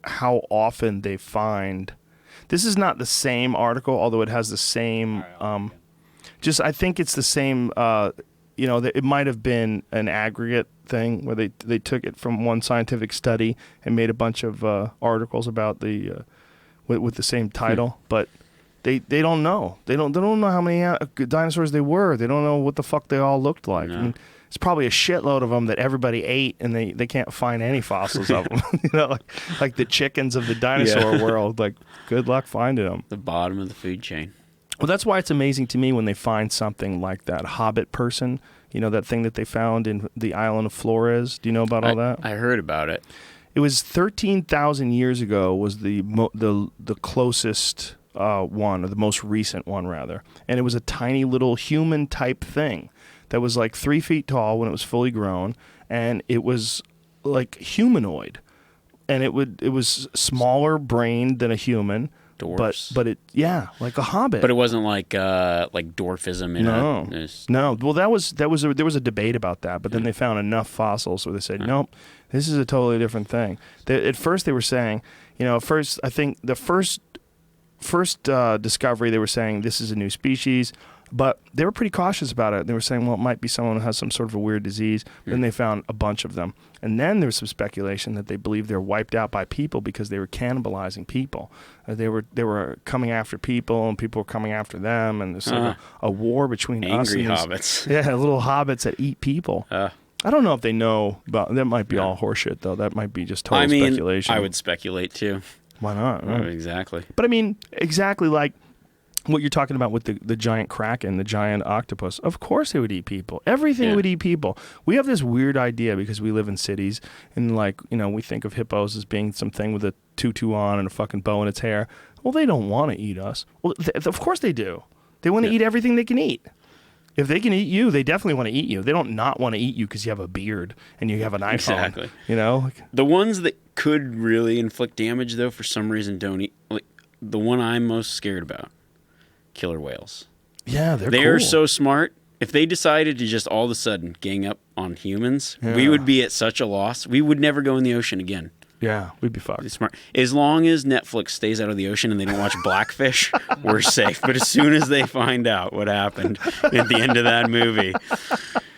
how often they find. This is not the same article, although it has the same. I think it's the same. It might have been an aggregate thing where they took it from one scientific study and made a bunch of articles about the with the same title, but. They don't know. They don't know how many dinosaurs they were. They don't know what the fuck they all looked like. No. I mean, it's probably a shitload of them that everybody ate, and they can't find any fossils of them. You know, like the chickens of the dinosaur world. Like, good luck finding them. The bottom of the food chain. Well, that's why it's amazing to me when they find something like that Hobbit person. You know, that thing that they found in the island of Flores. Do you know about all that? I heard about it. It was 13,000 years ago. Was the closest. One, or the most recent one rather, and it was a tiny little human type thing that was like 3 feet tall when it was fully grown, and it was like humanoid, and it was smaller brained than a human, Dwarfs. but it like a hobbit. But it wasn't like dwarfism. No. Well, there was a debate about that, but then they found enough fossils where they said nope, this is a totally different thing. At first they were saying, I think the first discovery, they were saying this is a new species, but they were pretty cautious about it. They were saying, well, it might be someone who has some sort of a weird disease. Then they found a bunch of them. And then there was some speculation that they believed they were wiped out by people because they were cannibalizing people. They were coming after people, and people were coming after them, and there's like a war between us and angry hobbits. Yeah, little hobbits that eat people. I don't know if they know about that. Might be all horseshit, though. That might be just total speculation. I would speculate, too. Why not? Right? Exactly. But I mean, exactly like what you're talking about with the giant kraken, the giant octopus, of course they would eat people. Everything would eat people. We have this weird idea because we live in cities and like, we think of hippos as being something with a tutu on and a fucking bow in its hair. Well, they don't want to eat us. Well, of course they do. They want to eat everything they can eat. If they can eat you, they definitely want to eat you. They don't not want to eat you because you have a beard and you have an iPhone. Exactly. The ones that could really inflict damage, though, for some reason don't eat. Like, the one I'm most scared about, killer whales. Yeah, they are so smart. If they decided to just all of a sudden gang up on humans, we would be at such a loss. We would never go in the ocean again. Yeah, we'd be fucked. Smart. As long as Netflix stays out of the ocean and they don't watch Blackfish, we're safe. But as soon as they find out what happened at the end of that movie,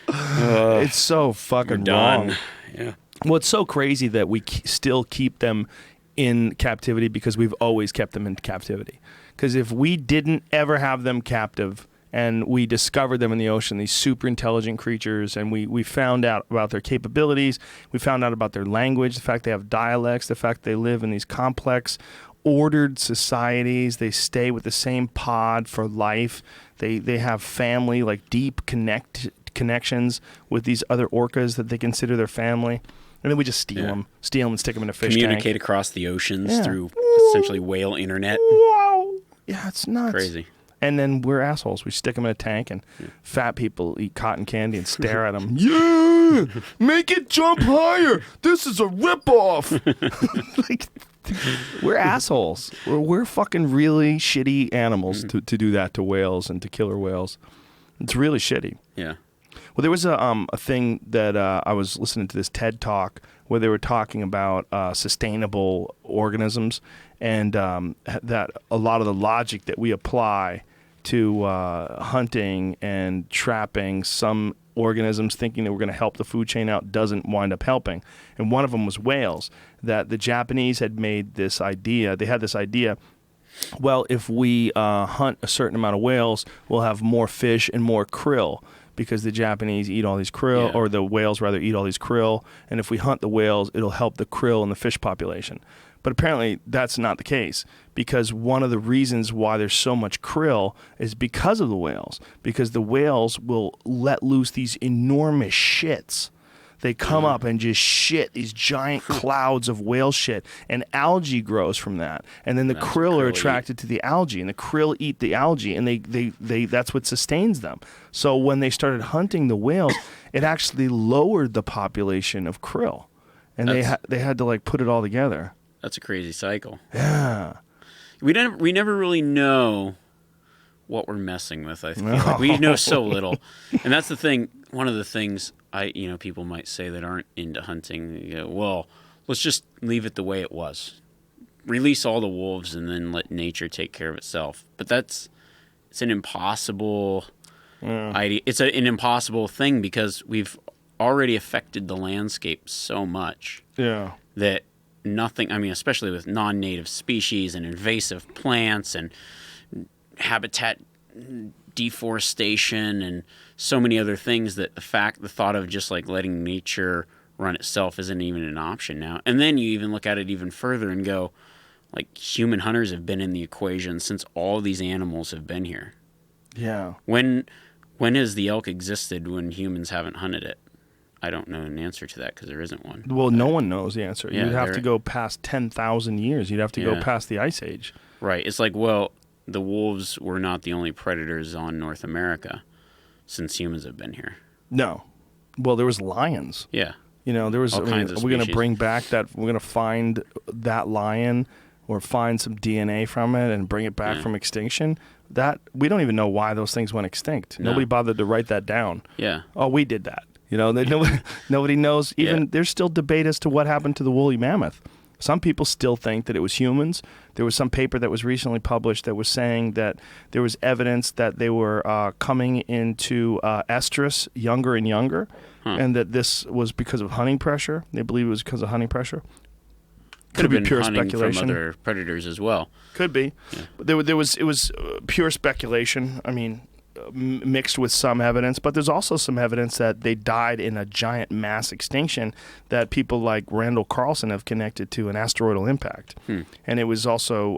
it's so fucking wrong. Yeah. Well, it's so crazy that we still keep them in captivity because we've always kept them in captivity. Because if we didn't ever have them captive and we discovered them in the ocean, these super intelligent creatures, and we found out about their capabilities, we found out about their language, the fact they have dialects, the fact they live in these complex, ordered societies, they stay with the same pod for life, they have family, like deep connections with these other orcas that they consider their family. And then we just steal them and stick them in a fish Communicate tank. across the oceans through essentially whale internet. Wow. Yeah, it's nuts. Crazy. And then we're assholes. We stick them in a tank, and fat people eat cotton candy and stare at them. Yeah, make it jump higher. This is a ripoff. Like, we're assholes. We're fucking really shitty animals to do that to whales and to killer whales. It's really shitty. Yeah. Well, there was a thing that I was listening to this TED Talk where they were talking about sustainable organisms and that a lot of the logic that we apply to hunting and trapping some organisms thinking that we're going to help the food chain out doesn't wind up helping. And one of them was whales, that the Japanese had made this idea. They had this idea, well, if we hunt a certain amount of whales, we'll have more fish and more krill. Because the Japanese eat all these krill, or the whales rather eat all these krill, and if we hunt the whales, it'll help the krill and the fish population. But apparently that's not the case, because one of the reasons why there's so much krill is because of the whales, because the whales will let loose these enormous shits. They come up and just shit these giant clouds of whale shit, and algae grows from that. And then the krill are attracted to the algae, and the krill eat the algae, and they that's what sustains them. So when they started hunting the whales, it actually lowered the population of krill, and they had to like put it all together. That's a crazy cycle. Yeah, we never really know what we're messing with. I feel like we know so little, and that's the thing. One of the things people might say that aren't into hunting, well, let's just leave it the way it was. Release all the wolves and then let nature take care of itself. But it's an impossible idea. It's an impossible thing because we've already affected the landscape so much that nothing, especially with non-native species and invasive plants and habitat deforestation and so many other things, that the thought of just like letting nature run itself isn't even an option now. And then you even look at it even further and go, like, human hunters have been in the equation since all these animals have been here. Yeah. When has the elk existed when humans haven't hunted it? I don't know an answer to that because there isn't one. Well, no one knows the answer. Yeah, You'd have to go past 10,000 years. You'd have to go past the Ice Age. Right. It's like, well, the wolves were not the only predators on North America since humans have been here. No. Well, there was lions. Yeah. There was. All kinds of we're going to species. bring back that. We're going to find that lion or find some DNA from it and bring it back from extinction. That we don't even know why those things went extinct. No. Nobody bothered to write that down. Yeah. Oh, we did that. Nobody knows. Even there's still debate as to what happened to the woolly mammoth. Some people still think that it was humans. There was some paper that was recently published that was saying that there was evidence that they were coming into estrus younger and younger, and that this was because of hunting pressure. They believe it was because of hunting pressure. Could have been pure hunting speculation. from other predators as well. Could be. Yeah. But it was pure speculation. I mean, mixed with some evidence, but there's also some evidence that they died in a giant mass extinction that people like Randall Carlson have connected to an asteroidal impact. And it was also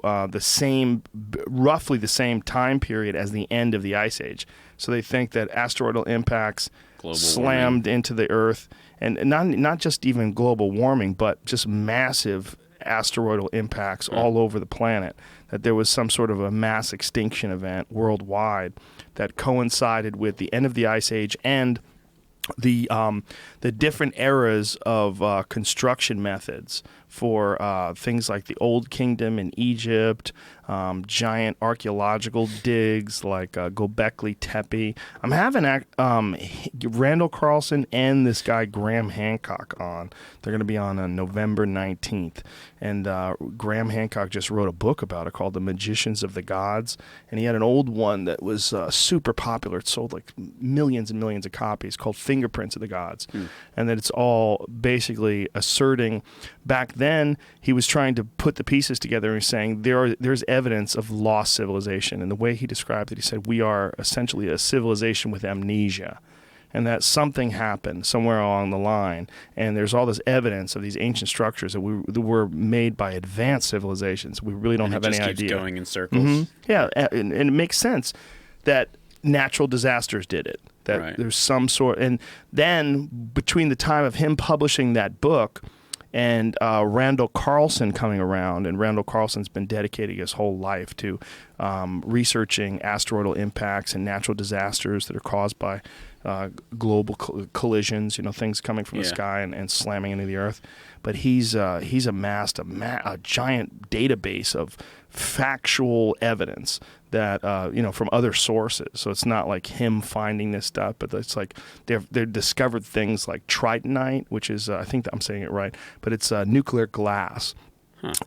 roughly the same time period as the end of the Ice Age. So they think that asteroidal impacts slammed into the Earth, and not just even global warming, but just massive asteroidal impacts all over the planet, that there was some sort of a mass extinction event worldwide that coincided with the end of the Ice Age and the different eras of construction methods for things like the Old Kingdom in Egypt, giant archaeological digs like Göbekli Tepe. I'm having Randall Carlson and this guy Graham Hancock on. They're going to be on November 19th. And Graham Hancock just wrote a book about it called The Magicians of the Gods. And he had an old one that was super popular. It sold like millions and millions of copies, called Fingerprints of the Gods. And that it's all basically asserting, back then he was trying to put the pieces together and he's saying there's evidence of lost civilization. And the way he described it, he said, we are essentially a civilization with amnesia. And that something happened somewhere along the line, and there's all this evidence of these ancient structures that were made by advanced civilizations. We really don't have any idea. It just keeps going in circles. Yeah, and it makes sense that natural disasters did it. That there's some sort, and then between the time of him publishing that book and Randall Carlson coming around, and Randall Carlson's been dedicating his whole life to researching asteroidal impacts and natural disasters that are caused by global collisions, things coming from the sky and slamming into the earth. But he's amassed a giant database of factual evidence that from other sources. So it's not like him finding this stuff, but it's like they've discovered things like tritonite, which is I think that I'm saying it right, but it's nuclear glass.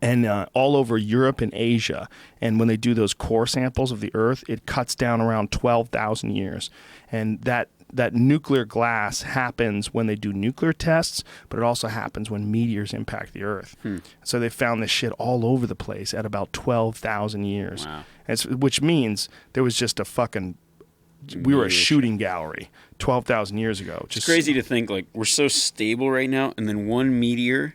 And all over Europe and Asia. And when they do those core samples of the Earth, it cuts down around 12,000 years. And that nuclear glass happens when they do nuclear tests, but it also happens when meteors impact the Earth. So they found this shit all over the place at about 12,000 years. Wow. Which means there was just we were a shooting gallery 12,000 years ago. It's crazy to think, like, we're so stable right now, and then one meteor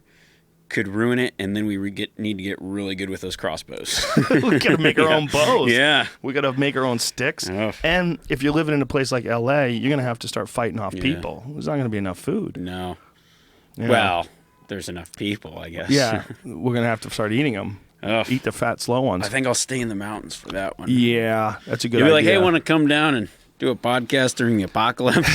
could ruin it, and then we need to get really good with those crossbows. We gotta make our own bows. Yeah. We gotta make our own sticks. And if you're living in a place like LA, you're gonna have to start fighting off people. There's not gonna be enough food. No. Well, there's enough people, I guess. Yeah. We're gonna have to start eating them. Eat the fat, slow ones. I think I'll stay in the mountains for that one. Yeah, that's a good idea. You'll be like, hey, want to come down and do a podcast during the apocalypse?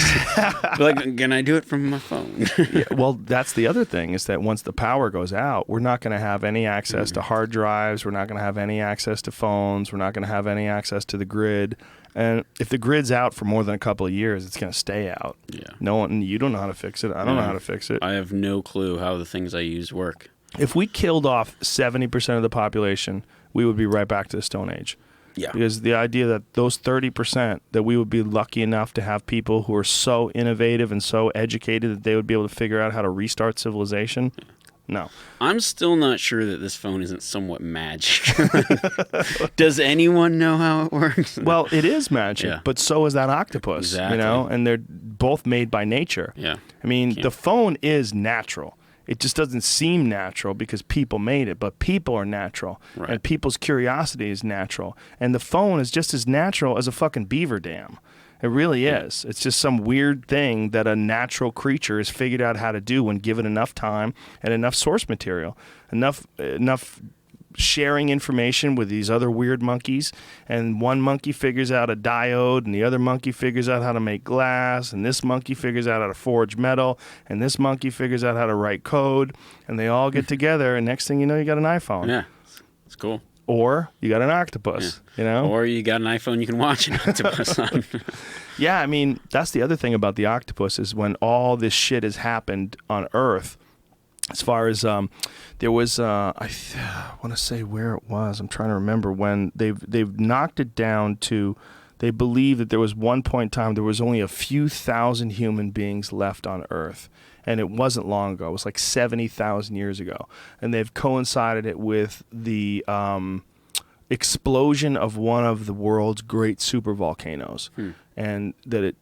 Be like, can I do it from my phone? Well, that's the other thing, is that once the power goes out, we're not going to have any access to hard drives. We're not going to have any access to phones. We're not going to have any access to the grid. And if the grid's out for more than a couple of years, it's going to stay out. Yeah. You don't know how to fix it. I don't know how to fix it. I have no clue how the things I use work. If we killed off 70% of the population, we would be right back to the Stone Age. Yeah. Because the idea that those 30%, that we would be lucky enough to have people who are so innovative and so educated that they would be able to figure out how to restart civilization, no. I'm still not sure that this phone isn't somewhat magic. Does anyone know how it works? Well, it is magic, but so is that octopus. Exactly. And they're both made by nature. Yeah. I mean, the phone is natural. It just doesn't seem natural because people made it, but people are natural, and people's curiosity is natural. And the phone is just as natural as a fucking beaver dam. It really is. It's just some weird thing that a natural creature has figured out how to do when given enough time and enough source material, enough sharing information with these other weird monkeys, and one monkey figures out a diode, and the other monkey figures out how to make glass, and this monkey figures out how to forge metal, and this monkey figures out how to write code, and they all get together, and next thing you know, you got an iPhone. Yeah, it's cool. Or you got an octopus, Or you got an iPhone you can watch an octopus on. Yeah, I mean, that's the other thing about the octopus, is when all this shit has happened on Earth, as far as there was, I want to say where it was. I'm trying to remember when they've knocked it down to. They believe that there was one point in time there was only a few thousand human beings left on Earth, and it wasn't long ago. It was like 70,000 years ago, and they've coincided it with the explosion of one of the world's great supervolcanoes, and that it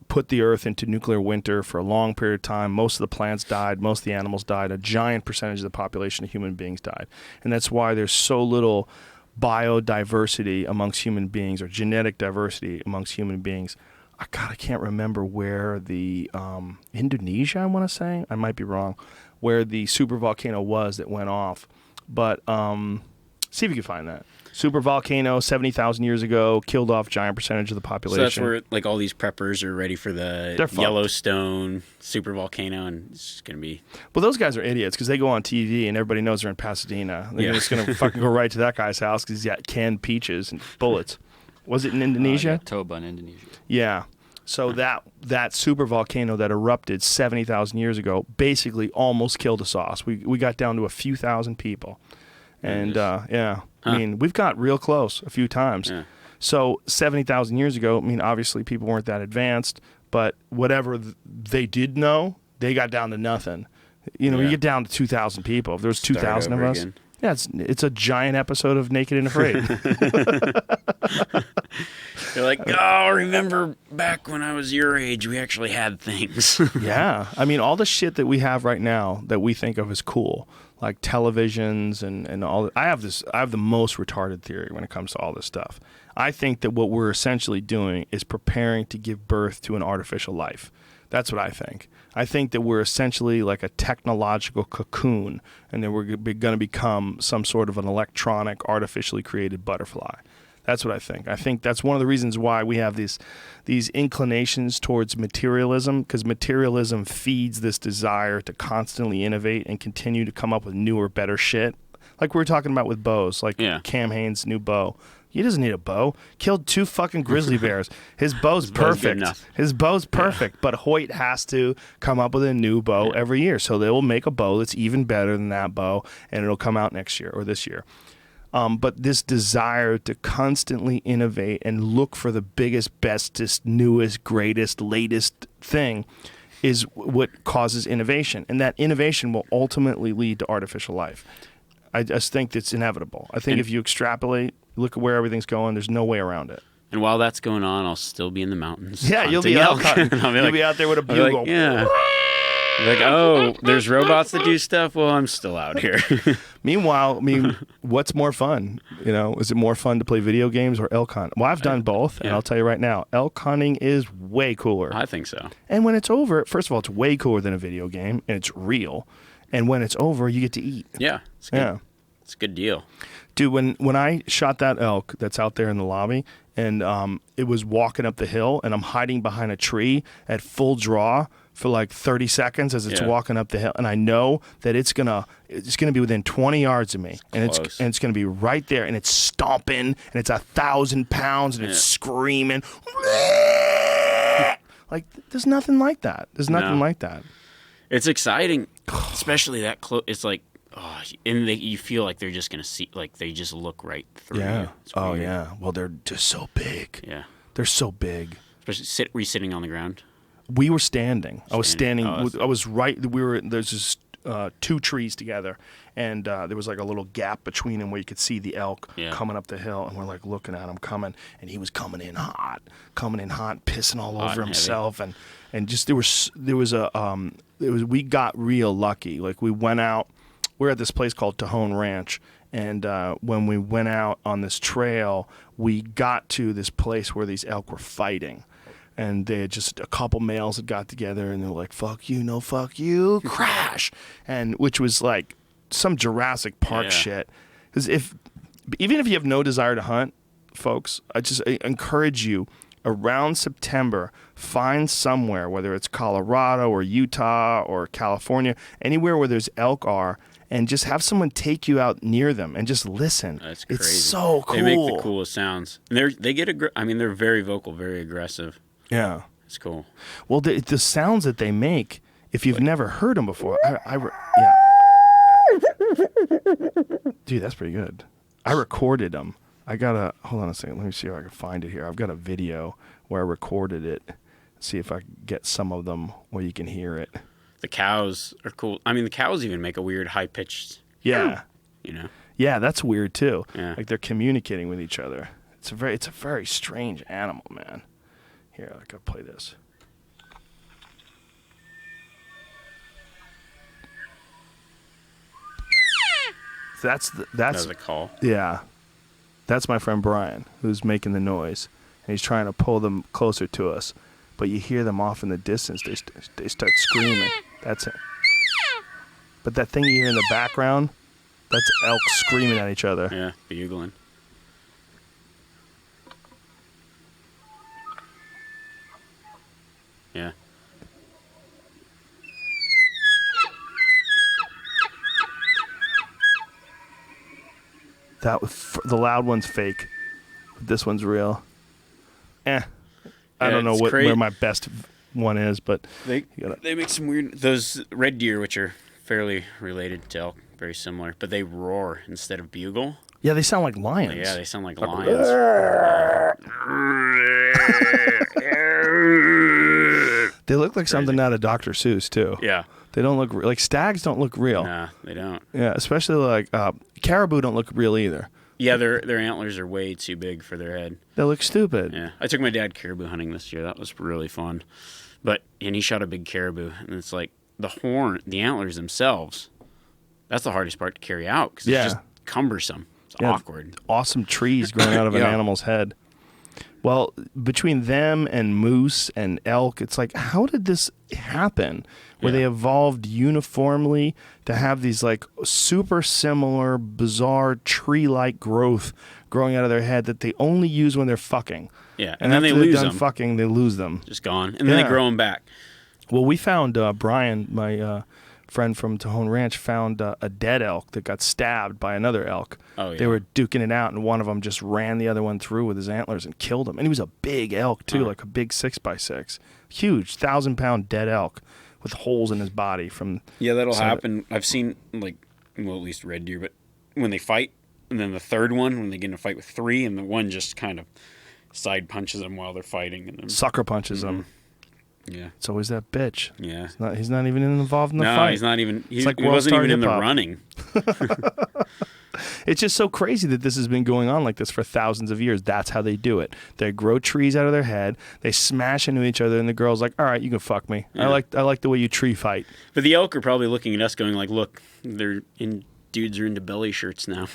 put the Earth into nuclear winter for a long period of time. Most of the plants died. Most of the animals died. A giant percentage of the population of human beings died. And that's why there's so little biodiversity amongst human beings, or genetic diversity amongst human beings. I can't remember where the Indonesia, I want to say. I might be wrong. Where the supervolcano was that went off. But see if you can find that. Supervolcano, 70,000 years ago, killed off giant percentage of the population. So that's where like all these preppers are ready for the Yellowstone supervolcano, and it's just going to be... Well, those guys are idiots because they go on TV and everybody knows they're in Pasadena. They're just going to fucking go right to that guy's house because he's got canned peaches and bullets. Was it in Indonesia? Toba in Indonesia. Yeah. So that supervolcano that erupted 70,000 years ago basically almost killed us all. We got down to a few thousand people. And, I mean, we've got real close a few times. Yeah. So 70,000 years ago, I mean, obviously people weren't that advanced, but whatever they did know, they got down to nothing. You know, you get down to 2,000 people. If there's 2,000 of us, it's a giant episode of Naked and Afraid. They're like, oh, remember back when I was your age, we actually had things. Yeah. I mean, all the shit that we have right now that we think of as cool, like televisions and all. I have the most retarded theory when it comes to all this stuff. I think that what we're essentially doing is preparing to give birth to an artificial life. That's what I think. I think that we're essentially like a technological cocoon, and that we're going to become some sort of an electronic, artificially created butterfly. That's what I think. I think that's one of the reasons why we have these inclinations towards materialism, because materialism feeds this desire to constantly innovate and continue to come up with newer, better shit. Like we were talking about with bows, like Cam Hanes' new bow. He doesn't need a bow. Killed 2 fucking grizzly bears. His bow's perfect. His bow's perfect, but Hoyt has to come up with a new bow every year. So they will make a bow that's even better than that bow, and it'll come out next year or this year. But this desire to constantly innovate and look for the biggest, bestest, newest, greatest, latest thing is what causes innovation. And that innovation will ultimately lead to artificial life. I just think it's inevitable. I think if you extrapolate, look at where everything's going, there's no way around it. And while that's going on, I'll still be in the mountains. Yeah, you'll be elk hunting. You'll be out there with a bugle. Like, yeah. Like, oh, there's robots that do stuff? Well, I'm still out here. Meanwhile, I mean, what's more fun? You know, is it more fun to play video games or elk hunt? Well, I've done both, and I'll tell you right now, elk hunting is way cooler. I think so. And when it's over, first of all, it's way cooler than a video game, and it's real. And when it's over, you get to eat. Yeah. It's good. Yeah. It's a good deal. Dude, when I shot that elk that's out there in the lobby, and it was walking up the hill, and I'm hiding behind a tree at full draw for like 30 seconds as it's walking up the hill, and I know that it's gonna be within 20 yards of me, and it's gonna be right there, and it's stomping, and it's 1,000 pounds, and it's screaming. Like, there's nothing like that. It's exciting, especially that close. It's like, and you feel like they're just gonna see, like they just look right through you. Oh yeah. Well, they're just so big. Yeah. They're so big. Especially, were you sitting on the ground? We were standing. I was standing. I was right. There's just 2 trees together, and there was like a little gap between them where you could see the elk coming up the hill, and we're like looking at him coming, and he was coming in hot, pissing all over himself, and just we got real lucky. Like we went out. We're at this place called Tejon Ranch, and when we went out on this trail, we got to this place where these elk were fighting. And they had just a couple males had got together, and they were like, fuck you, no fuck you, crash. And which was like some Jurassic Park shit. Because even if you have no desire to hunt, folks, I encourage you, around September, find somewhere, whether it's Colorado or Utah or California, anywhere where there's elk are, and just have someone take you out near them and just listen. That's crazy. It's so cool. They make the coolest sounds. And they're very vocal, very aggressive. Yeah. It's cool. Well, the sounds that they make, if you've never heard them before, Dude, that's pretty good. I recorded them. Hold on a second. Let me see if I can find it here. I've got a video where I recorded it. See if I can get some of them where you can hear it. The cows are cool. I mean, the cows even make a weird high-pitched... Yeah. You know? Yeah, that's weird too. Yeah. Like they're communicating with each other. It's a very strange animal, man. Here, I gotta play this. That's That was a call. Yeah. That's my friend Brian, who's making the noise, and he's trying to pull them closer to us. But you hear them off in the distance. They start screaming. That's it. But that thing you hear in the background, that's elk screaming at each other. Yeah, bugling. Yeah. The loud one's fake. This one's real. I don't know where my best one is, but they make some weird. Those red deer, which are fairly related to elk, very similar, but they roar instead of bugle. Yeah, they sound like lions. Yeah, they sound like lions. They look like something out of Dr. Seuss too. Yeah. They don't look like stags. Don't look real. Nah, they don't. Yeah, especially like caribou don't look real either. Yeah, their antlers are way too big for their head. They look stupid. Yeah, I took my dad caribou hunting this year. That was really fun. And he shot a big caribou, and it's like the antlers themselves. That's the hardest part to carry out because it's just cumbersome. It's awkward. Awesome trees growing out of an animal's head. Well, between them and moose and elk, it's like, how did this happen? Where they evolved uniformly to have these like super similar, bizarre tree-like growth growing out of their head that they only use when they're fucking. Yeah, and then after they they're lose done them. fucking, they lose them. Just gone, and then they grow them back. Well, we found Brian, my friend from Tejon Ranch, found a dead elk that got stabbed by another elk. Oh, yeah. They were duking it out, and one of them just ran the other one through with his antlers and killed him. And he was a big elk too, like a big 6x6, huge 1,000-pound dead elk with holes in his body from. Yeah, that'll happen. I've seen at least red deer, but when they fight, and then the third one when they get in a fight with three, and the one just kind of side punches them while they're fighting, and then sucker punches them. Yeah, it's always that bitch. Yeah, he's not even involved in the fight. No, he's not even. He like wasn't even in the running. It's just so crazy that this has been going on like this for thousands of years. That's how they do it. They grow trees out of their head. They smash into each other, and the girl's like, "All right, you can fuck me. Yeah. I like the way you tree fight." But the elk are probably looking at us, going like, "Look, dudes are into belly shirts now."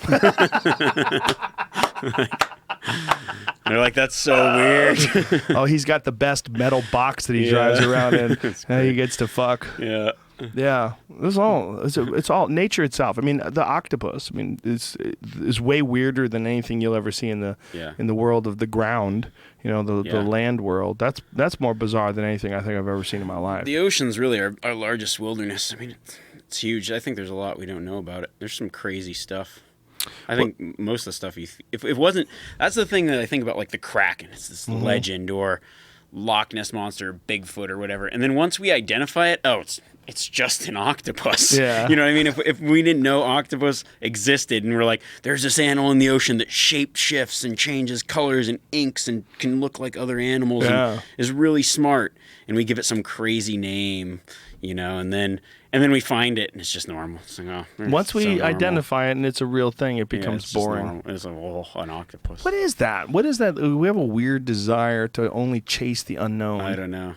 They're like, that's so weird. Oh, he's got the best metal box that he drives around in, and he gets to fuck. Yeah. Yeah, it's all nature itself. I mean, the octopus. I mean, is way weirder than anything you'll ever see in the world of the ground. You know, the land world. That's more bizarre than anything I think I've ever seen in my life. The ocean's really our largest wilderness. I mean, it's huge. I think there's a lot we don't know about it. There's some crazy stuff. I think most of the stuff if it wasn't, that's the thing that I think about, like the Kraken. It's this legend, or Loch Ness Monster, Bigfoot, or whatever. And then once we identify it, it's just an octopus. Yeah. You know what I mean? If we didn't know octopus existed, and we're like, there's this animal in the ocean that shape shifts and changes colors and inks and can look like other animals and is really smart, and we give it some crazy name, and then we find it and it's just normal. It's like, once we identify it and it's a real thing, it becomes boring. It's like, an octopus. What is that? We have a weird desire to only chase the unknown. I don't know.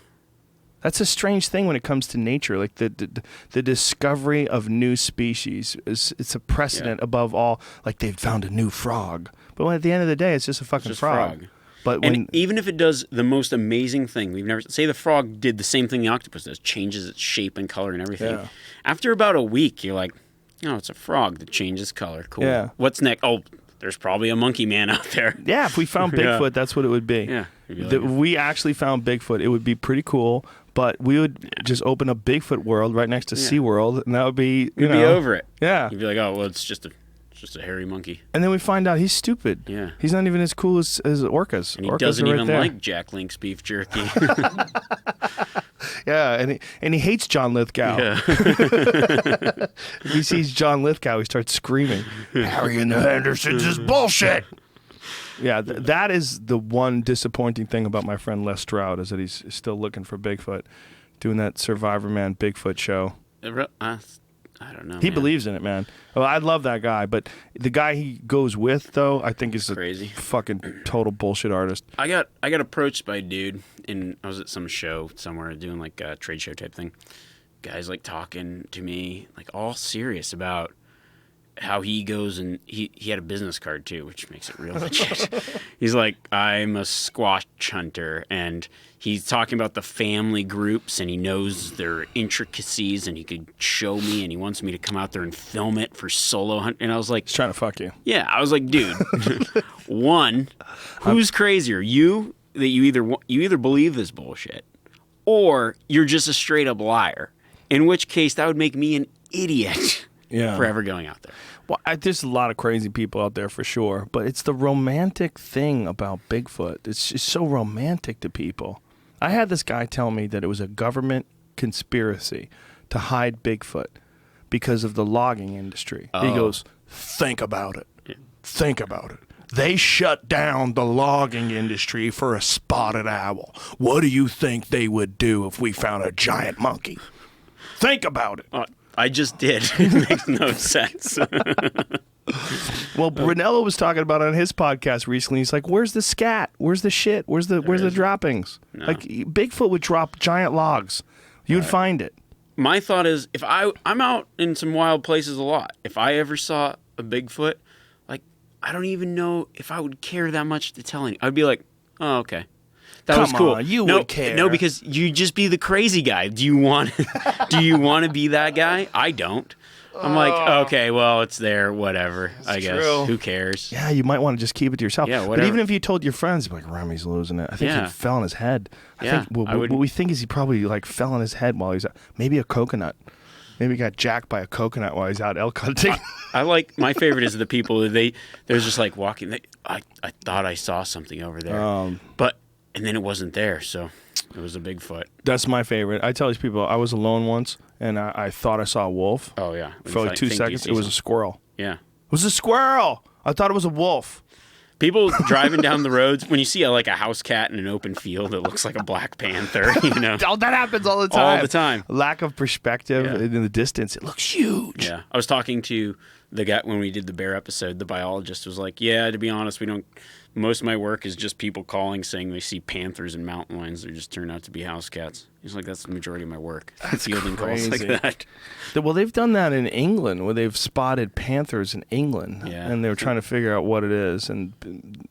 That's a strange thing when it comes to nature. Like the discovery of new species it's a precedent above all. Like they've found a new frog, but at the end of the day, it's just a fucking frog. But even if it does the most amazing thing, we've never say the frog did the same thing the octopus does, changes its shape and color and everything. Yeah. After about a week, you're like, oh, it's a frog that changes color. Cool. Yeah. What's next? Oh, there's probably a monkey man out there. Yeah, if we found Bigfoot, that's what it would be. Yeah. If we actually found Bigfoot, it would be pretty cool. But we would just open up Bigfoot World right next to SeaWorld, and that would be You'd be over it. Yeah. You'd be like, oh, well, it's just a hairy monkey. And then we find out he's stupid. Yeah. He's not even as cool as orcas. And he orcas doesn't right even there. like Jack Link's beef jerky. Yeah, and he hates John Lithgow. Yeah. If he sees John Lithgow, he starts screaming, "Harry and the Hendersons is bullshit!" Yeah, that is the one disappointing thing about my friend Les Stroud, is that he's still looking for Bigfoot, doing that Survivor Man Bigfoot show. I I don't know. He believes in it, man. Well, I love that guy, but the guy he goes with, though, I think is crazy, fucking total bullshit artist. I got approached by a dude, and I was at some show somewhere doing like a trade show type thing. Guys like talking to me, like all serious about how he goes, and he had a business card too, which makes it real legit. He's like, I'm a squash hunter, and he's talking about the family groups, and he knows their intricacies, and he could show me, and he wants me to come out there and film it for solo hunt. And I was like, he's trying to fuck you. Yeah, I was like, dude, one, who's crazier? You that you either believe this bullshit, or you're just a straight up liar. In which case, that would make me an idiot. Yeah. For ever going out there. Well, there's a lot of crazy people out there for sure, but it's the romantic thing about Bigfoot. It's just so romantic to people. I had this guy tell me that it was a government conspiracy to hide Bigfoot because of the logging industry. He goes, think about it. Yeah. Think about it. They shut down the logging industry for a spotted owl. What do you think they would do if we found a giant monkey? Think about it. I just did. It makes no sense. Well, Brunello was talking about it on his podcast recently. He's like, "Where's the scat? Where's the shit? Where's the droppings?" No. Like Bigfoot would drop giant logs. You'd find it. My thought is, if I'm out in some wild places a lot. If I ever saw a Bigfoot, like I don't even know if I would care that much to tell anyone. I'd be like, "Oh, okay." That was cool. You would care. No, because you just be the crazy guy. Do you want to be that guy? I don't. I'm like, okay, well, it's there, whatever. I guess. True. Who cares? Yeah, you might want to just keep it to yourself. Yeah, whatever. But even if you told your friends, like, Remi's losing it. I think he fell on his head. I think what we think is he probably like fell on his head while he's out. Maybe a coconut. Maybe he got jacked by a coconut while he's out elk hunting. I like, my favorite is the people that they're just like walking. I thought I saw something over there, and then it wasn't there, so it was a Bigfoot. That's my favorite. I tell these people, I was alone once, and I thought I saw a wolf. Oh, yeah. For like 2 seconds, it was a squirrel. Yeah. It was a squirrel! I thought it was a wolf. People driving down the roads, when you see a house cat in an open field, it looks like a black panther, you know? Oh, that happens all the time. All the time. Lack of perspective in the distance. It looks huge. Yeah. I was talking to the guy when we did the bear episode. The biologist was like, yeah, to be honest, most of my work is just people calling saying they see panthers and mountain lions. They just turn out to be house cats. He's like, that's the majority of my work. That's fielding calls like that. Well, they've done that in England, where they've spotted panthers in England, and they were trying to figure out what it is. And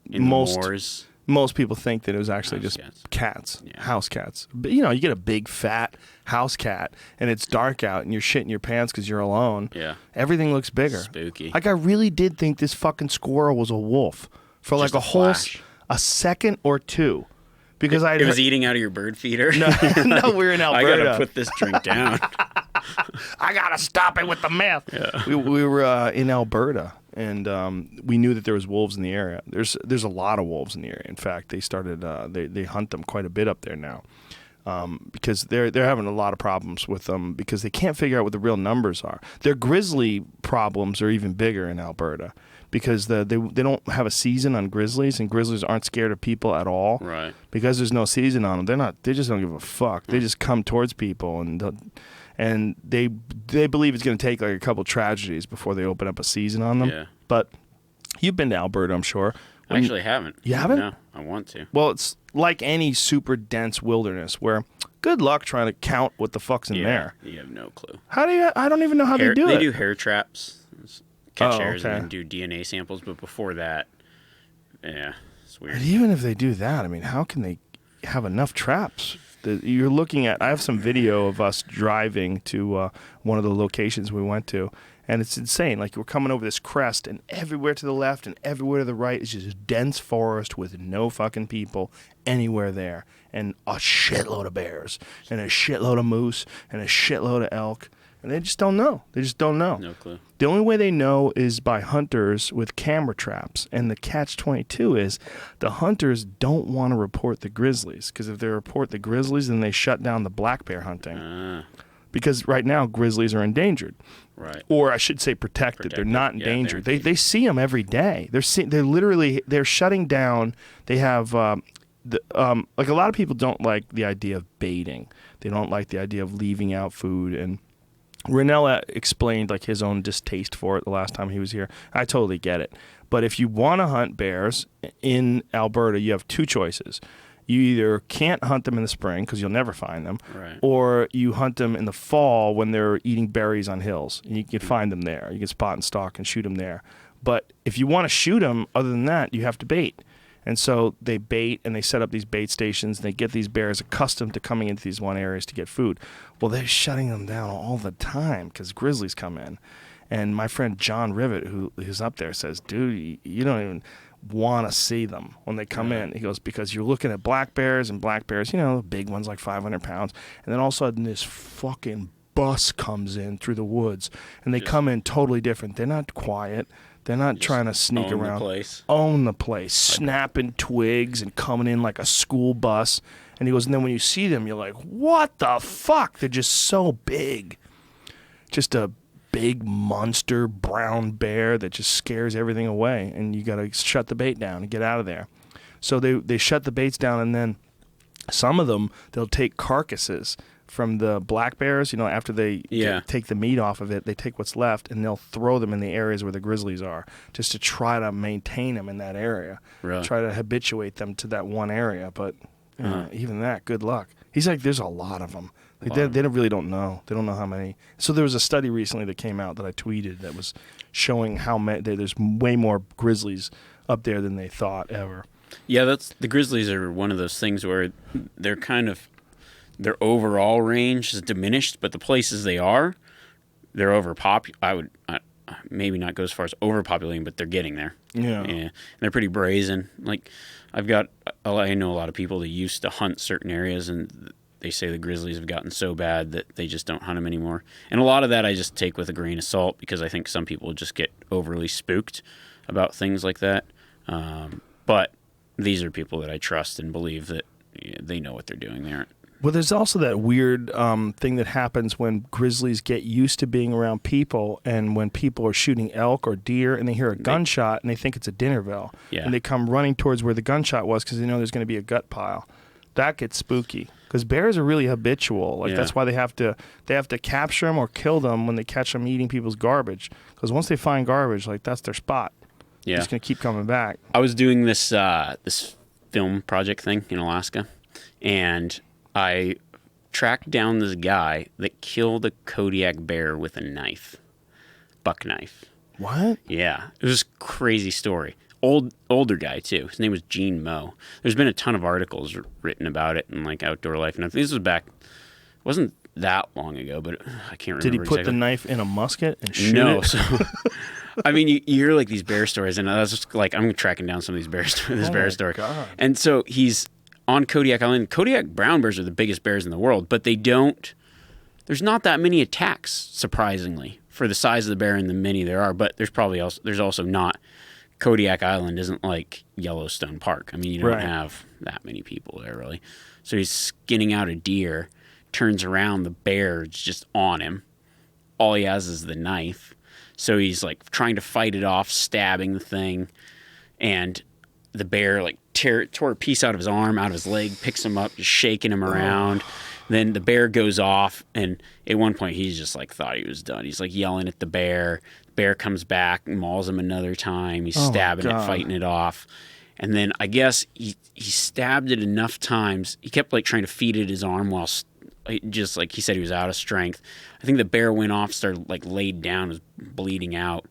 most people think that it was actually just cats, house cats. But you get a big fat house cat, and it's dark out, and you're shitting your pants because you're alone. Yeah, everything looks bigger. Spooky. Like I really did think this fucking squirrel was a wolf for just like a second or two. Because it was eating out of your bird feeder. No, we're in Alberta. I gotta put this drink down. I gotta stop it with the meth. Yeah. We were in Alberta, and we knew that there was wolves in the area. There's a lot of wolves in the area. In fact, they started they hunt them quite a bit up there now, because they're having a lot of problems with them because they can't figure out what the real numbers are. Their grizzly problems are even bigger in Alberta. Because they don't have a season on grizzlies, and grizzlies aren't scared of people at all. Right. Because there's no season on them, they just don't give a fuck. They just come towards people, and they believe it's going to take like a couple tragedies before they open up a season on them. Yeah. But you've been to Alberta, I'm sure. I actually haven't. You haven't? No, I want to. Well, it's like any super dense wilderness where good luck trying to count what the fuck's in there. You have no clue. I don't even know how they do it. They do hair traps. Catch hairs and then do DNA samples, but before that, it's weird. And even if they do that, I mean, how can they have enough traps? You're looking at. I have some video of us driving to one of the locations we went to, and it's insane. Like we're coming over this crest, and everywhere to the left and everywhere to the right is just dense forest with no fucking people anywhere there, and a shitload of bears, and a shitload of moose, and a shitload of elk. And they just don't know. No clue. The only way they know is by hunters with camera traps. And the catch-22 is the hunters don't want to report the grizzlies. Because if they report the grizzlies, then they shut down the black bear hunting. Because right now, grizzlies are endangered. Right. Or I should say protected. They're not endangered. They see them every day. They're shutting down. They have... like a lot of people don't like the idea of baiting. They don't like the idea of leaving out food and Ranella explained like his own distaste for it the last time he was here. I totally get it. But if you want to hunt bears in Alberta, you have two choices. You either can't hunt them in the spring because you'll never find them, right, or you hunt them in the fall when they're eating berries on hills. And you can find them there. You can spot and stalk and shoot them there. But if you want to shoot them, other than that, you have to bait. And so they bait and they set up these bait stations. And they get these bears accustomed to coming into these one areas to get food. Well, they're shutting them down all the time because grizzlies come in. And my friend John Rivet, who's up there, says, dude, you don't even want to see them when they come in. He goes, because you're looking at black bears, the big ones like 500 pounds. And then all of a sudden this fucking bus comes in through the woods. And they come in totally different. They're not quiet. They're not trying to sneak around. Own the place. Snapping twigs and coming in like a school bus. And he goes, and then when you see them, you're like, what the fuck? They're just so big. Just a big monster brown bear that just scares everything away, and you got to shut the bait down and get out of there. So they shut the baits down, and then some of them, they'll take carcasses from the black bears, after they take the meat off of it, they take what's left and they'll throw them in the areas where the grizzlies are, just to try to maintain them in that area, try to habituate them to that one area. But even that, good luck. He's like, there's a lot of them. Like they really don't know. They don't know how many. So there was a study recently that came out that I tweeted that was showing how many. There's way more grizzlies up there than they thought ever. Yeah, the grizzlies are one of those things where they're kind of, their overall range is diminished, but the places they are, they're overpopulated. I would maybe not go as far as overpopulating, but they're getting there. Yeah. And they're pretty brazen. Like I know a lot of people that used to hunt certain areas, and they say the grizzlies have gotten so bad that they just don't hunt them anymore. And a lot of that I just take with a grain of salt, because I think some people just get overly spooked about things like that. But these are people that I trust and believe that they know what they're doing there. Well, there's also that weird thing that happens when grizzlies get used to being around people, and when people are shooting elk or deer and they hear a gunshot and they think it's a dinner bell. Yeah. And they come running towards where the gunshot was because they know there's going to be a gut pile. That gets spooky because bears are really habitual. Like that's why they have to capture them or kill them when they catch them eating people's garbage. Because once they find garbage, like that's their spot. Yeah, they're just gonna keep coming back. I was doing this this film project thing in Alaska, and I tracked down this guy that killed a Kodiak bear with a knife, buck knife. What? Yeah, it was a crazy story. Older guy too. His name was Gene Moe. There's been a ton of articles written about it in like Outdoor Life, and this was back. Wasn't that long ago, but I can't remember. Did he put the knife in a musket and shoot it? No. So, I mean, you hear like these bear stories, and I was just like, I'm tracking down some of these bear story. God. And so he's on Kodiak Island. Kodiak brown bears are the biggest bears in the world, but there's not that many attacks, surprisingly, for the size of the bear and the many there are. But there's also not. Kodiak Island isn't like Yellowstone Park. I mean, you don't have that many people there, really. So he's skinning out a deer, turns around, the bear's just on him. All he has is the knife. So he's like trying to fight it off, stabbing the thing, and the bear like tore a piece out of his arm, out of his leg, picks him up, just shaking him around. Then the bear goes off, and at one point he's just like thought he was done. He's like yelling at the bear. The bear comes back and mauls him another time. He's stabbing it, fighting it off. And then I guess he stabbed it enough times. He kept like trying to feed it his arm while just like he said he was out of strength. I think the bear went off, started like laid down, was bleeding out.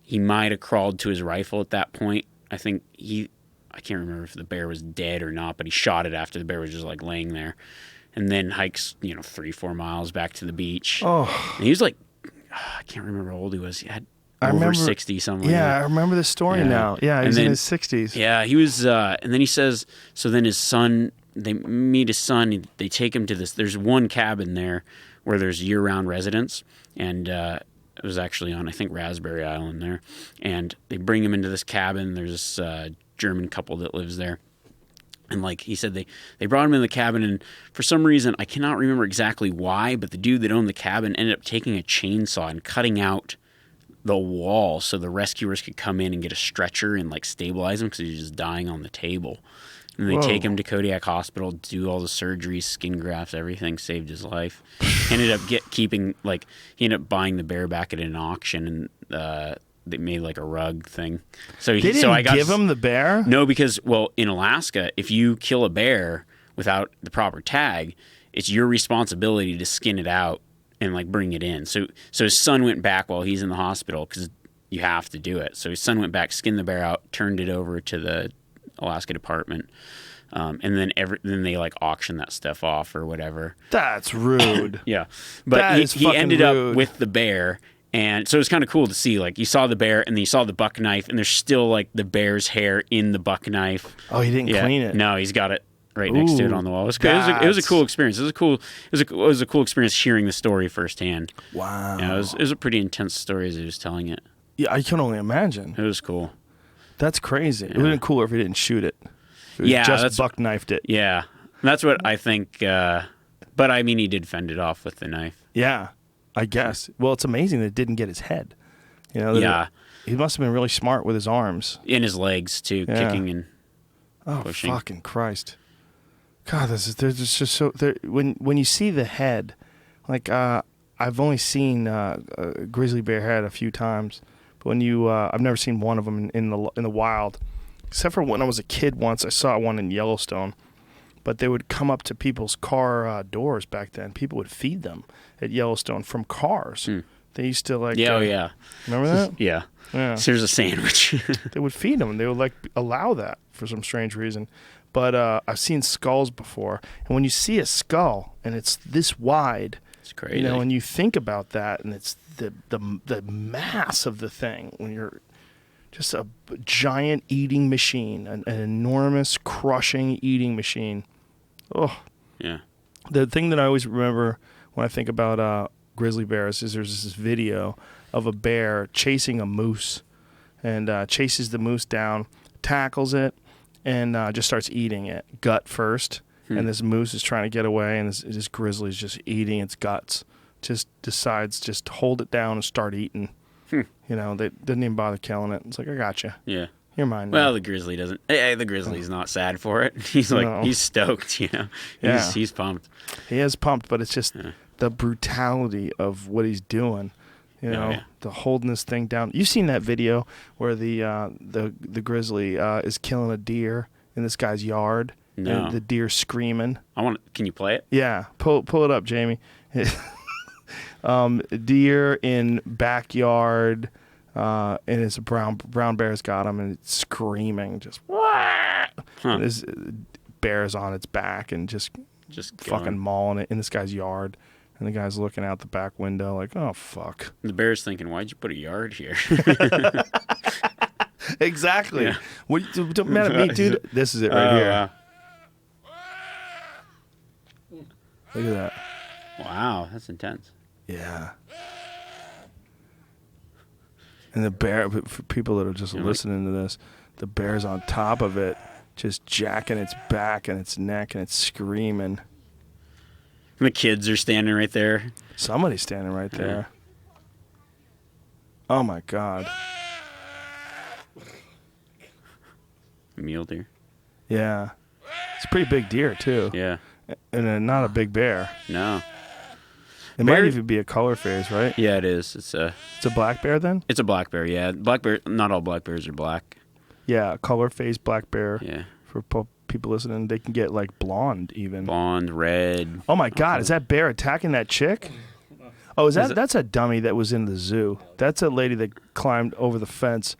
He might have crawled to his rifle at that point. I think I can't remember if the bear was dead or not, but he shot it after the bear was just like laying there. And then hikes, 3-4 miles back to the beach. Oh, and he was like, I can't remember how old he was. He had over 60 something. Yeah, I remember this story now. Yeah, he was in his 60s. Yeah, he was. And then he says, so then his son, they meet his son. They take him to this. There's one cabin there where there's year-round residents, and it was actually on, I think, Raspberry Island there. And they bring him into this cabin. There's this German couple that lives there. And like he said, they brought him in the cabin, and for some reason, I cannot remember exactly why, but the dude that owned the cabin ended up taking a chainsaw and cutting out the wall so the rescuers could come in and get a stretcher and like stabilize him because he was just dying on the table. And they take him to Kodiak Hospital, do all the surgeries, skin grafts, everything. Saved his life. Ended up he ended up buying the bear back at an auction, and they made like a rug thing. So they didn't give him the bear? No, because in Alaska, if you kill a bear without the proper tag, it's your responsibility to skin it out and like bring it in. So his son went back while he's in the hospital because you have to do it. So his son went back, skinned the bear out, turned it over to the Alaska Department, and then they like auction that stuff off or whatever. That's rude. Yeah, but he ended rude. up with the bear, and so it was kind of cool to see. Like you saw the bear, and then you saw the buck knife, and there's still like the bear's hair in the buck knife. Oh, he didn't clean it. No, he's got it right next to it on the wall. It was a cool experience. It was a cool experience hearing the story firsthand. Wow. Yeah, it was a pretty intense story as he was telling it. Yeah, I can only imagine. It was cool. That's crazy. It would have been cooler if he didn't shoot it. If he just buck knifed it. Yeah, that's what I think. But I mean, he did fend it off with the knife. Yeah, I guess. Well, it's amazing that it didn't get his head. You know. He must have been really smart with his arms. In his legs too, kicking and pushing. Oh, fucking Christ! God, there's just so when you see the head, like I've only seen a grizzly bear head a few times. But when I've never seen one of them in the wild, except for when I was a kid. Once I saw one in Yellowstone, but they would come up to people's car doors back then. People would feed them at Yellowstone from cars. They used to like. Yeah, yeah. Remember that? Yeah. So here's a sandwich. They would feed them, and they would like allow that for some strange reason. But I've seen skulls before, and when you see a skull and it's this wide. It's crazy. You know, when you think about that, and it's the mass of the thing, when you're just a giant eating machine, an enormous crushing eating machine. Oh, yeah. The thing that I always remember when I think about grizzly bears is there's this video of a bear chasing a moose, and chases the moose down, tackles it, and just starts eating it, gut first. And this moose is trying to get away, and this grizzly is just eating its guts. Just decides just to hold it down and start eating. You know, they didn't even bother killing it. It's like, I got you. Yeah. You're mine now. Well, the grizzly doesn't. Hey, the grizzly's not sad for it. He's like, he's stoked, you know. He's pumped. He is pumped, but it's just the brutality of what he's doing. You know, the holding this thing down. You've seen that video where the grizzly is killing a deer in this guy's yard. No. The deer screaming. Can you play it? Yeah, pull it up, Jamie. Deer in backyard, and it's a brown bear's got him, and it's screaming, just. And this bear's on its back and just fucking mauling it in this guy's yard, and the guy's looking out the back window like, oh fuck. The bear's thinking, why'd you put a yard here? Exactly. Yeah. Don't mad at me, dude. This is it right here. Look at that. Wow, that's intense. Yeah. And the bear, for people that are just listening to this, the bear's on top of it, just jacking its back and its neck, and it's screaming. And the kids are standing right there. Somebody's standing right there. Oh, my God. Mule deer. Yeah. It's a pretty big deer, too. Yeah. And not a big bear. No. It might even be a color phase, right? Yeah, it is. It's a black bear then? It's a black bear, yeah. Black bear. Not all black bears are black. Yeah, color phase black bear. Yeah. For people listening, they can get like blonde even. Blonde, red. Oh my God, is that bear attacking that chick? Oh, that's a dummy that was in the zoo. That's a lady that climbed over the fence.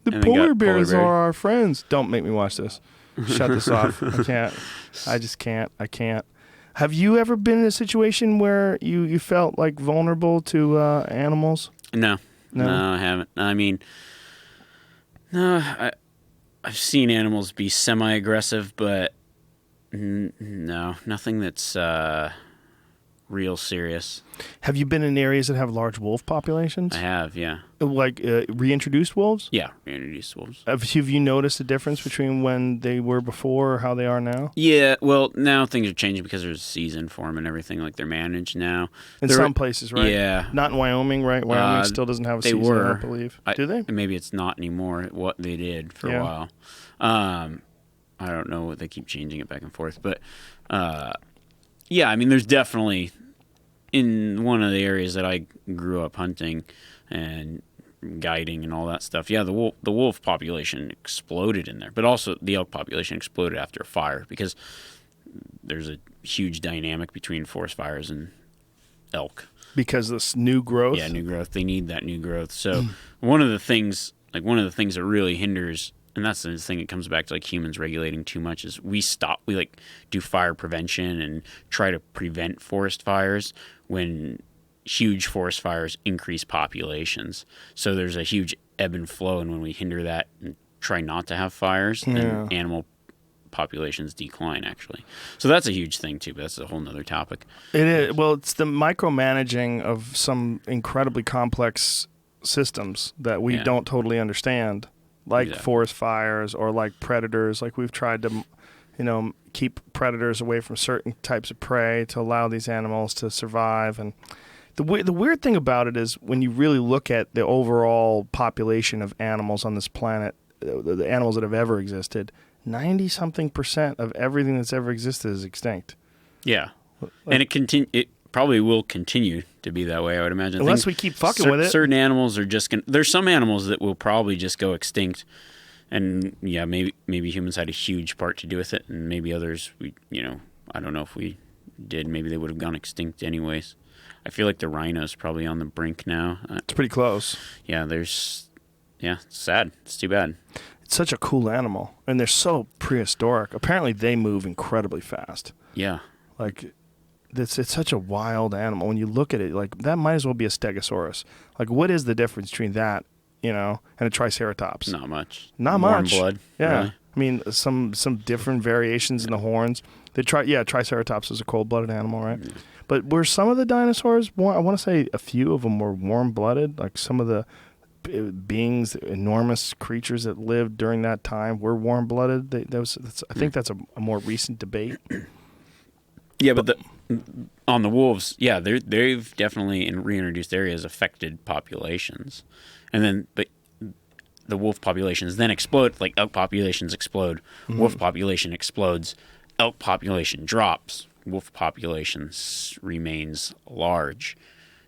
The polar bears are our friends. Don't make me watch this. Shut this off. I can't. I just can't. I can't. Have you ever been in a situation where you felt like vulnerable to animals? No, I haven't. I mean, no, I've seen animals be semi-aggressive, but no, nothing that's real serious. Have you been in areas that have large wolf populations? I have, yeah. Like reintroduced wolves? Yeah, reintroduced wolves. Have you noticed a difference between when they were before or how they are now? Yeah, well, now things are changing because there's a season for them and everything. Like, they're managed now. In some places, right? Yeah. Not in Wyoming, right? Wyoming still doesn't have a season, I believe. Do they? Maybe it's not anymore what they did for a while. I don't know. They keep changing it back and forth. But, yeah, I mean, there's definitely, in one of the areas that I grew up hunting and guiding and all that stuff, yeah, the wolf population exploded in there. But also the elk population exploded after a fire because there's a huge dynamic between forest fires and elk. Because this new growth? Yeah, new growth. They need that new growth. So one of the things that really hinders, and that's the thing that comes back to like humans regulating too much, is we like do fire prevention and try to prevent forest fires when huge forest fires increase populations. So there's a huge ebb and flow, and when we hinder that and try not to have fires, then animal populations decline, actually. So that's a huge thing too, but that's a whole nother topic. It is. Well, it's the micromanaging of some incredibly complex systems that we don't totally understand, like forest fires or like predators. Like we've tried to, keep predators away from certain types of prey to allow these animals to survive. And the weird thing about it is when you really look at the overall population of animals on this planet, the animals that have ever existed, 90-something% of everything that's ever existed is extinct. Yeah, and it probably will continue to be that way, I would imagine. Unless we keep fucking with it. Certain animals are just going to... There's some animals that will probably just go extinct. And, yeah, maybe humans had a huge part to do with it. And maybe others, I don't know if we did. Maybe they would have gone extinct anyways. I feel like the rhino's probably on the brink now. It's pretty close. Yeah, it's sad. It's too bad. It's such a cool animal, and they're so prehistoric. Apparently, they move incredibly fast. Yeah. Like, it's such a wild animal. When you look at it, like, that might as well be a stegosaurus. Like, what is the difference between that, and a triceratops? Not much. Not much. Warm blood. Yeah. Really. I mean, some different variations in the horns. Triceratops is a cold-blooded animal, right? Mm. But were some of the dinosaurs, I want to say a few of them were warm-blooded, like some of the beings, enormous creatures that lived during that time were warm-blooded. I think that's a more recent debate. Yeah, but on the wolves, yeah, they've definitely in reintroduced areas affected populations, but the wolf populations then explode. Like elk populations explode, wolf population explodes, elk population drops, wolf population remains large,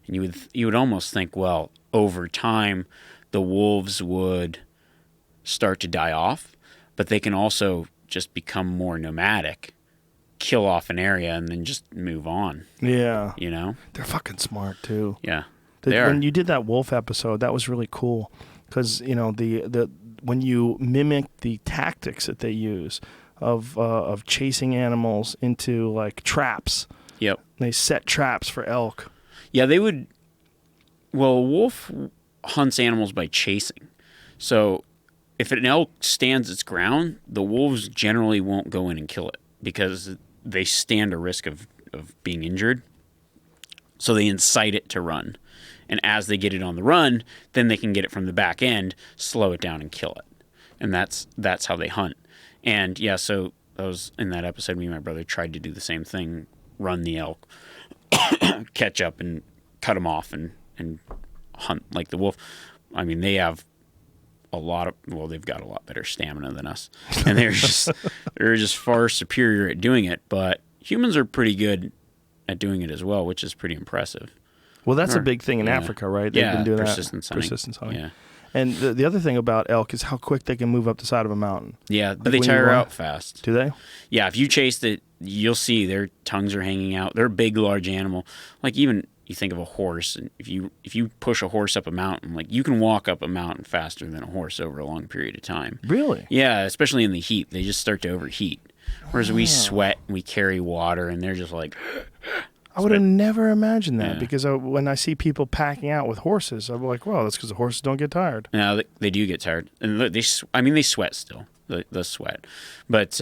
and you would almost think, well, over time, the wolves would start to die off, but they can also just become more nomadic, kill off an area, and then just move on. Yeah. They're fucking smart, too. Yeah. When you did that wolf episode, that was really cool because, when you mimic the tactics that they use of chasing animals into, like, traps. Yep. They set traps for elk. Yeah, they would... Well, a wolf hunts animals by chasing. So if an elk stands its ground, the wolves generally won't go in and kill it because they stand a risk of being injured. So they incite it to run. And as they get it on the run, then they can get it from the back end, slow it down, and kill it. And that's how they hunt. And, yeah, so that was in that episode, me and my brother tried to do the same thing, run the elk, catch up and cut them off and hunt like the wolf. I mean, they have they've got a lot better stamina than us, and they're just far superior at doing it. But humans are pretty good at doing it as well, which is pretty impressive. Well, that's a big thing in Africa, right? They've been doing persistence hunting. Yeah. And the other thing about elk is how quick they can move up the side of a mountain. Yeah, but they tire out fast. Do they? Yeah, if you chase it, you'll see their tongues are hanging out. They're a big, large animal. Like even you think of a horse, and if you push a horse up a mountain, like you can walk up a mountain faster than a horse over a long period of time. Really? Yeah, especially in the heat. They just start to overheat. Whereas we sweat and we carry water, and they're just like... I would have never imagined that because when I see people packing out with horses, I'm like, well, that's because the horses don't get tired. No, they do get tired. And they sweat still. They sweat. But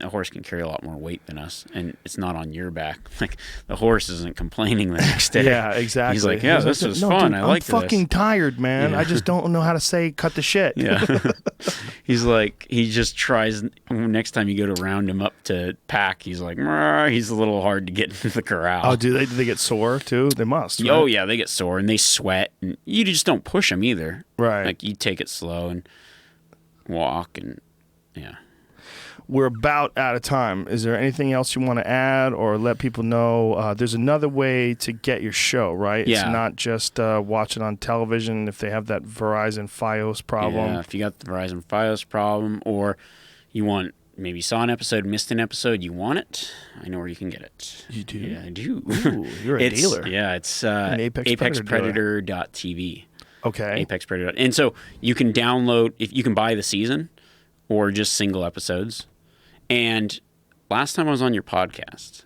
a horse can carry a lot more weight than us, and it's not on your back. Like the horse isn't complaining the next day. Yeah, exactly. He's like, yeah, this was fun. Dude, I like this. I'm fucking tired, man. Yeah. I just don't know how to say cut the shit. Yeah. He's like, he just tries, next time you go to round him up to pack, he's like, he's a little hard to get into the corral. Oh, do they get sore too? They must. Right? Oh, yeah, they get sore and they sweat. And you just don't push them either. Right. Like, you take it slow and walk and, yeah. We're about out of time. Is there anything else you want to add or let people know? There's another way to get your show, right? Yeah. It's not just watch it on television if they have that Verizon Fios problem. Yeah, if you got the Verizon Fios problem or you want, maybe saw an episode, missed an episode, you want it, I know where you can get it. You do? Yeah, I do. Ooh, you're a dealer. Yeah, it's An apexpredator.tv. Okay. Apex Predator. And so you can download, if you can buy the season or just single episodes. And last time I was on your podcast,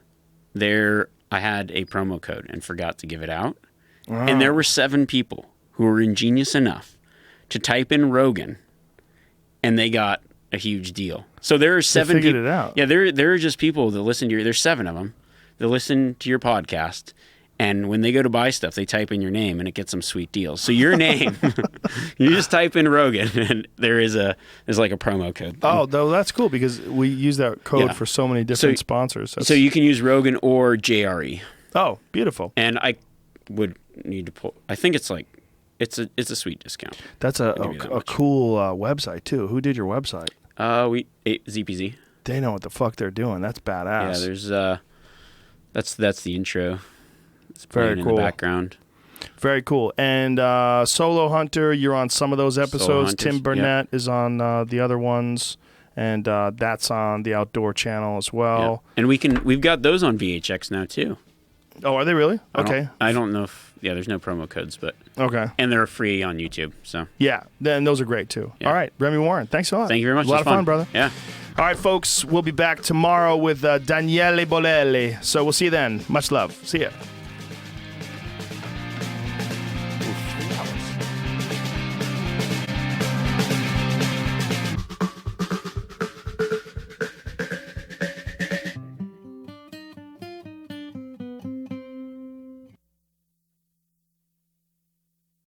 I had a promo code and forgot to give it out. And there were 7 people who were ingenious enough to type in Rogan, and they got a huge deal. So there are 7 people. They figured it out. Yeah, there are just people that listen to there's 7 of them that listen to your podcast. And when they go to buy stuff, they type in your name, and it gets them sweet deals. So your name, you just type in Rogan, and there's like a promo code. Oh, though that's cool because we use that code for so many different sponsors. So you can use Rogan or JRE. Oh, beautiful. And I would need to pull. I think it's like it's a sweet discount. That's a cool website too. Who did your website? ZPZ. They know what the fuck they're doing. That's badass. Yeah, there's that's the intro. It's very playing cool. in the background. Very cool. And Solo Hunter, you're on some of those episodes. Tim Burnett is on the other ones, and that's on the Outdoor Channel as well. Yeah. And we've got those on VHX now too. Oh, are they really? Okay. I don't know if there's no promo codes, but okay. And they're free on YouTube. So yeah, then those are great too. Yeah. All right, Remi Warren, thanks a lot. Thank you very much. A lot of fun, brother. Yeah. All right, folks, we'll be back tomorrow with Daniele Bolelli. So we'll see you then. Much love. See ya.